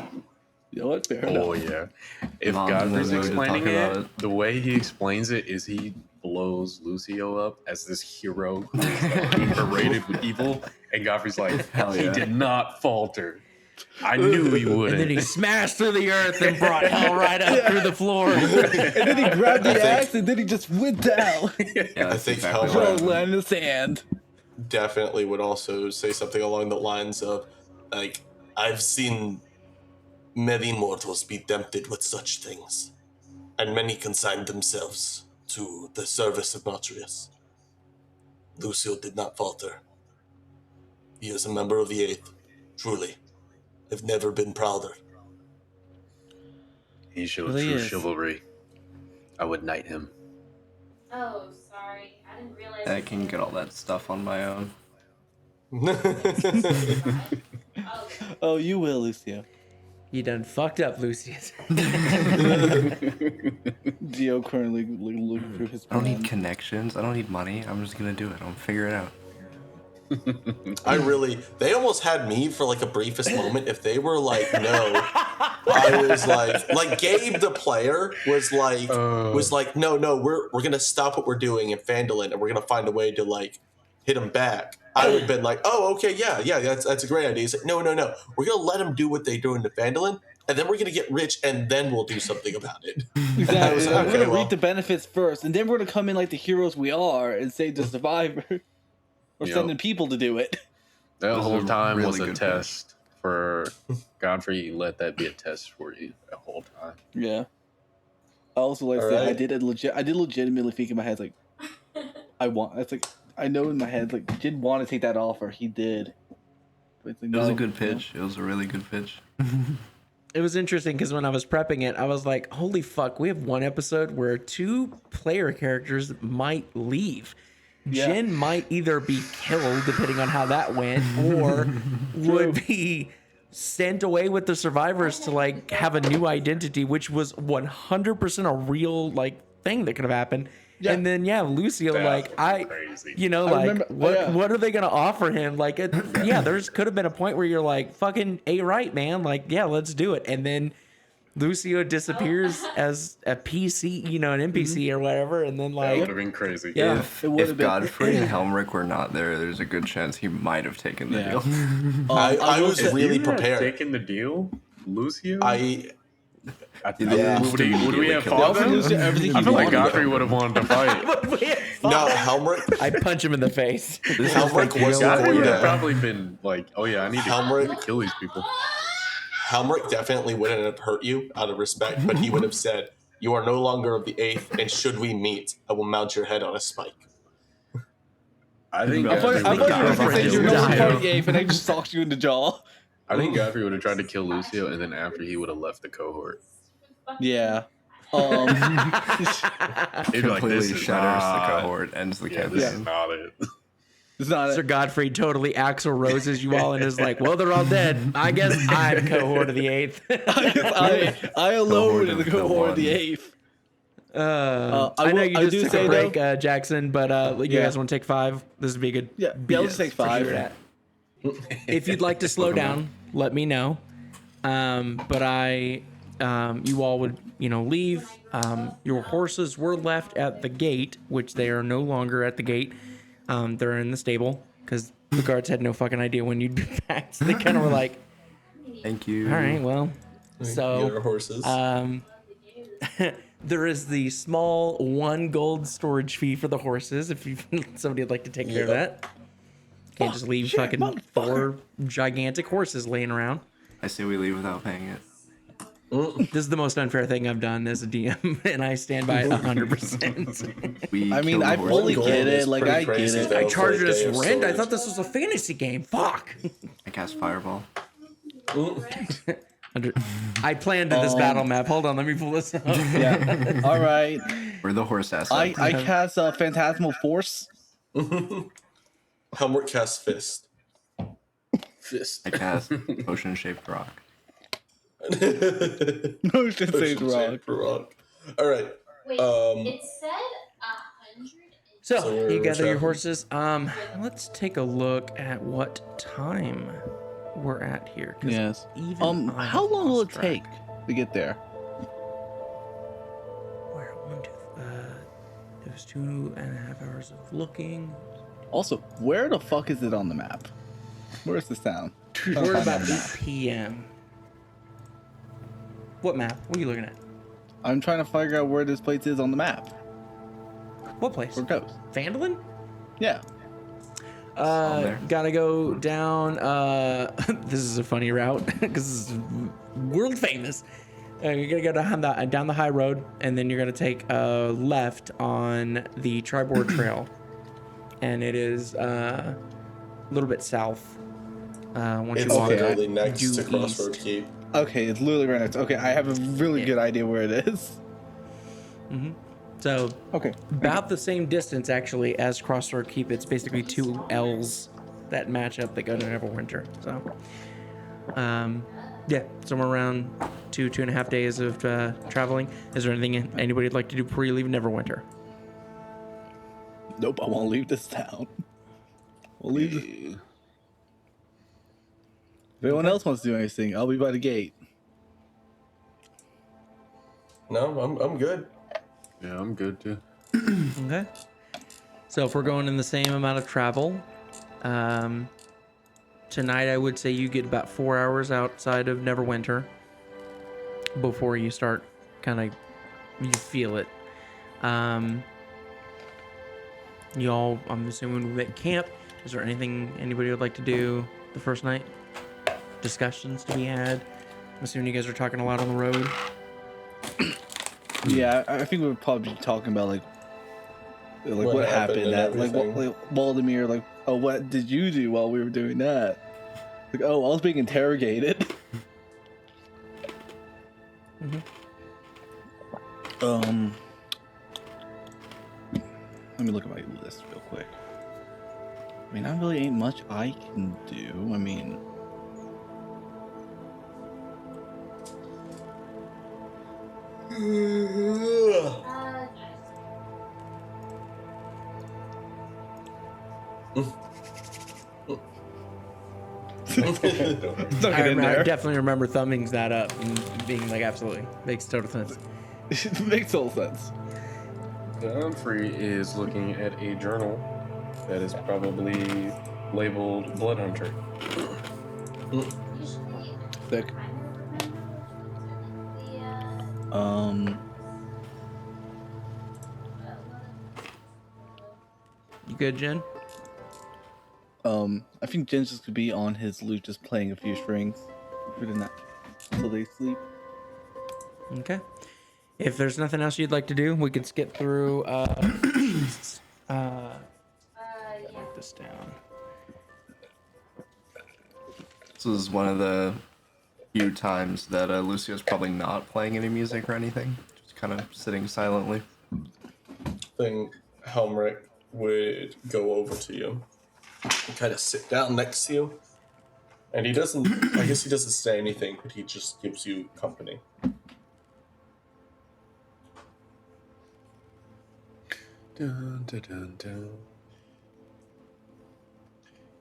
You know what? Fair Oh enough. yeah. If Mom's in the Godfrey's mood to explaining talk about it, it. the way he explains it is he blows Lucio up as this hero who's like, being berated with evil, and Godfrey's like, Hell he yeah. did not falter. I knew he wouldn't. And then he smashed through the earth and brought hell right up through the floor. And then he grabbed the I think- axe and then he just went down. Yeah, that's think exactly Helmirk- what Joe happened. landed in the sand. Definitely would also say something along the lines of, like, I've seen many mortals be tempted with such things, and many consigned themselves to the service of Nautilus. Lucio did not falter. He is a member of the Eighth, truly. I've never been prouder. He showed Really true is. chivalry. I would knight him. Oh, sorry. I didn't realize. I can get all that stuff on my own. Oh, Oh, you will, Lucio. You done fucked up, Lucius. Geo currently looking through his I don't plan. need connections. I don't need money. I'm just gonna do it. I'm gonna figure it out. They almost had me for like a briefest moment. If they were like, no, I was like Gabe, the player, was like, no, we're gonna stop what we're doing in Phandalin, and we're gonna find a way to like hit him back. I would have been like, oh, okay, yeah, that's a great idea. He's like, no, we're gonna let them do what they do in the Phandalin, and then we're gonna get rich, and then we'll do something about it. Exactly. I was like, We're okay, gonna well, reap the benefits first, and then we're gonna come in like the heroes we are and save the survivor. Or Yep. sending people to do it. That Those whole are time really was a good test for Godfrey. Let that be a test for you the whole time. Yeah. I also like All that I right. did legitimately think in my head like I know in my head like didn't want to take that offer. He did. But it's like, It was a no, good pitch. It was a really good pitch. It was interesting because when I was prepping it, I was like, holy fuck, we have one episode where 2 player characters might leave. Yeah. Jin might either be killed, depending on how that went, or would be sent away with the survivors to like have a new identity, which was 100% a real like thing that could have happened. Yeah. And then Lucio, That's like crazy. like remember- what are they gonna offer him? Like there's could have been a point where you're like, fucking Aetherwright, man, like let's do it. And then Lucio disappears as a PC, an NPC or whatever, and then That like would have been crazy. Yeah. If it would've been- Godfrey and Helmirk were not there's a good chance he might have taken the Yeah. deal. I was If really you had prepared. taken the deal, Lucio. I Yeah. Would we have Immediately fought killed them? Lucio everything I he feel like wanted. Godfrey would have wanted to fight. no Helmut. I punch him in the face. This is Helmirk like, was Godfrey going would have to. probably been like, "Oh yeah, I need Helmirk- to kill these people." Helmut definitely wouldn't have hurt you out of respect, but he would have said, "You are no longer of the 8th, and should we meet, I will mount your head on a spike." I think I Godfrey I would thought you were have going to tried say to you're kill not die. part of Lucio. the 8th, and I just socked you in the jaw. I think Godfrey would have tried to kill Lucio, and then after he would have left the cohort. Yeah. He'd be like, completely "This is shatters the not- cohort, ends the Yeah, this campaign. is not it." It's not Sir Godfrey totally Axel Roses you all and is like, well, they're all dead. I guess I'm cohort of the 8th. I alone Cohort in the of the cohort of the one. 8th. I know you I just do took say, a break, though- Jackson, but you Yeah. guys want to take 5? This would be a good. Yeah, let's take 5. If you'd like to slow down, let me know. But you all would, leave. Your horses were left at the gate, which they are no longer at the gate. They're in the stable because the guards had no fucking idea when you'd be back. So they kind of were like, Thank you. all right, well. Your So horses. there is the small 1 gold storage fee for the horses if somebody would like to take care of that. Can't just leave shit, fucking motherfucker. 4 gigantic horses laying around. I say we leave without paying it. This is the most unfair thing I've done as a DM, and I stand by it 100%. We I mean, kill the I horses. fully Gold get is it. Like, pretty I get crazy, it. though. I for charged a us day of rent. I storage. thought this was a fantasy game. Fuck. I cast fireball. I planned this battle map. Hold on, let me pull this up. Yeah. All right. We're the horse ass. I cast a Phantasmal Force. Helmut casts fist. I cast potion shaped rock. No, it should say it's wrong. Rock. All right. Wait, it said 100. So So you we're gather your traveling. horses. Let's take a look at what time we're at here. 'cause Yes. even I How long will it lost track. take to get there? Where 1, 2, it was 2.5 hours of looking. Also, where the fuck is it on the map? Where's this town? We're at about 8 p.m. What map? What are you looking at? I'm trying to figure out where this place is on the map. What place? Where it goes. Phandalin? Yeah. there. Gotta go down. This is a funny route because this is world famous. You're gonna go down the high road, and then you're gonna take a left on the Tribord Trail, and it is a little bit south. Once It's you walk literally next due to Crossroad east. Keep. Okay, it's literally right next. Okay, I have a really Yeah. good idea where it is. So Okay. about the same distance actually as Crossroad Keep. It's basically 2 L's that match up that go to Neverwinter. So, Yeah, somewhere around 2.5 days of traveling. Is there anything anybody would like to do before you leave Neverwinter? Nope, I won't leave this town. We'll leave. Yeah. If anyone else wants to do anything, I'll be by the gate. No, I'm good. Yeah, I'm good too. Okay. So if we're going in the same amount of travel, tonight I would say you get about 4 hours outside of Neverwinter before you start you feel it. Y'all, I'm assuming we at camp. Is there anything anybody would like to do the first night? Discussions to be had? I'm assuming you guys are talking a lot on the road. Yeah, I think we're probably talking about like what happened and that like everything. Waldemir, like, oh, what did you do while we were doing that? Like, oh, I was being interrogated. Let me look at my list real quick. I mean, there really ain't much I can do. I mean, I definitely remember thumbing that up and being like, absolutely. Makes total sense. It makes total sense. Godfrey is looking at a journal that is probably labeled Blood Hunter. Sick. You good, Jen? I think Jin's just could be on his lute, just playing a few strings. We did not until they sleep. Okay. If there's nothing else you'd like to do, we can skip through. Write this down. This is one of the few times that Lucio's probably not playing any music or anything, just kind of sitting silently. Then Helmirk would go over to you and kind of sit down next to you. And he doesn't, I guess he doesn't say anything, but he just gives you company. Dun, dun, dun, dun.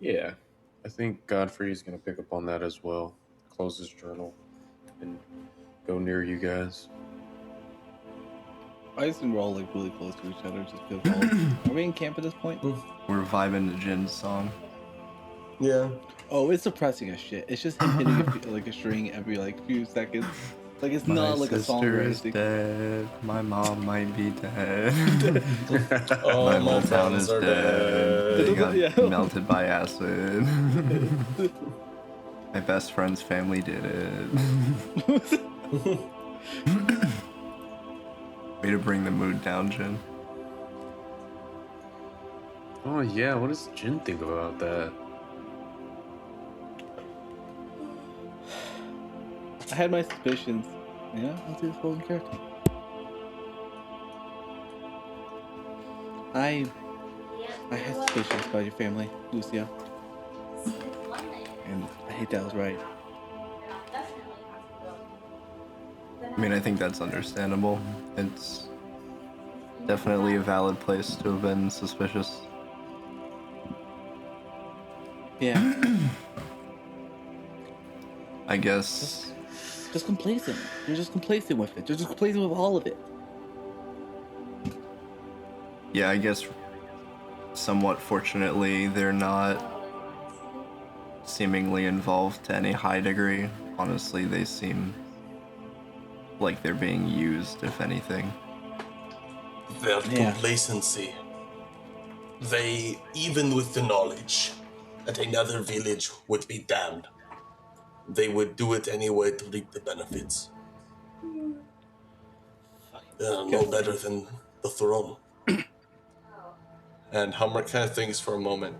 Yeah, I think Godfrey is going to pick up on that as well. Close his journal and go near you guys. I assume we're all like really close to each other, just because are we in camp at this point? We're vibing to Jin's song. Yeah. Oh, it's depressing as shit. It's just him hitting like a string every like few seconds. Like it's not like a song or My sister is anything. dead. My mom might be dead. All my my whole town friends is are dead. They got Yeah. melted by acid. My best friend's family did it. Way to bring the mood down, Jin. Oh yeah, what does Jin think about that? I had my suspicions. Yeah, I'll do this full character. I had suspicions about your family, Lucio. And I hate that I was right. I mean, I think that's understandable. It's definitely a valid place to have been suspicious. Yeah. I guess. Just complacent. You're just complacent with it. You're just complacent with all of it. Yeah, I guess somewhat fortunately, they're not seemingly involved to any high degree. Honestly, they seem like they're being used, if anything. Their complacency. They, even with the knowledge that another village would be damned, they would do it anyway to reap the benefits. They are no better than the throne. And Helmirk kind of thinks for a moment.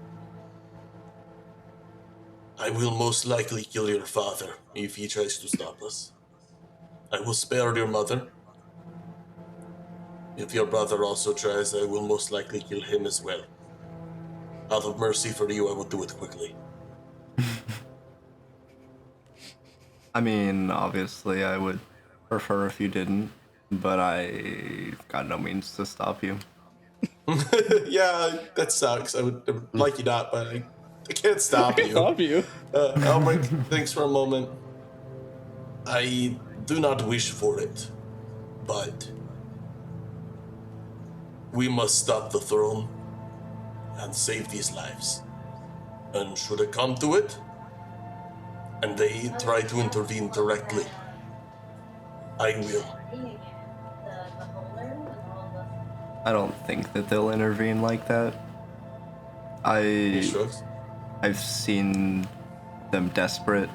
I will most likely kill your father if he tries to stop us. I will spare your mother. If your brother also tries, I will most likely kill him as well. Out of mercy for you, I will do it quickly. I mean, obviously, I would prefer if you didn't, but I've got no means to stop you. Yeah, that sucks. I would like you not, but I can't stop you. Stop you. Helmirk, thanks for a moment. I do not wish for it, but we must stop the throne and save these lives. And should it come to it, and they try to intervene directly, I will. I don't think that they'll intervene like that. He shrugs. I've seen them desperate.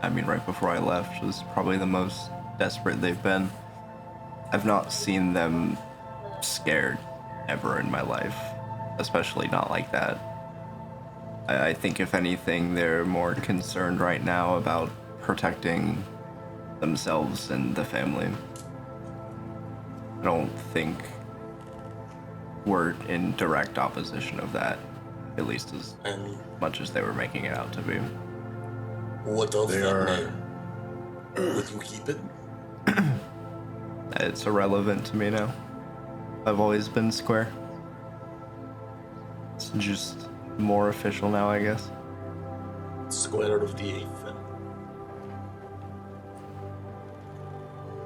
I mean, right before I left was probably the most desperate they've been. I've not seen them scared ever in my life, especially not like that. I think if anything, they're more concerned right now about protecting themselves and the family. I don't think we're in direct opposition of that, at least as And much as they were making it out to be. what of They that are- name? Would you keep it? It's irrelevant to me now. I've always been Square. It's just more official now, I guess. Square of the Eighth, then.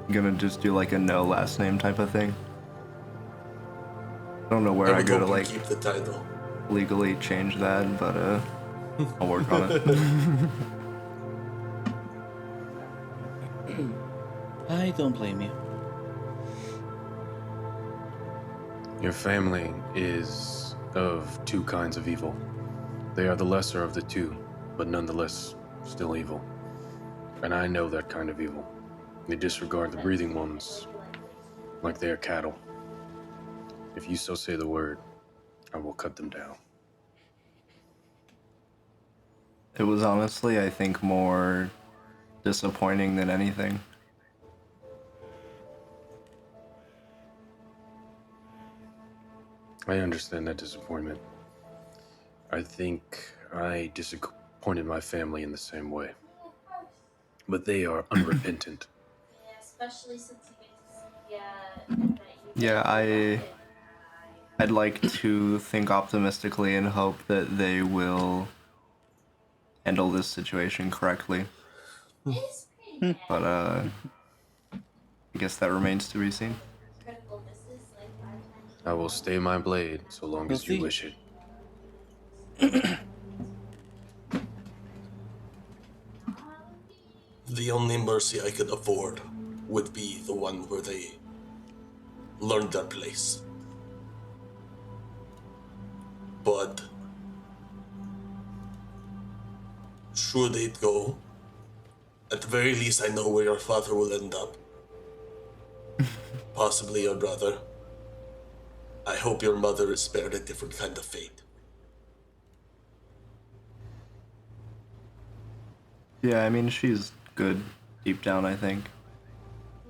I'm gonna just do like a no last name type of thing. I don't know where I would go to hope you like keep the title. legally change that, but I'll work on it. I don't blame you. Your family is of two kinds of evil. They are the lesser of the two, but nonetheless still evil. And I know that kind of evil. They disregard the breathing ones like they are cattle. If you so say the word, I will cut them down. It was honestly, I think, more disappointing than anything. I understand that disappointment. I think I disappointed my family in the same way. But they are unrepentant. Yeah, especially since you get to see that you Yeah, get I'd like to think optimistically and hope that they will handle this situation correctly. It's pretty bad. But I guess that remains to be seen. Critical misses like 5 times. I will stay my blade so long We'll as you see. wish it. The only mercy I could afford would be the one where they learned their place. But should it go, at the very least I know where your father will end up. Possibly your brother. I hope your mother is spared a different kind of fate. Yeah, I mean, she's good deep down, I think.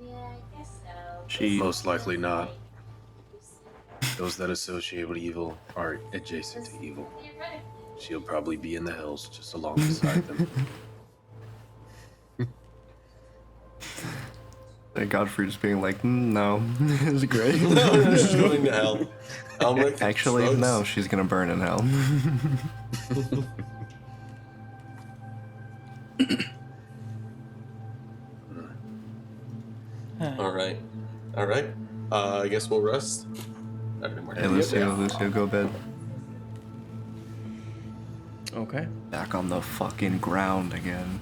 Yeah, I guess so. She Most likely not. Those that associate with evil are adjacent to evil. Theoretically, She'll probably be in the hells just alongside them. And Godfrey just being like, no, it's great. No, she's going to hell. Helmirk Actually, shrugs. no, she's gonna burn in hell. All right. I guess we'll rest. Hey, Lucio, go bed. Okay. Back on the fucking ground again.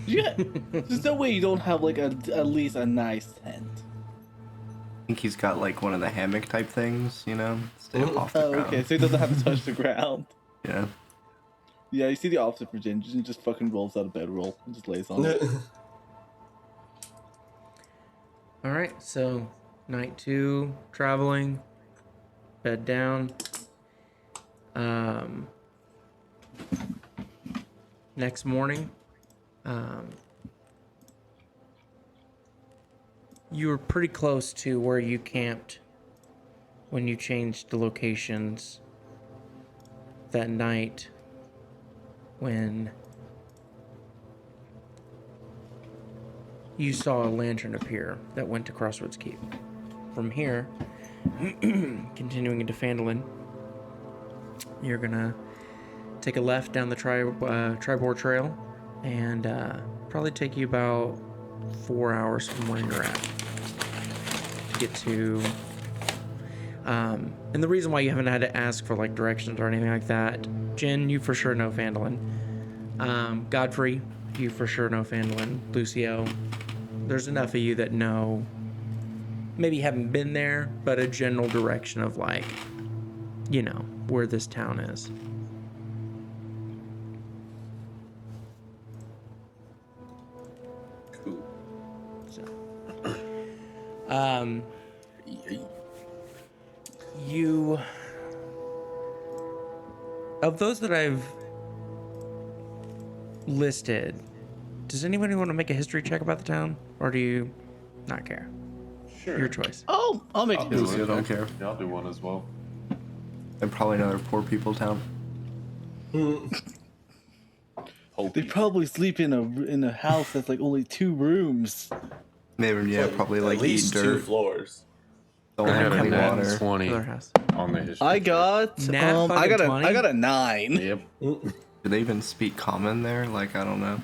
Yeah, there's no way you don't have like at least a nice tent. I think he's got like one of the hammock type things, you know? Stay off the Oh, ground. okay, so he doesn't have to touch the ground. Yeah. Yeah, you see the opposite for Jin. Jin just fucking rolls out of bedroll and just lays on it. All right. So night 2, traveling, bed down. Next morning, you were pretty close to where you camped when you changed the locations that night when you saw a lantern appear that went to Crossroads Keep. From here, continuing into Phandalin, you're gonna take a left down the Tribor Trail, and probably take you about 4 hours from where you're at to get to. And the reason why you haven't had to ask for like directions or anything like that, Jin, you for sure know Phandalin. Godfrey, you for sure know Phandalin. Lucio, there's enough of you that know, maybe haven't been there, but a general direction of like, you know, where this town is. Cool. So, you, of those that I've listed, does anybody want to make a history check about the town, or do you not care? Sure. Your choice. Oh, I'll make it. Lucio don't care. Yeah, I'll do one as well. And probably another poor people town. They probably sleep in a house that's like only 2 rooms. Maybe, yeah, probably at like eat least 2 dirt. floors. Don't I got have a clean nat water. 20 Other house. on the history. I got Nat I fucking got 20? I got a 9. Yep. Do they even speak common there? Like, I don't know.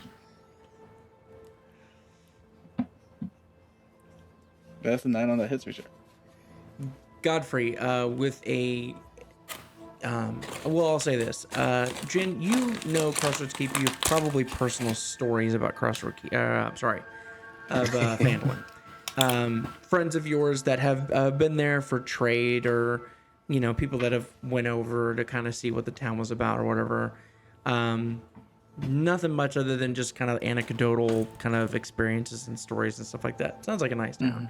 That's a 9 on the history check. Godfrey, with a, well, I'll say this. Jin, you know Crossroads Keep. You have probably personal stories about Crossroads Keep. Phandalin. Friends of yours that have been there for trade, or, you know, people that have went over to kind of see what the town was about or whatever. Nothing much other than just kind of anecdotal kind of experiences and stories and stuff like that. Sounds like a nice town.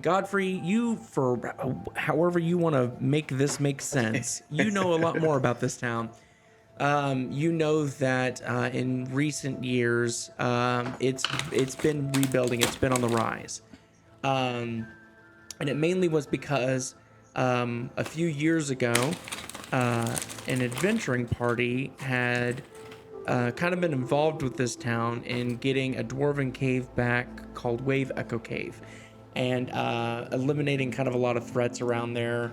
Godfrey, you, for however you want to make this make sense, you know a lot more about this town. You know that in recent years, it's been rebuilding. It's been on the rise, and it mainly was because a few years ago, an adventuring party had kind of been involved with this town in getting a dwarven cave back called Wave Echo Cave, and eliminating kind of a lot of threats around there.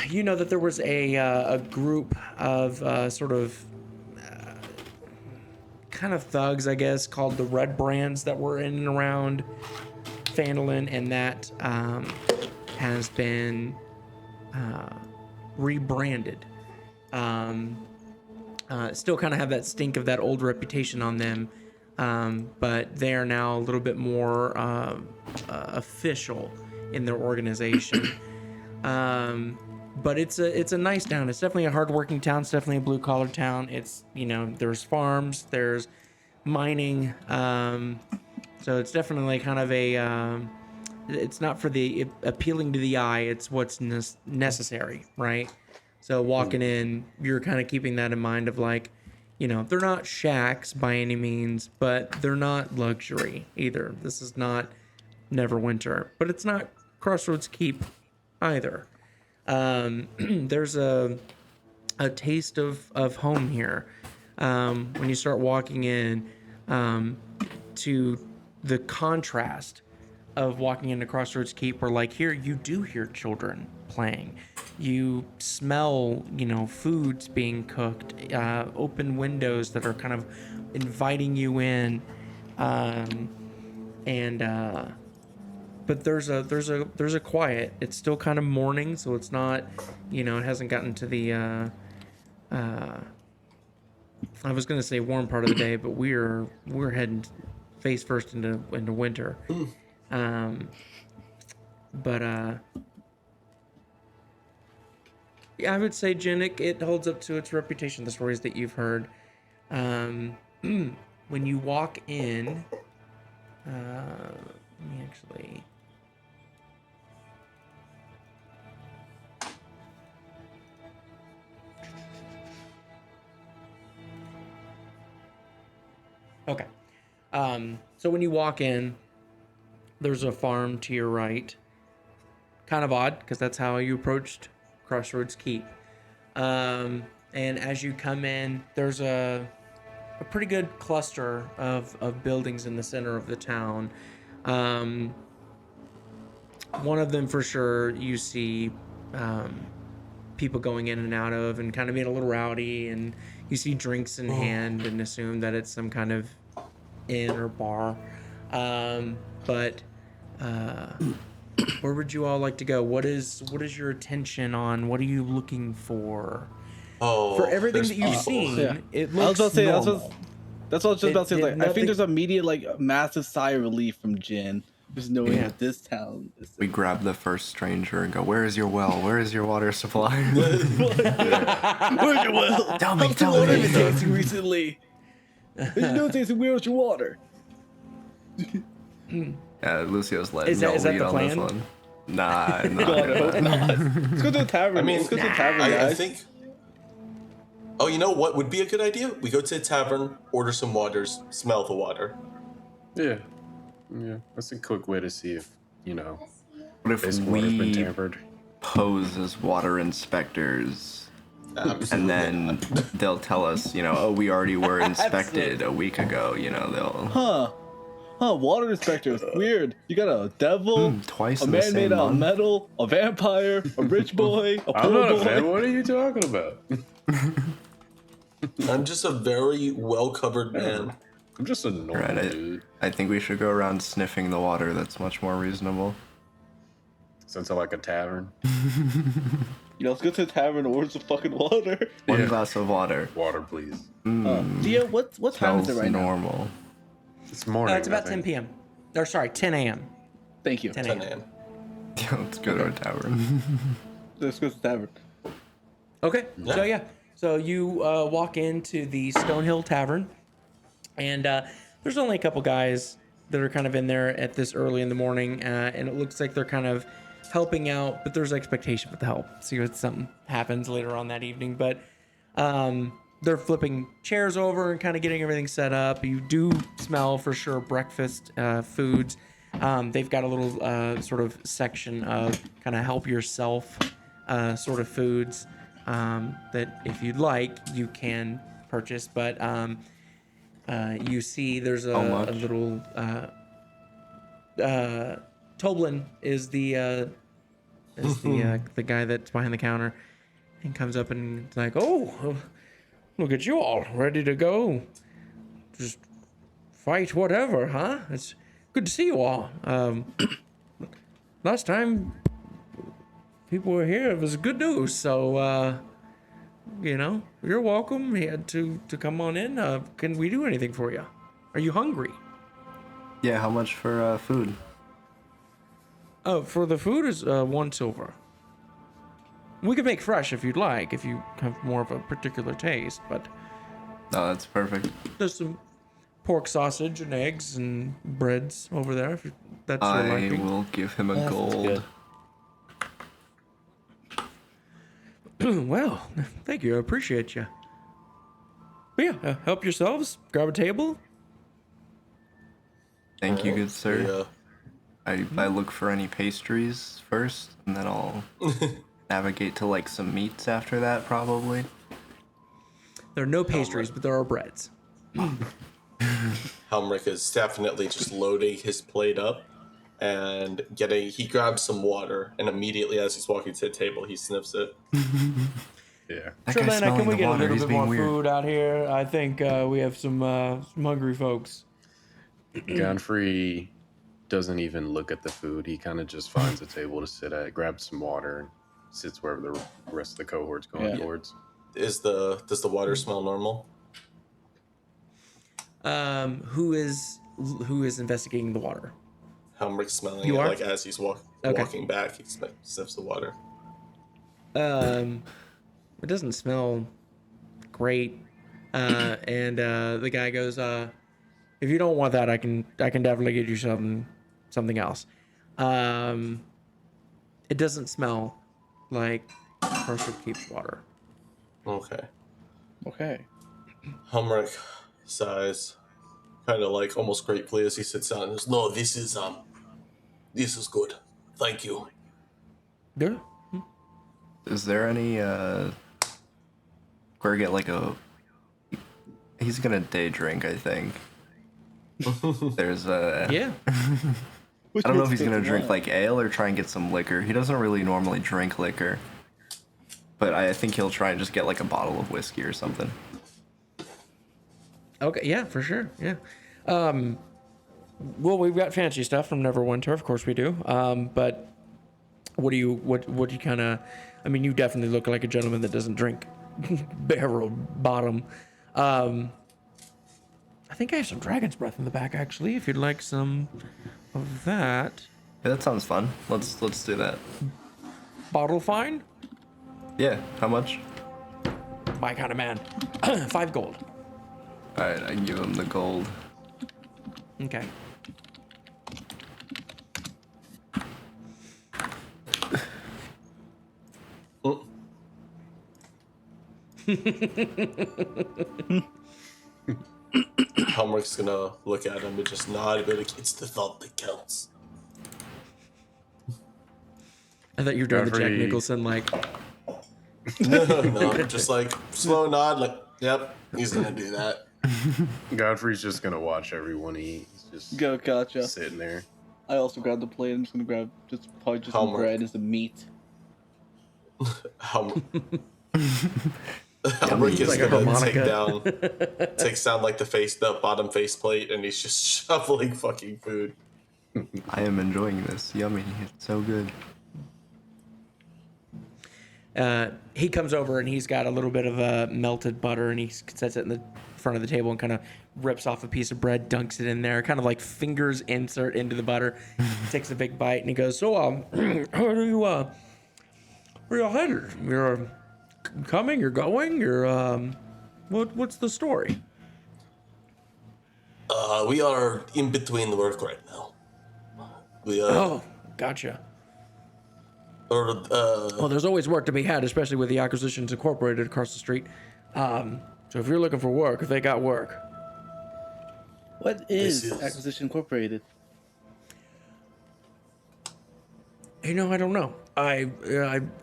You know that there was a group of sort of kind of thugs, I guess, called the Red Brands that were in and around Phandalin, and that has been rebranded. Still kind of have that stink of that old reputation on them, but they are now a little bit more official in their organization. But it's a nice town. It's definitely a hardworking town. It's definitely a blue collar town. It's, you know, there's farms, there's mining. So it's definitely kind of a, it's not for the appealing to the eye. It's what's necessary, right? So walking in, you're kind of keeping that in mind of like, you know, they're not shacks by any means, but they're not luxury either. This is not Neverwinter, but it's not Crossroads Keep either. There's a taste of home here. When you start walking in, to the contrast of walking into Crossroads Keep, where like here you do hear children playing. You smell, you know, foods being cooked, open windows that are kind of inviting you in, but there's a quiet. It's still kind of morning, so it's not, you know, it hasn't gotten to the I was gonna say warm part of the day, but we're heading face first into winter. Yeah, I would say, Jin, it holds up to its reputation, the stories that you've heard. When you walk in, let me actually... Okay. So when you walk in, there's a farm to your right. Kind of odd, because that's how you approached Crossroads Keep. And as you come in, there's a a pretty good cluster of buildings in the center of the town. One of them for sure you see people going in and out of and kind of being a little rowdy, and you see drinks in hand and assume that it's some kind of inn or bar. But where would you all like to go? What is your attention on? What are you looking for? Oh, For everything there's that you've people. seen, Yeah. it I was looks about to say, normal. that's what I was just about to say. Like, I nothing- think there's immediate, like, a massive sigh of relief from Jin, just knowing Yeah. that this town is. We grab the first stranger and go, "Where is your well? Where is your water supply?" Where's your well? Tell me, How's tell the water me. been tasting recently? Did you know tasting where's your water? Lucio's letting Is that- y'all is that lead the on this plan? one. Nah, I'm not God, I gonna- hope not. Let's go to the tavern. I mean, let's go to the tavern, I guys. think. Oh, you know what would be a good idea? We go to the tavern, order some waters, smell the water. Yeah. That's a quick way to see if What if this water's been we tampered. pose as water inspectors, Absolutely. and then they'll tell us, oh, we already were inspected a week ago. They'll Water inspectors. Weird. You got a devil, twice a in the man made same out of month. metal, a vampire, a rich boy, a I'm poor not a boy. fan. What are you talking about? I'm just a very well-covered man. I'm just a normal Right, dude. I think we should go around sniffing the water. That's much more reasonable. Sounds like a tavern. Let's go to the tavern and order some fucking water. One Yeah. glass of water. Water, please. Gia, what time is Smells it right now? normal. It's morning. it's about I 10 think. p.m. Or sorry, 10 a.m. Thank you. 10 10 a.m. a.m. Let's go to a tavern. Let's go to the tavern. Okay. So you walk into the Stonehill Tavern, and there's only a couple guys that are kind of in there at this early in the morning, and it looks like they're kind of helping out, but there's expectation for the help. See if something happens later on that evening, but they're flipping chairs over and kind of getting everything set up. You do smell for sure breakfast foods. They've got a little sort of section of kind of help yourself sort of foods that if you'd like you can purchase, but you see there's How a much? little Toblin is the guy that's behind the counter, and comes up and it's like, oh, look at you all ready to go, just fight whatever, huh? It's good to see you all. Last time people were here, it was good news, so you're welcome. He had to come on in. Can we do anything for you? Are you hungry? Yeah, how much for food? For the food is 1 silver. We could make fresh if you'd like, if you have more of a particular taste, but No, that's perfect. there's some pork sausage and eggs and breads over there if that's your I liking. will give him a gold. Well, thank you. I appreciate you. But yeah, help yourselves. Grab a table. Thank you, good sir. Yeah. I look for any pastries first, and then I'll navigate to like some meats after that, probably. There are no pastries, but there are breads. Helmirk is definitely just loading his plate up and he grabs some water, and immediately as he's walking to the table, he sniffs it. Yeah. That guy's Trelana, can smelling we the get a water. little He's bit being more weird. food out here? I think we have some hungry folks. Godfrey doesn't even look at the food. He kind of just finds a table to sit at, grabs some water, and sits wherever the rest of the cohort's going Yeah. towards. Does the water smell normal? Who is investigating the water? Helmirk's smelling You it are? like as he's Okay. walking back. He sniffs the water. It doesn't smell great. And the guy goes, if you don't want that, I can definitely get you something else. It doesn't smell like Mercer keeps water. Okay. Okay. Helmirk sighs, kind of like almost gratefully as he sits down and says, "No, this is good. Thank you." Yeah. Is there any where I get like He's gonna day drink, I think. There's a. Yeah. I don't know if he's gonna drink like ale or try and get some liquor. He doesn't really normally drink liquor, but I think he'll try and just get like a bottle of whiskey or something. Okay, yeah, for sure. Yeah. Well, we've got fancy stuff from Neverwinter, of course we do. But what do you kind of? I mean, you definitely look like a gentleman that doesn't drink barrel bottom. I think I have some dragon's breath in the back, actually. If you'd like some of that. Yeah, that sounds fun. Let's do that. Bottle fine? Yeah. How much? My kind of man. 5 gold. All right, I give him the gold. Okay. Helmirk's gonna look at him and just nod and be like, it's the thought that counts. I thought you were doing the Jack Godfrey. Nicholson, like, No, just like slow nod, like, yep, he's gonna do that. Godfrey's just gonna watch everyone eat. He's just Go, gotcha. sitting there. I also grabbed the plate. I'm just gonna grab probably just some Helmirk. bread and some meat. Helmirk is like a gonna harmonica. takes down like the bottom face plate, and he's just shoveling fucking food. I am enjoying this. Yummy. It's so good. he comes over and he's got a little bit of melted butter and he sets it in the front of the table and kind of rips off a piece of bread, dunks it in there, kind of like fingers insert into the butter, takes a big bite and he goes, so, how do you, where y'all headed? You're coming, you're going, you're, what's the story? We are in between work right now. We Oh, gotcha. Well, there's always work to be had, especially with the Acquisitions Incorporated across the street. So if you're looking for work, if they got work. What is This is- Acquisition Incorporated? You know, I don't know. I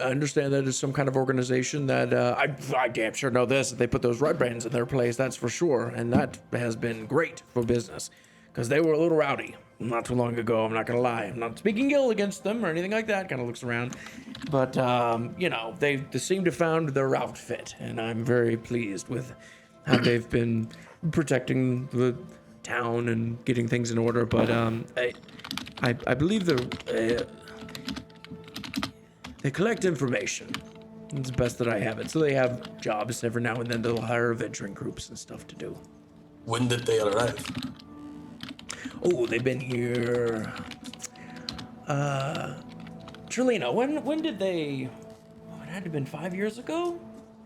understand that it's some kind of organization that I damn sure know this. That they put those red brands in their place, that's for sure, and that has been great for business because they were a little rowdy not too long ago. I'm not gonna lie. I'm not speaking ill against them or anything like that. Kind of looks around, but you know, they seem to have found their outfit, and I'm very pleased with how they've been protecting the town and getting things in order. But I believe they collect information. It's best that I have it. So they have jobs every now and then. They'll hire adventuring groups and stuff to do. when did they arrive? Oh, they've been here. Trelina, when did they? Oh, it had to have been 5 years ago,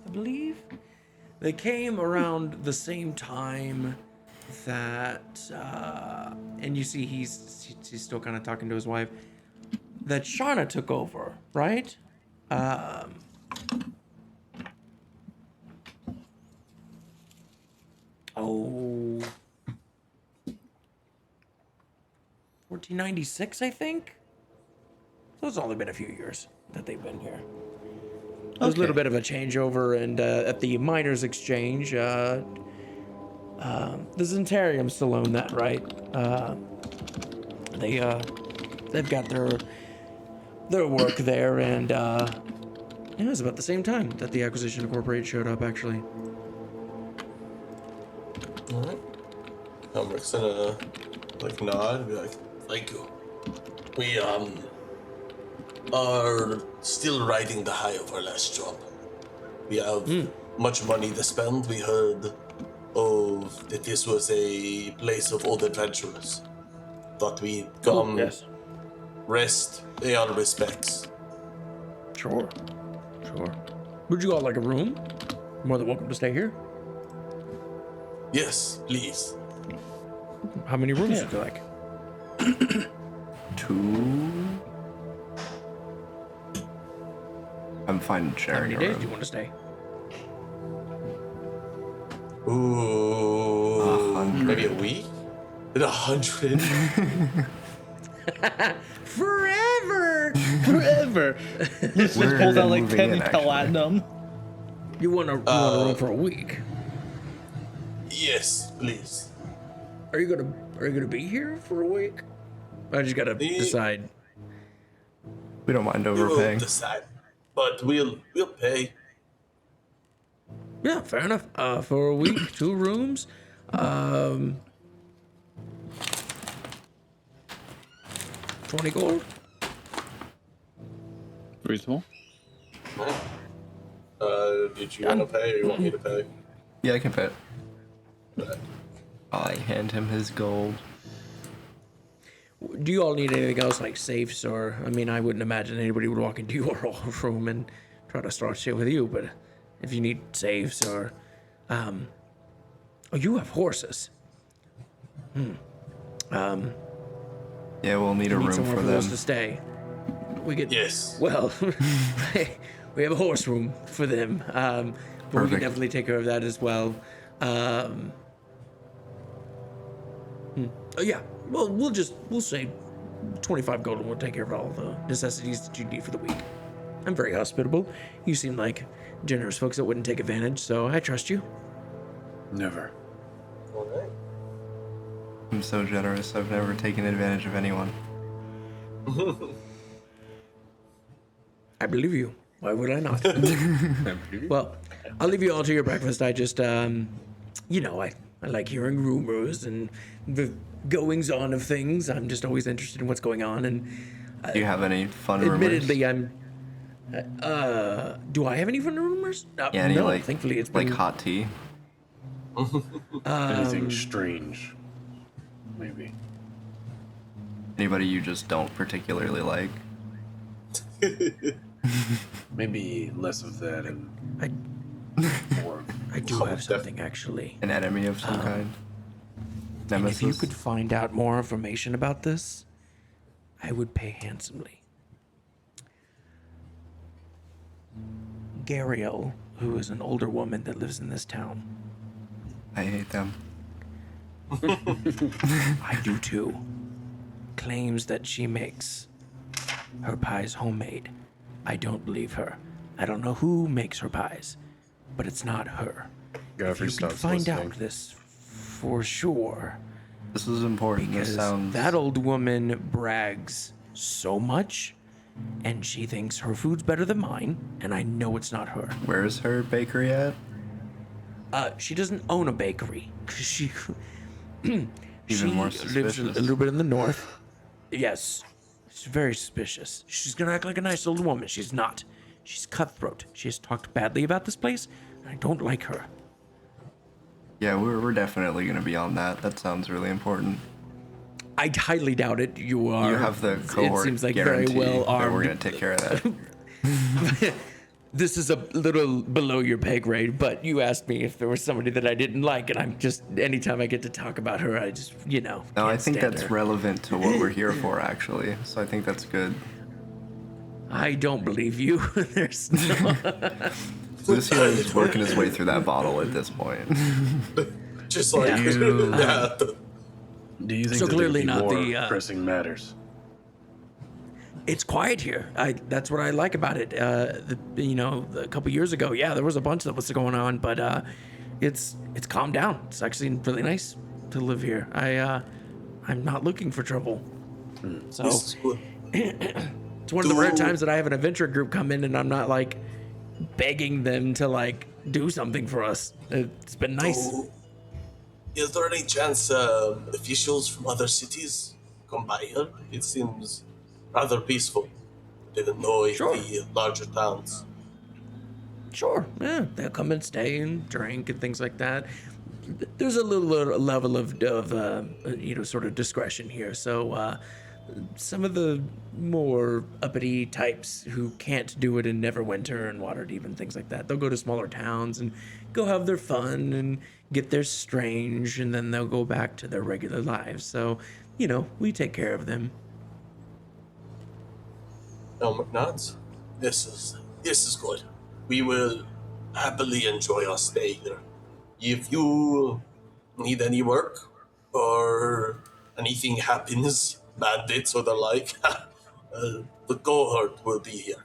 I believe. They came around the same time that, and you see he's still kind of talking to his wife. That Shauna took over, right? Oh. 1496, I think. So it's only been a few years that they've been here. There's a little bit of a changeover, and at the Miners Exchange, the Zentarium still own that, right? They've got their work there, and yeah, it was about the same time that the Acquisition Incorporated showed up, actually. All right. Helmirk's gonna like nod and be like, "Thank you. We are still riding the high of our last job. We have much money to spend. We heard of that this was a place of old adventurers. Thought we'd come yes. rest, pay our respects. Sure. Would you all like a room? More than welcome to stay here. Yes, please. How many rooms would you like? 2. I'm fine How sharing many a days room. do you want to stay? Ooh, maybe a week? 100? Forever! Forever. Let's just We're pull out like moving 10 in, actually. platinum. You want a room for a week? Yes, please. Are you gonna be here for a week? I just gotta decide. We don't mind We will overpaying. decide, but we'll pay. Yeah, fair enough. For a week, 2 rooms. 20 gold. Reasonable. Did you want to pay or you want me to pay? Yeah, I can pay it. Okay. I hand him his gold. Do you all need anything else, like safes, or I mean, I wouldn't imagine anybody would walk into your room and try to start shit with you. But if you need safes, or oh, you have horses. Yeah, we'll need a We need room somewhere for for them. those to stay. We could. Yes. Well, we have a horse room for them, but we can Perfect. definitely take care of that as well. Oh yeah. Well, we'll say 25 gold, and we'll take care of all the necessities that you need for the week. I'm very hospitable. You seem like generous folks that wouldn't take advantage, so I trust you. Never. All right. I'm so generous. I've never taken advantage of anyone. I believe you. Why would I not? Well, I'll leave you all to your breakfast. I just, you know, I like hearing rumors and the goings on of things. I'm just always interested in what's going on. And Do you have any fun rumors? admittedly, I'm. Do I have any fun rumors? Yeah, any no, like thankfully it's like been hot tea? Anything strange? Maybe. Anybody you just don't particularly like? Maybe less of that and I more. I do have something actually. An enemy of some kind? And Nemesis? if you could find out more information about this, I would pay handsomely. Gariel, who is an older woman that lives in this town. I hate them. I do too. Claims that she makes her pies homemade. I don't believe her. I don't know who makes her pies, but it's not her. Godfrey If you can stops find listening. out this for sure, This is important. This because sounds... that old woman brags so much, and she thinks her food's better than mine, and I know it's not her. Where's her bakery at? She doesn't own a bakery. 'Cause she more lives a suspicious. little bit in the north. Yes, she's very suspicious. She's gonna act like a nice old woman. She's not. She's cutthroat. She has talked badly about this place, and I don't like her. Yeah, we're definitely going to be on that. That sounds really important. I highly doubt it. You are. You have the cohort It seems like guarantee very well that armed. we're going to take care of that. This is a little below your pay grade, but you asked me if there was somebody that I didn't like, and I'm just, anytime I get to talk about her, I just, you know. No, I can't think stand that's her. relevant to what we're here for, actually. So I think that's good. I don't believe you. There's no. Lucio is working his way through that bottle at this point. Just like Yeah. yeah. Do you think So that clearly there'd be not more the, pressing matters? It's quiet here. That's what I like about it. A couple years ago, yeah, there was a bunch that was going on, but it's calmed down. It's actually really nice to live here. I'm not looking for trouble. So This is good. it's one of the rare times that I have an adventure group come in and I'm not like begging them to like do something for us. It's been nice. So, is there any chance officials from other cities come by here? It seems rather peaceful. Didn't know Sure. the larger towns. Sure, yeah, they'll come and stay and drink and things like that. There's a little level of sort of discretion here. So some of the more uppity types who can't do it in Neverwinter and Waterdeep and things like that, they'll go to smaller towns and go have their fun and get their strange, and then they'll go back to their regular lives. So, we take care of them. Helmirk nods. This is good. We will happily enjoy our stay here. If you need any work or anything happens, bandits or the like, the cohort will be here.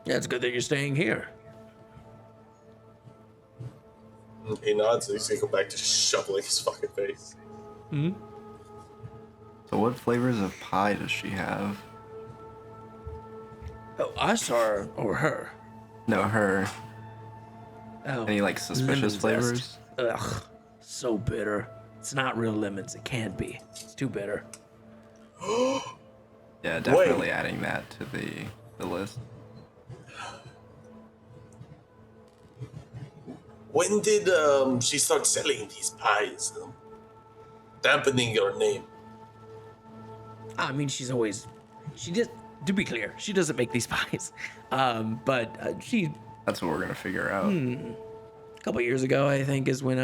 Yeah, it's good that you're staying here. He nods and he's gonna go back to shoveling his fucking face. Hmm? So what flavors of pie does she have? Oh, us or her? No, her. Oh, Any like suspicious lemon flavors? zest. Ugh, so bitter. It's not real lemons. It can't be. It's too bitter. Yeah, definitely Wait. adding that to the list. When did she start selling these pies? Dampening your name. I mean, she just, to be clear, she doesn't make these pies. But she, That's what we're gonna figure out. a couple years ago, I think, is when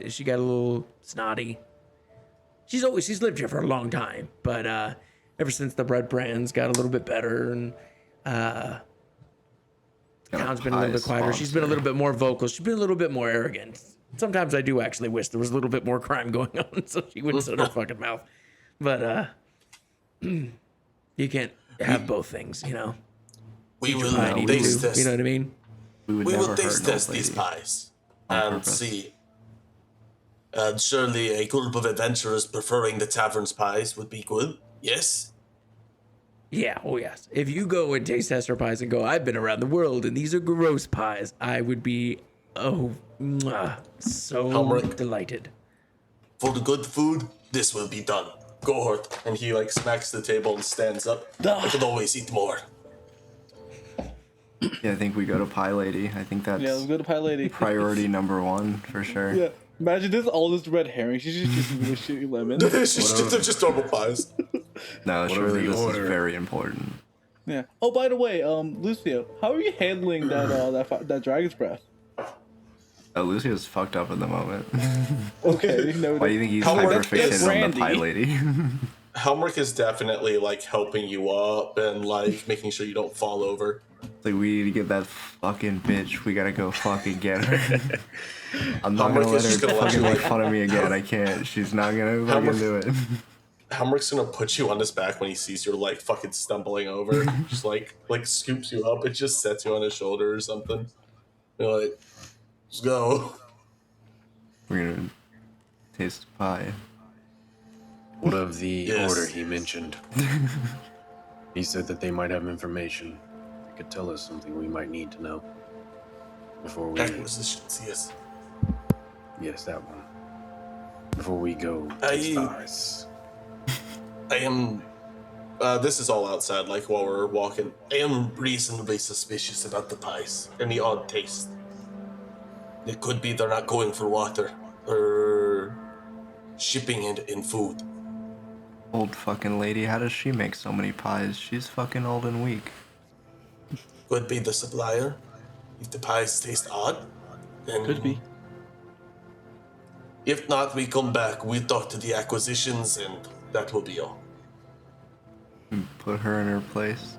she got a little snotty. She's lived here for a long time, but ever since the bread brands got a little bit better and town's been a little bit quieter, she's been a little bit more vocal. She's been a little bit more arrogant. Sometimes I do actually wish there was a little bit more crime going on, so she wouldn't shut her fucking mouth. But you can't have both things, you know. We will Pie need taste two, test. you know what I mean? We would We never will hurt taste an old test these lady. pies On and purpose. see. And surely a group of adventurers preferring the tavern's pies would be good. Yes. Yeah, oh yes. If you go and taste test her pies and go, I've been around the world and these are gross pies, I would be, so Helmirk. delighted. For the good food, this will be done. Cohort. And he like smacks the table and stands up. I can always eat more. Yeah, I think we go to Pie Lady. I think that's Yeah, let's go to Pie Lady. priority number one for sure. Yeah. Imagine this all this red herring. She's just using this shitty lemon. They're just normal pies. No, What surely are the this order? is very important. Yeah. Oh, by the way, Lucio, how are you handling that dragon's breath? Oh, Lucio's fucked up at the moment. Okay. No, Why do you think he's How hyper much is fixated on the Pie brandy? Lady? Helmirk is definitely like helping you up and like making sure you don't fall over. It's like, we need to get that fucking bitch. We gotta go fucking get her. I'm not Helmirk gonna let is just her gonna let fucking you, make like- fun of me again. I can't. She's not gonna fucking Helmirk- do it. Helmirk's gonna put you on his back when he sees you're like fucking stumbling over. Just like scoops you up. It just sets you on his shoulder or something. You're like, let's go. We're gonna taste pie. What of the Yes. order he mentioned? He said that they might have information that could tell us something we might need to know before we. Acquisitions, yes. Yes, that one. Before we go I- to stars. I am. This is all outside, like while we're walking. I am reasonably suspicious about the pies and the odd taste. It could be they're not going for water or shipping it in food. Old fucking lady. How does she make so many pies? She's fucking old and weak. Could be the supplier. If the pies taste odd, then could be. If not, we come back. We talk to the acquisitions, and that will be all. Put her in her place.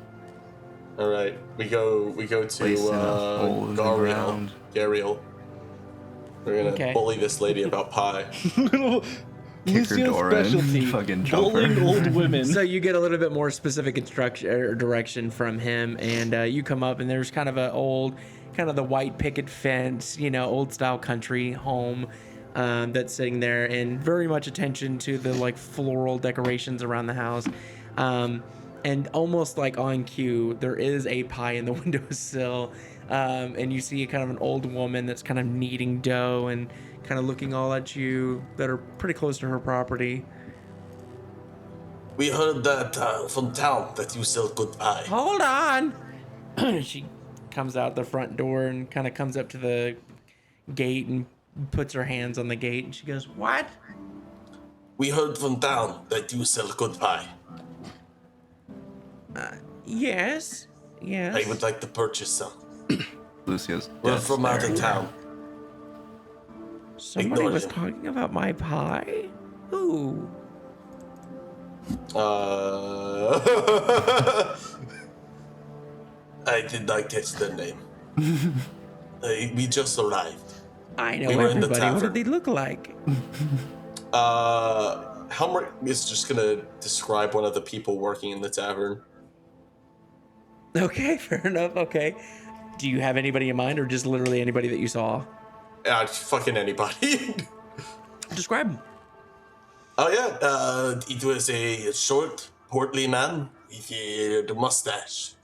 All right, we go to Place in a hole in the ground. Gariel. We're gonna Okay. bully this lady about pie. Kick her Lucio's door in. specialty, Fucking jump her. bullying old women. So you get a little bit more specific instruction or direction from him, and you come up, and there's kind of the white picket fence, old style country home that's sitting there, and very much attention to the like floral decorations around the house. And almost like on cue, there is a pie in the windowsill, and you see kind of an old woman that's kind of kneading dough and kind of looking all at you that are pretty close to her property. We heard that from town that you sell good pie. Hold on. She comes out the front door and kind of comes up to the gate and puts her hands on the gate, and she goes, "What?" We heard from town that you sell good pie. Yes. I would like to purchase some. Lucio's We're dead from out of staring. town. Somebody Ignore was him. talking about my pie. Ooh. I did not catch their name. We just arrived. I know We were in the everybody. What tavern. did they look like? Helmirk is just gonna describe one of the people working in the tavern. Okay, fair enough. Okay. Do you have anybody in mind, or just literally anybody that you saw? Fucking anybody. Describe him. Oh yeah, it was a short, portly man with a mustache,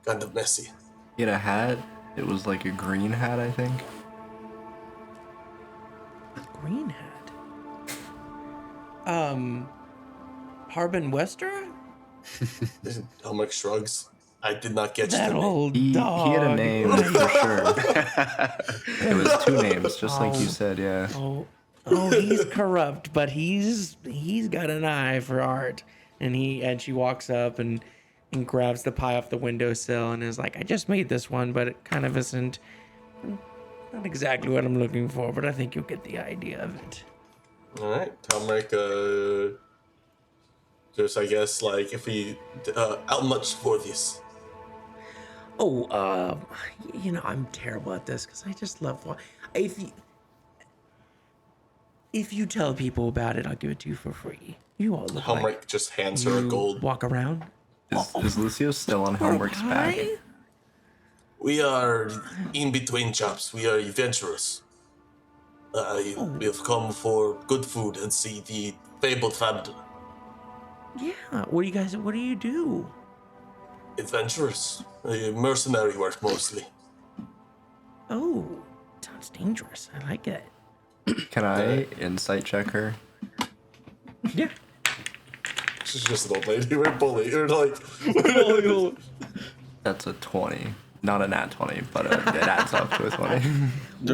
kind of messy. He had a hat. It was like a green hat, I think. Green hat. Harbin Wester? Helmirk shrugs. I did not get That the name. old He dog. had a name for sure. It was 2 names, just like you said. Yeah. Oh, he's corrupt, but he's got an eye for art. And she walks up and grabs the pie off the windowsill and is like, I just made this one, but it kind of isn't not exactly what I'm looking for, but I think you'll get the idea of it. All right, Helmirk. Just I guess like if we how much for this? Oh, I'm terrible at this because I just love. If you tell people about it, I'll give it to you for free. You all look Helmirk like just hands her a you gold. walk around. Is Lucio still on Helmirk's back? Pie? We are in between jobs. We are adventurers. We have come for good food and see the fabled family. Yeah. What do you do? Adventurers. Mercenary work mostly. Oh, sounds dangerous. I like it. Can I insight check her? Yeah. She's just an old lady. We're bully. Or like. That's a 20. Not a nat 20, but it adds up to a 20.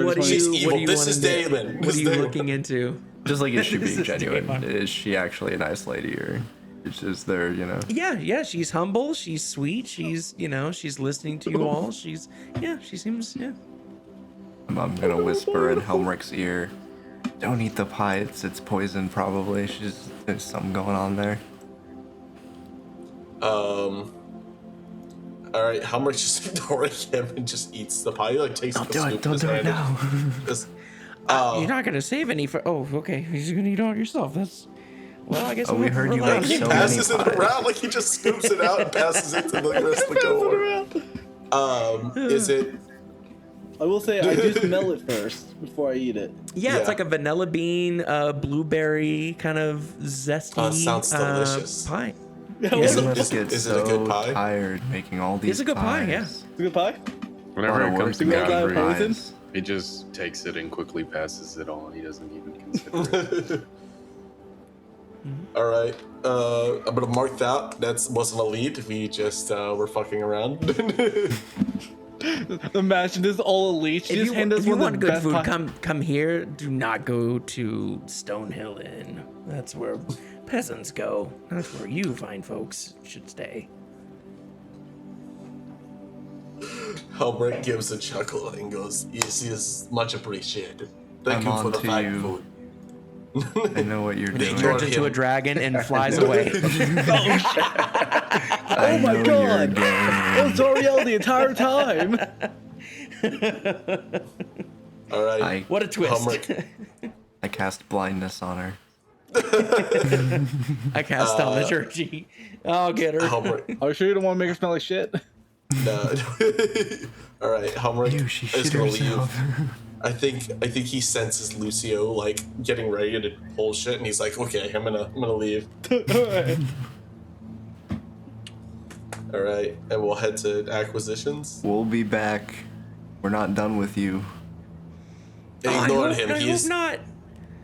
What are She's you? evil. What are you This is wanting to- Damon. What This are is you Damon. looking into? Just like, is she This being is genuine? Damon. Is she actually a nice lady, or is just there, Yeah. She's humble. She's sweet. She's she's listening to you all. She seems. I'm gonna whisper in Helmirk's ear, don't eat the pie, it's poison probably. There's something going on there. Alright, Helmirk's just ignoring him and just eats the pie. He like takes Don't the do scoop it, don't in his do it hand and now. just- You're not gonna save any for. Oh, okay. You're just gonna eat all yourself. That's. Well, I guess. Oh, we heard you relax. like He so passes many it pies. around, like he just scoops it out and passes it to the rest of the cohort. Is it? I will say I do smell it first before I eat it. Yeah, it's Yeah. like a vanilla bean, blueberry kind of zesty. Sounds delicious. Pie. You Is it- must is- get is it a good so pie? tired making all these It's a good pie, yeah. pies. It's a good pie. Whenever Lot it of comes to work making Godfrey, poison? pies. he just takes it and quickly passes it on. He doesn't even consider it. All right. I'm gonna mark that. That wasn't a lead. We just were fucking around. Imagine this all elite. She If just you, hand us if you one of want the good best food, pie- come here. Do not go to Stonehill Inn. That's where peasants go. That's where you fine folks should stay. Helmirk gives a chuckle and goes, "Yes, much appreciated. Thank I'm you for on the to fine you. food." I know what you're doing. Ignore Turns into him. a dragon and flies away. Oh my know god! you're It was Zoriel the entire time. All right. I, What a twist! Helmirk, I cast blindness on her. I cast thaumaturgy. I'll get her. Helmirk. Are you sure you don't want to make her smell like shit? No. All right. Helmirk Ew, she is shit gonna herself. leave. I think he senses Lucio like getting ready to pull shit, and he's like, "Okay, I'm gonna leave." All right, and we'll head to acquisitions. We'll be back. We're not done with you. Ignore I him. hope He's not.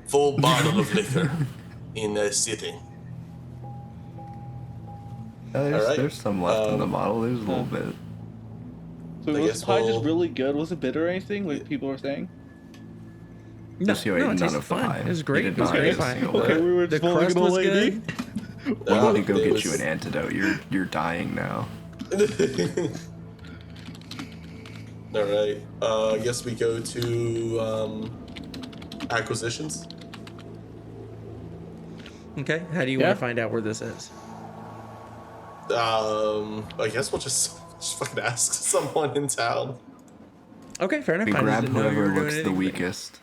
full bottle of liquor in a sitting. There's, Alright, there's some left in the bottle. There's a little bit. So I was guess the pie we'll- just really good? Was it bitter or anything? Like people were saying? No, Lucio ate it none tasted of the fine. pie. It was He great. did It was not great eat a pie. single Okay, bit. we were The just fooling crust an old was lady. good. We need to go It get was- you an antidote. You're dying now. All right. I guess we go to acquisitions. Okay, how do you Yeah. want to find out where this is? I guess we'll just fucking ask someone in town. Okay, fair enough. We I just grab didn't know you whoever were doing looks the anything. weakest.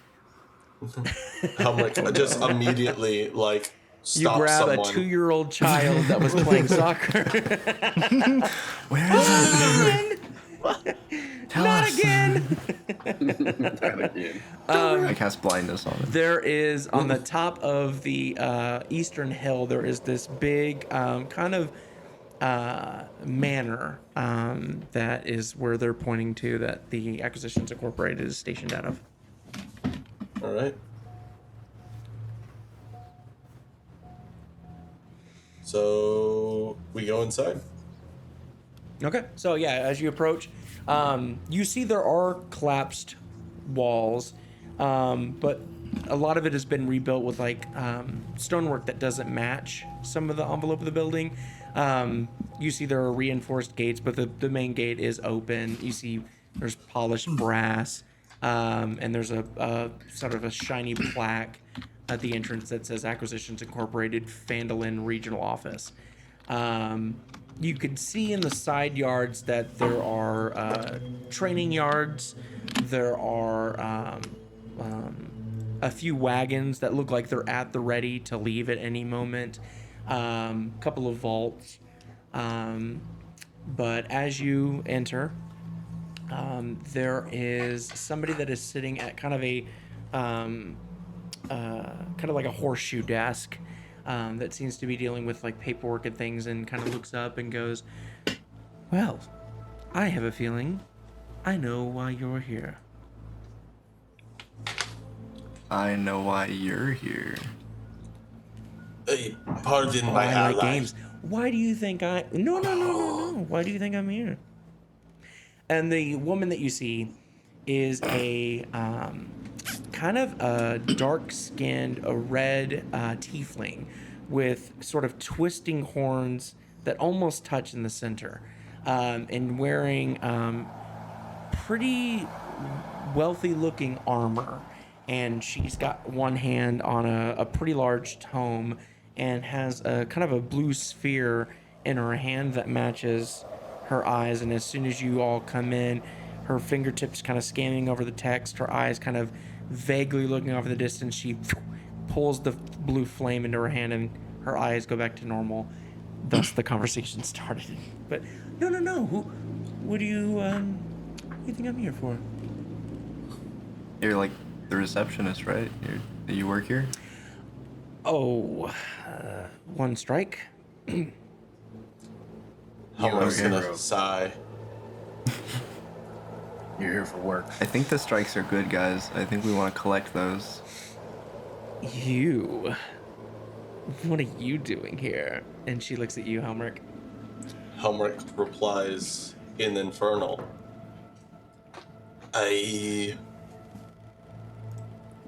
Helmirk just immediately like You stop grab someone. a 2-year-old child that was playing soccer. Where is it? Tell Not us. again. Not again. I cast blindness on it. There is on the top of the eastern hill. There is this big kind of manor that is where they're pointing to that the Acquisitions Incorporated is stationed out of. All right. So we go inside. Okay, so yeah, as you approach, you see there are collapsed walls, but a lot of it has been rebuilt with like stonework that doesn't match some of the envelope of the building. You see there are reinforced gates, but the main gate is open. You see there's polished brass, and there's a sort of a shiny plaque at the entrance that says Acquisitions Incorporated, Phandalin Regional Office. You can see in the side yards that there are training yards. There are a few wagons that look like they're at the ready to leave at any moment. Couple of vaults. But as you enter, there is somebody that is sitting at kind of a kind of like a horseshoe desk that seems to be dealing with like paperwork and things, and kind of looks up and goes, "Well, I have a feeling I know why you're here." I know why you're here. Pardon Oh, my I ally. like games. Why do you think I... No. Why do you think I'm here? And the woman that you see is a kind of a dark-skinned, a red tiefling with sort of twisting horns that almost touch in the center, and wearing pretty wealthy-looking armor. And she's got one hand on a pretty large tome and has a kind of a blue sphere in her hand that matches her eyes. And as soon as you all come in, her fingertips kind of scanning over the text, her eyes kind of vaguely looking off in the distance, she pulls the blue flame into her hand and her eyes go back to normal. Thus the conversation started. But no. What do you think I'm here for? You're like the receptionist, right? You work here? Oh, one strike. Helmirk's okay, gonna bro. sigh. You're here for work. I think the strikes are good, guys. I think we want to collect those. You. What are you doing here? And she looks at you, Helmirk. Helmirk replies in Infernal. I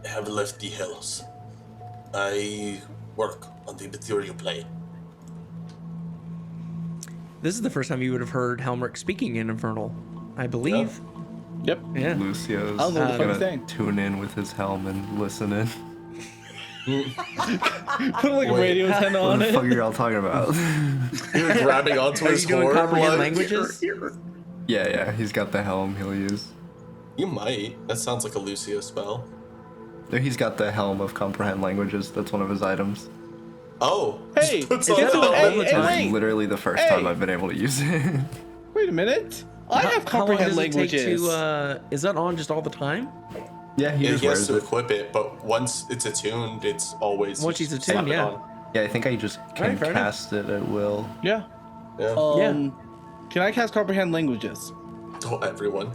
have left the hills. I work on the material plane. This is the first time you would have heard Helmirk speaking in Infernal, I believe. Yep. Yeah. Lucio's I don't know what the fuck he's gonna saying. tune in with his helm and listen in. Put like a Wait. radio antenna What on the it. fuck are y'all talking about? You're grabbing onto Are his you doing horn. comprehend like- languages? Yeah, he's got the helm he'll use. You might. That sounds like a Lucio spell. No, he's got the helm of comprehend languages. That's one of his items. Oh. Hey, Puts is on that the all helmet. the hey, time? wait. Literally the first Hey. time I've been able to use it. Wait a minute. I have How long comprehend does it take languages. to, is that on just all the time? Yeah, he Yeah, just he has wears to it. equip it, but once it's attuned, it's always. Once he's just attuned, slap it yeah. on. Yeah, I think I just can Alright, fair enough. cast it at will. Yeah. Yeah. Can I cast comprehend languages? Oh, everyone.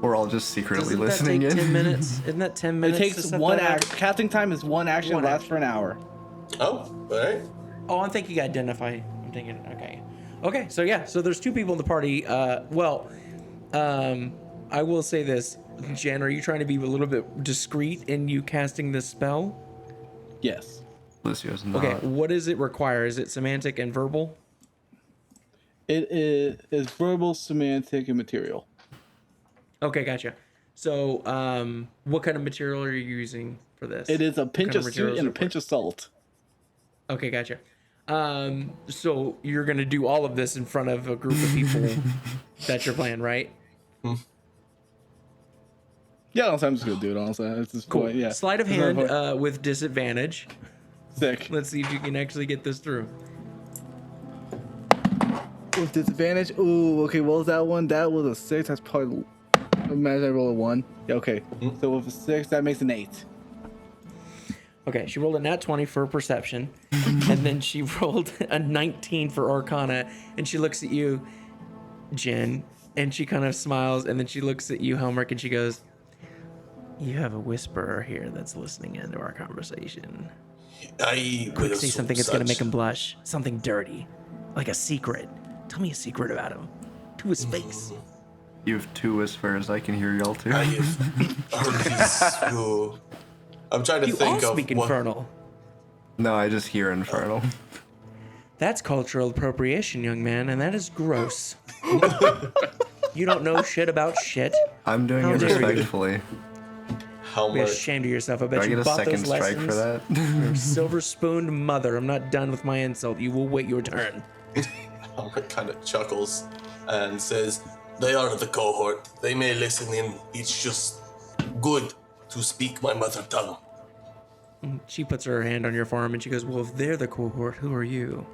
We're all just secretly Doesn't that listening take in. 10 minutes? Isn't that 10 minutes? It to takes set one that up? act. Casting time is one action. One Lasts action. for an hour. Oh, alright. Oh, I'm thinking identify. I'm thinking, okay. So yeah, so there's two people in the party. I will say this. Jen, are you trying to be a little bit discreet in you casting this spell? Yes. Lucio's not. Okay, what does it require? Is it semantic and verbal? It is verbal, semantic, and material. Okay, gotcha. So, what kind of material are you using for this? It is a pinch kind of of materials salt and a are for- pinch of salt. Okay, gotcha. So you're gonna do all of this in front of a group of people. That's your plan, right? Yeah, honestly, I'm just gonna do it. Honestly, at this Cool. point, yeah. Sleight of There's no hand point. with disadvantage. Sick. Let's see if you can actually get this through. With disadvantage. Ooh, okay. What was that one? That was a 6. That's probably Imagine I roll a 1. Yeah, okay. So with a 6, that makes an 8. Okay, she rolled a nat 20 for perception, and then she rolled a 19 for Arcana, and she looks at you, Jin, and she kind of smiles, and then she looks at you, Helmirk, and she goes, "You have a whisperer here that's listening into our conversation. I Quick, will say assume something that's gonna such. make him blush. Something dirty, like a secret. Tell me a secret about him, to his face." You have 2 whispers. I can hear y'all too. I have heard his. I'm trying to You think all of speak what. Infernal. No, I just hear Infernal. That's cultural appropriation, young man, and that is gross. You don't know shit about shit. I'm doing How it dare you. respectfully. Be Helmirk. ashamed of yourself. I Do bet I you get a bought second those strike lessons. for that? Your silver-spooned mother. I'm not done with my insult. You will wait your turn. Helmirk kind of chuckles and says, "They are the cohort. They may listen in. It's just good to speak my mother tongue." She puts her hand on your forearm and she goes, "Well, if they're the cohort, who are you?"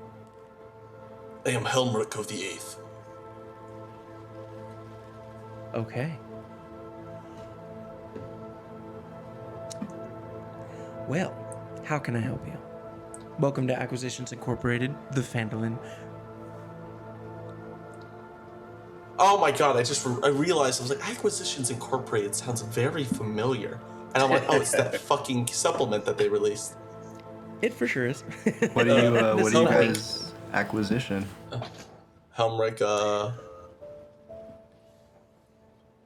I am Helmirk of the 8th. Okay. Well, how can I help you? Welcome to Acquisitions Incorporated, the Phandalin. Oh my god, I realized, I was like, Acquisitions Incorporated sounds very familiar. And I'm like, oh, it's that fucking supplement that they released. It for sure is. What do you This what do you is not guys acquisition? Helmirk,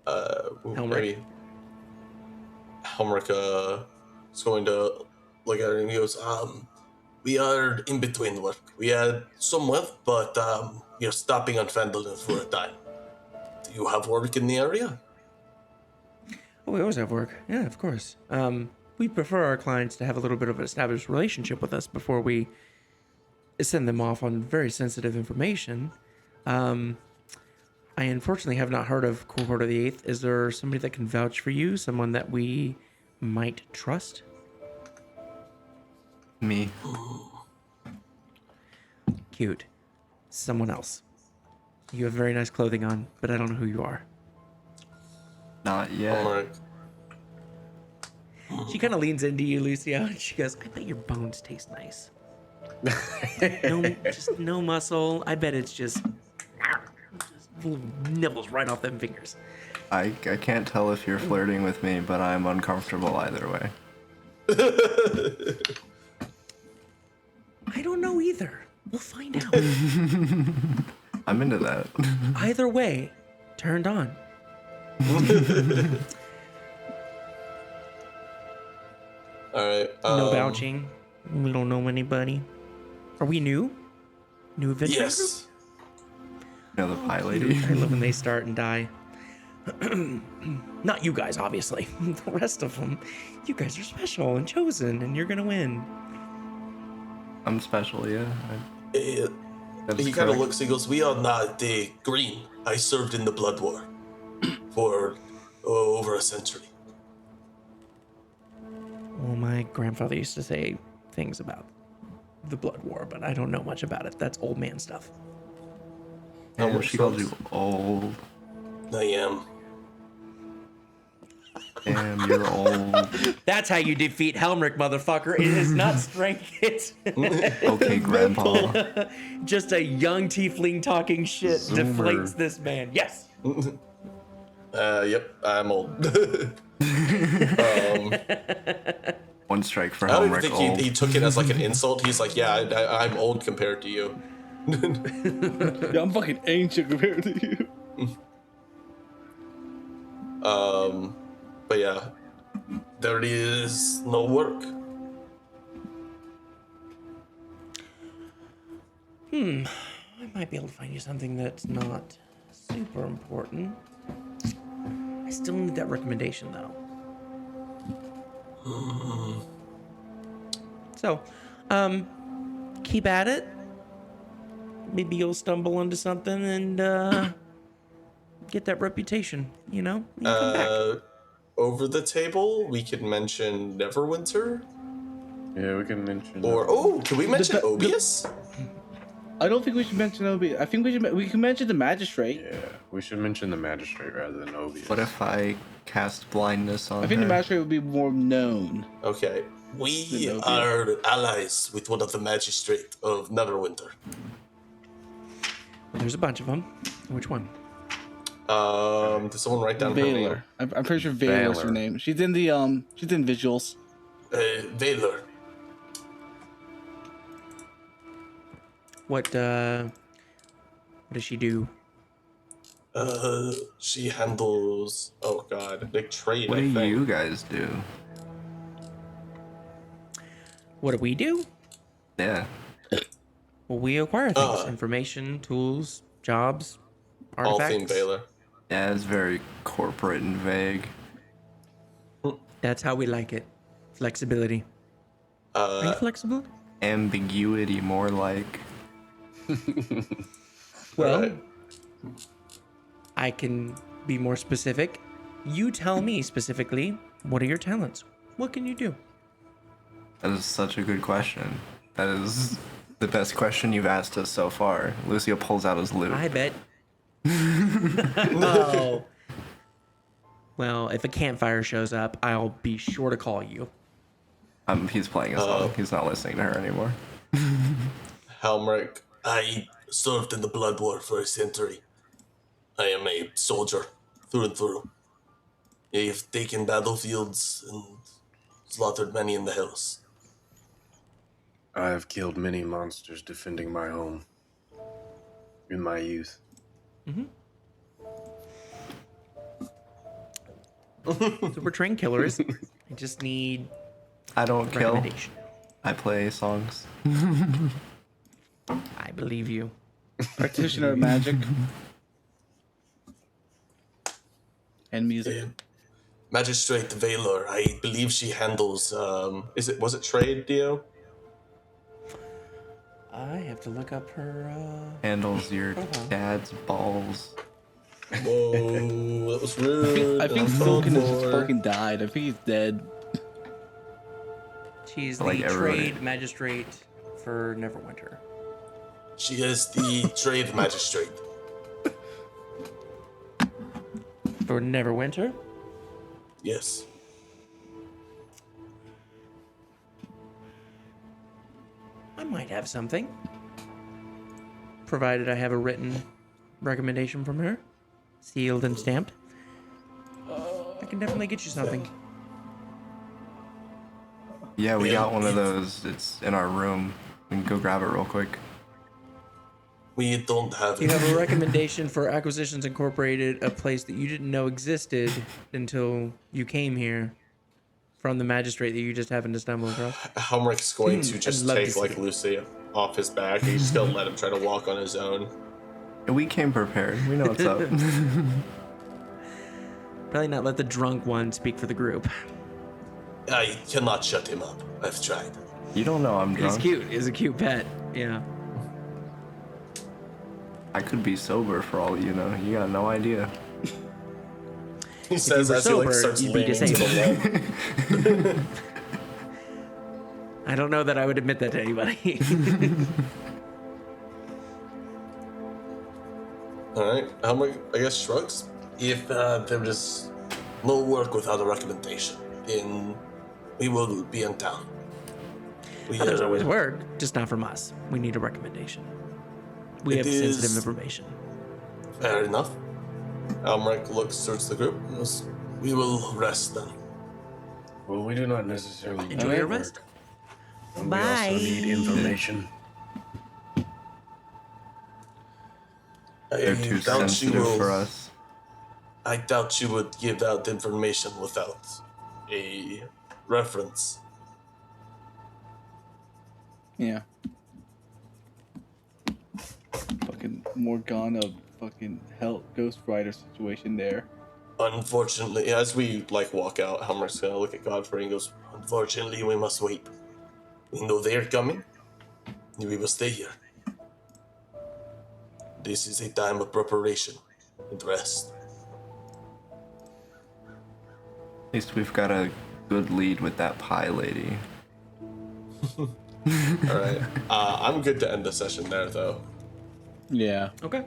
Helmirk? maybe. Helmirk, is going to look at it and he goes, we are in between work. We had some wealth, but, we are stopping on Phandalin for a time. Do you have work in the area? Oh, we always have work. Yeah, of course. We prefer our clients to have a little bit of an established relationship with us before we send them off on very sensitive information. I unfortunately have not heard of Cohort of the 8th. Is there somebody that can vouch for you? Someone that we might trust? Me. Cute. Someone else. You have very nice clothing on, but I don't know who you are. Not yet. Helmirk. She kind of leans into you, Lucio, and she goes, "I bet your bones taste nice. Just no muscle. I bet it's just little nibbles right off them fingers." I can't tell if you're flirting with me, but I'm uncomfortable either way. I don't know either. We'll find out. I'm into that. Either way, turned on. All right. No vouching. We don't know anybody. Are we new? New adventure group? Yes. You know the pie lady. I love when they start and die. Not you guys, obviously. The rest of them. You guys are special and chosen, and you're gonna win. I'm special, yeah. That's He kind of correct. looks. He goes, "We are not the green. I served in the Blood War for over a century." Well, my grandfather used to say things about the Blood War, but I don't know much about it. That's old man stuff. Oh, she called you old. I am. Damn, you're old. That's how you defeat Helmirk, motherfucker. It is not strength. It's Okay, Grandpa. just a young tiefling talking shit Zoomer. deflates this man. Yes. Yep. I'm old. One strike for I don't even Helmirk, think old. he took it as like an insult. He's like, "Yeah, I'm old compared to you." Yeah, I'm fucking ancient compared to you. But yeah, there is no work. I might be able to find you something that's not super important. I still need that recommendation, though. So, keep at it. Maybe you'll stumble onto something and get that reputation, you know? You come back. Over the table, we could mention Neverwinter, Yeah, we can mention. or can we mention Obius? I don't think we should mention Obi. I think we can mention the magistrate. Yeah, we should mention the magistrate rather than Obius. What if I cast blindness on I think her? the magistrate would be more known. Okay. We Zenobia. are allies with one of the magistrate of Neverwinter. There's a bunch of them. Which one? Did someone write down her name? Valor. I'm pretty sure Valor's her Valor. name. She's in the she's in visuals. Valor. What does she do? She handles. Oh God, Nick trade. What I do think. you guys do? What do we do? Yeah. Well, we acquire things. Information, tools, jobs, All artifacts. theme Valor. Yeah, it's very corporate and vague. That's how we like it. Flexibility. Are you flexible? Ambiguity, more like. Well, Right. I can be more specific. You tell me specifically, what are your talents? What can you do? That is such a good question. That is the best question you've asked us so far. Lucio pulls out his loot. I bet. Oh. Well, if a campfire shows up, I'll be sure to call you. He's playing a song. He's not listening to her anymore. Helmirk. I served in the Blood War for a century. I am a soldier through and through. I have taken battlefields and slaughtered many in the hills. I have killed many monsters defending my home in my youth. So we're trained killers. I just need I don't kill. recommendation. I play songs. I believe you. Practitioner of magic and music. Magistrate Valor. I believe she handles. Was it trade, Dio? I have to look up her. Handles your Uh-huh. dad's balls. Whoa, that was rude. I think Sylcan has just fucking died. I think he's dead. She's Like the everybody. trade magistrate for Neverwinter. She is the trade magistrate. For Neverwinter? Yes. I might have something. Provided I have a written recommendation from her, sealed and stamped. I can definitely get you something. Yeah, we Yeah. got one of those. It's in our room. We can go grab it real quick. We don't have You it. have a recommendation for Acquisitions Incorporated, a place that you didn't know existed until you came here from the magistrate that you just happened to stumble across. Helmirk's going to just I'd love to take see like it. Lucy off his back. He's just gonna let him try to walk on his own. We came prepared. We know what's up. Probably not let the drunk one speak for the group. I cannot shut him up. I've tried. You don't know I'm He's drunk. cute. He's a cute pet. Yeah. I could be sober for all you know. You got no idea. He says were as he like sober, starts you'd be leaning to the wall. I don't know that I would admit that to anybody. Alright, Helmirk, I guess, shrugs. If there is no work without a recommendation, then we will be in town. There's always work, just not from us. We need a recommendation. We It have sensitive is- information. Fair enough. Helmirk looks towards the group and goes, we will rest then. Well, we do not necessarily Enjoy need your work. rest. And Bye. We also need information. They're too sensitive for us. I doubt you would give out information without a reference. Yeah. Fucking Morgana, fucking hell, Ghost Rider situation there. Unfortunately, as we like walk out, Helmirk's gonna look at Godfrey and goes, unfortunately, we must wait. We know they're coming. We will stay here. This is a time of preparation and rest. At least we've got a good lead with that pie lady. Alright. I'm good to end the session there, though. Yeah. Okay.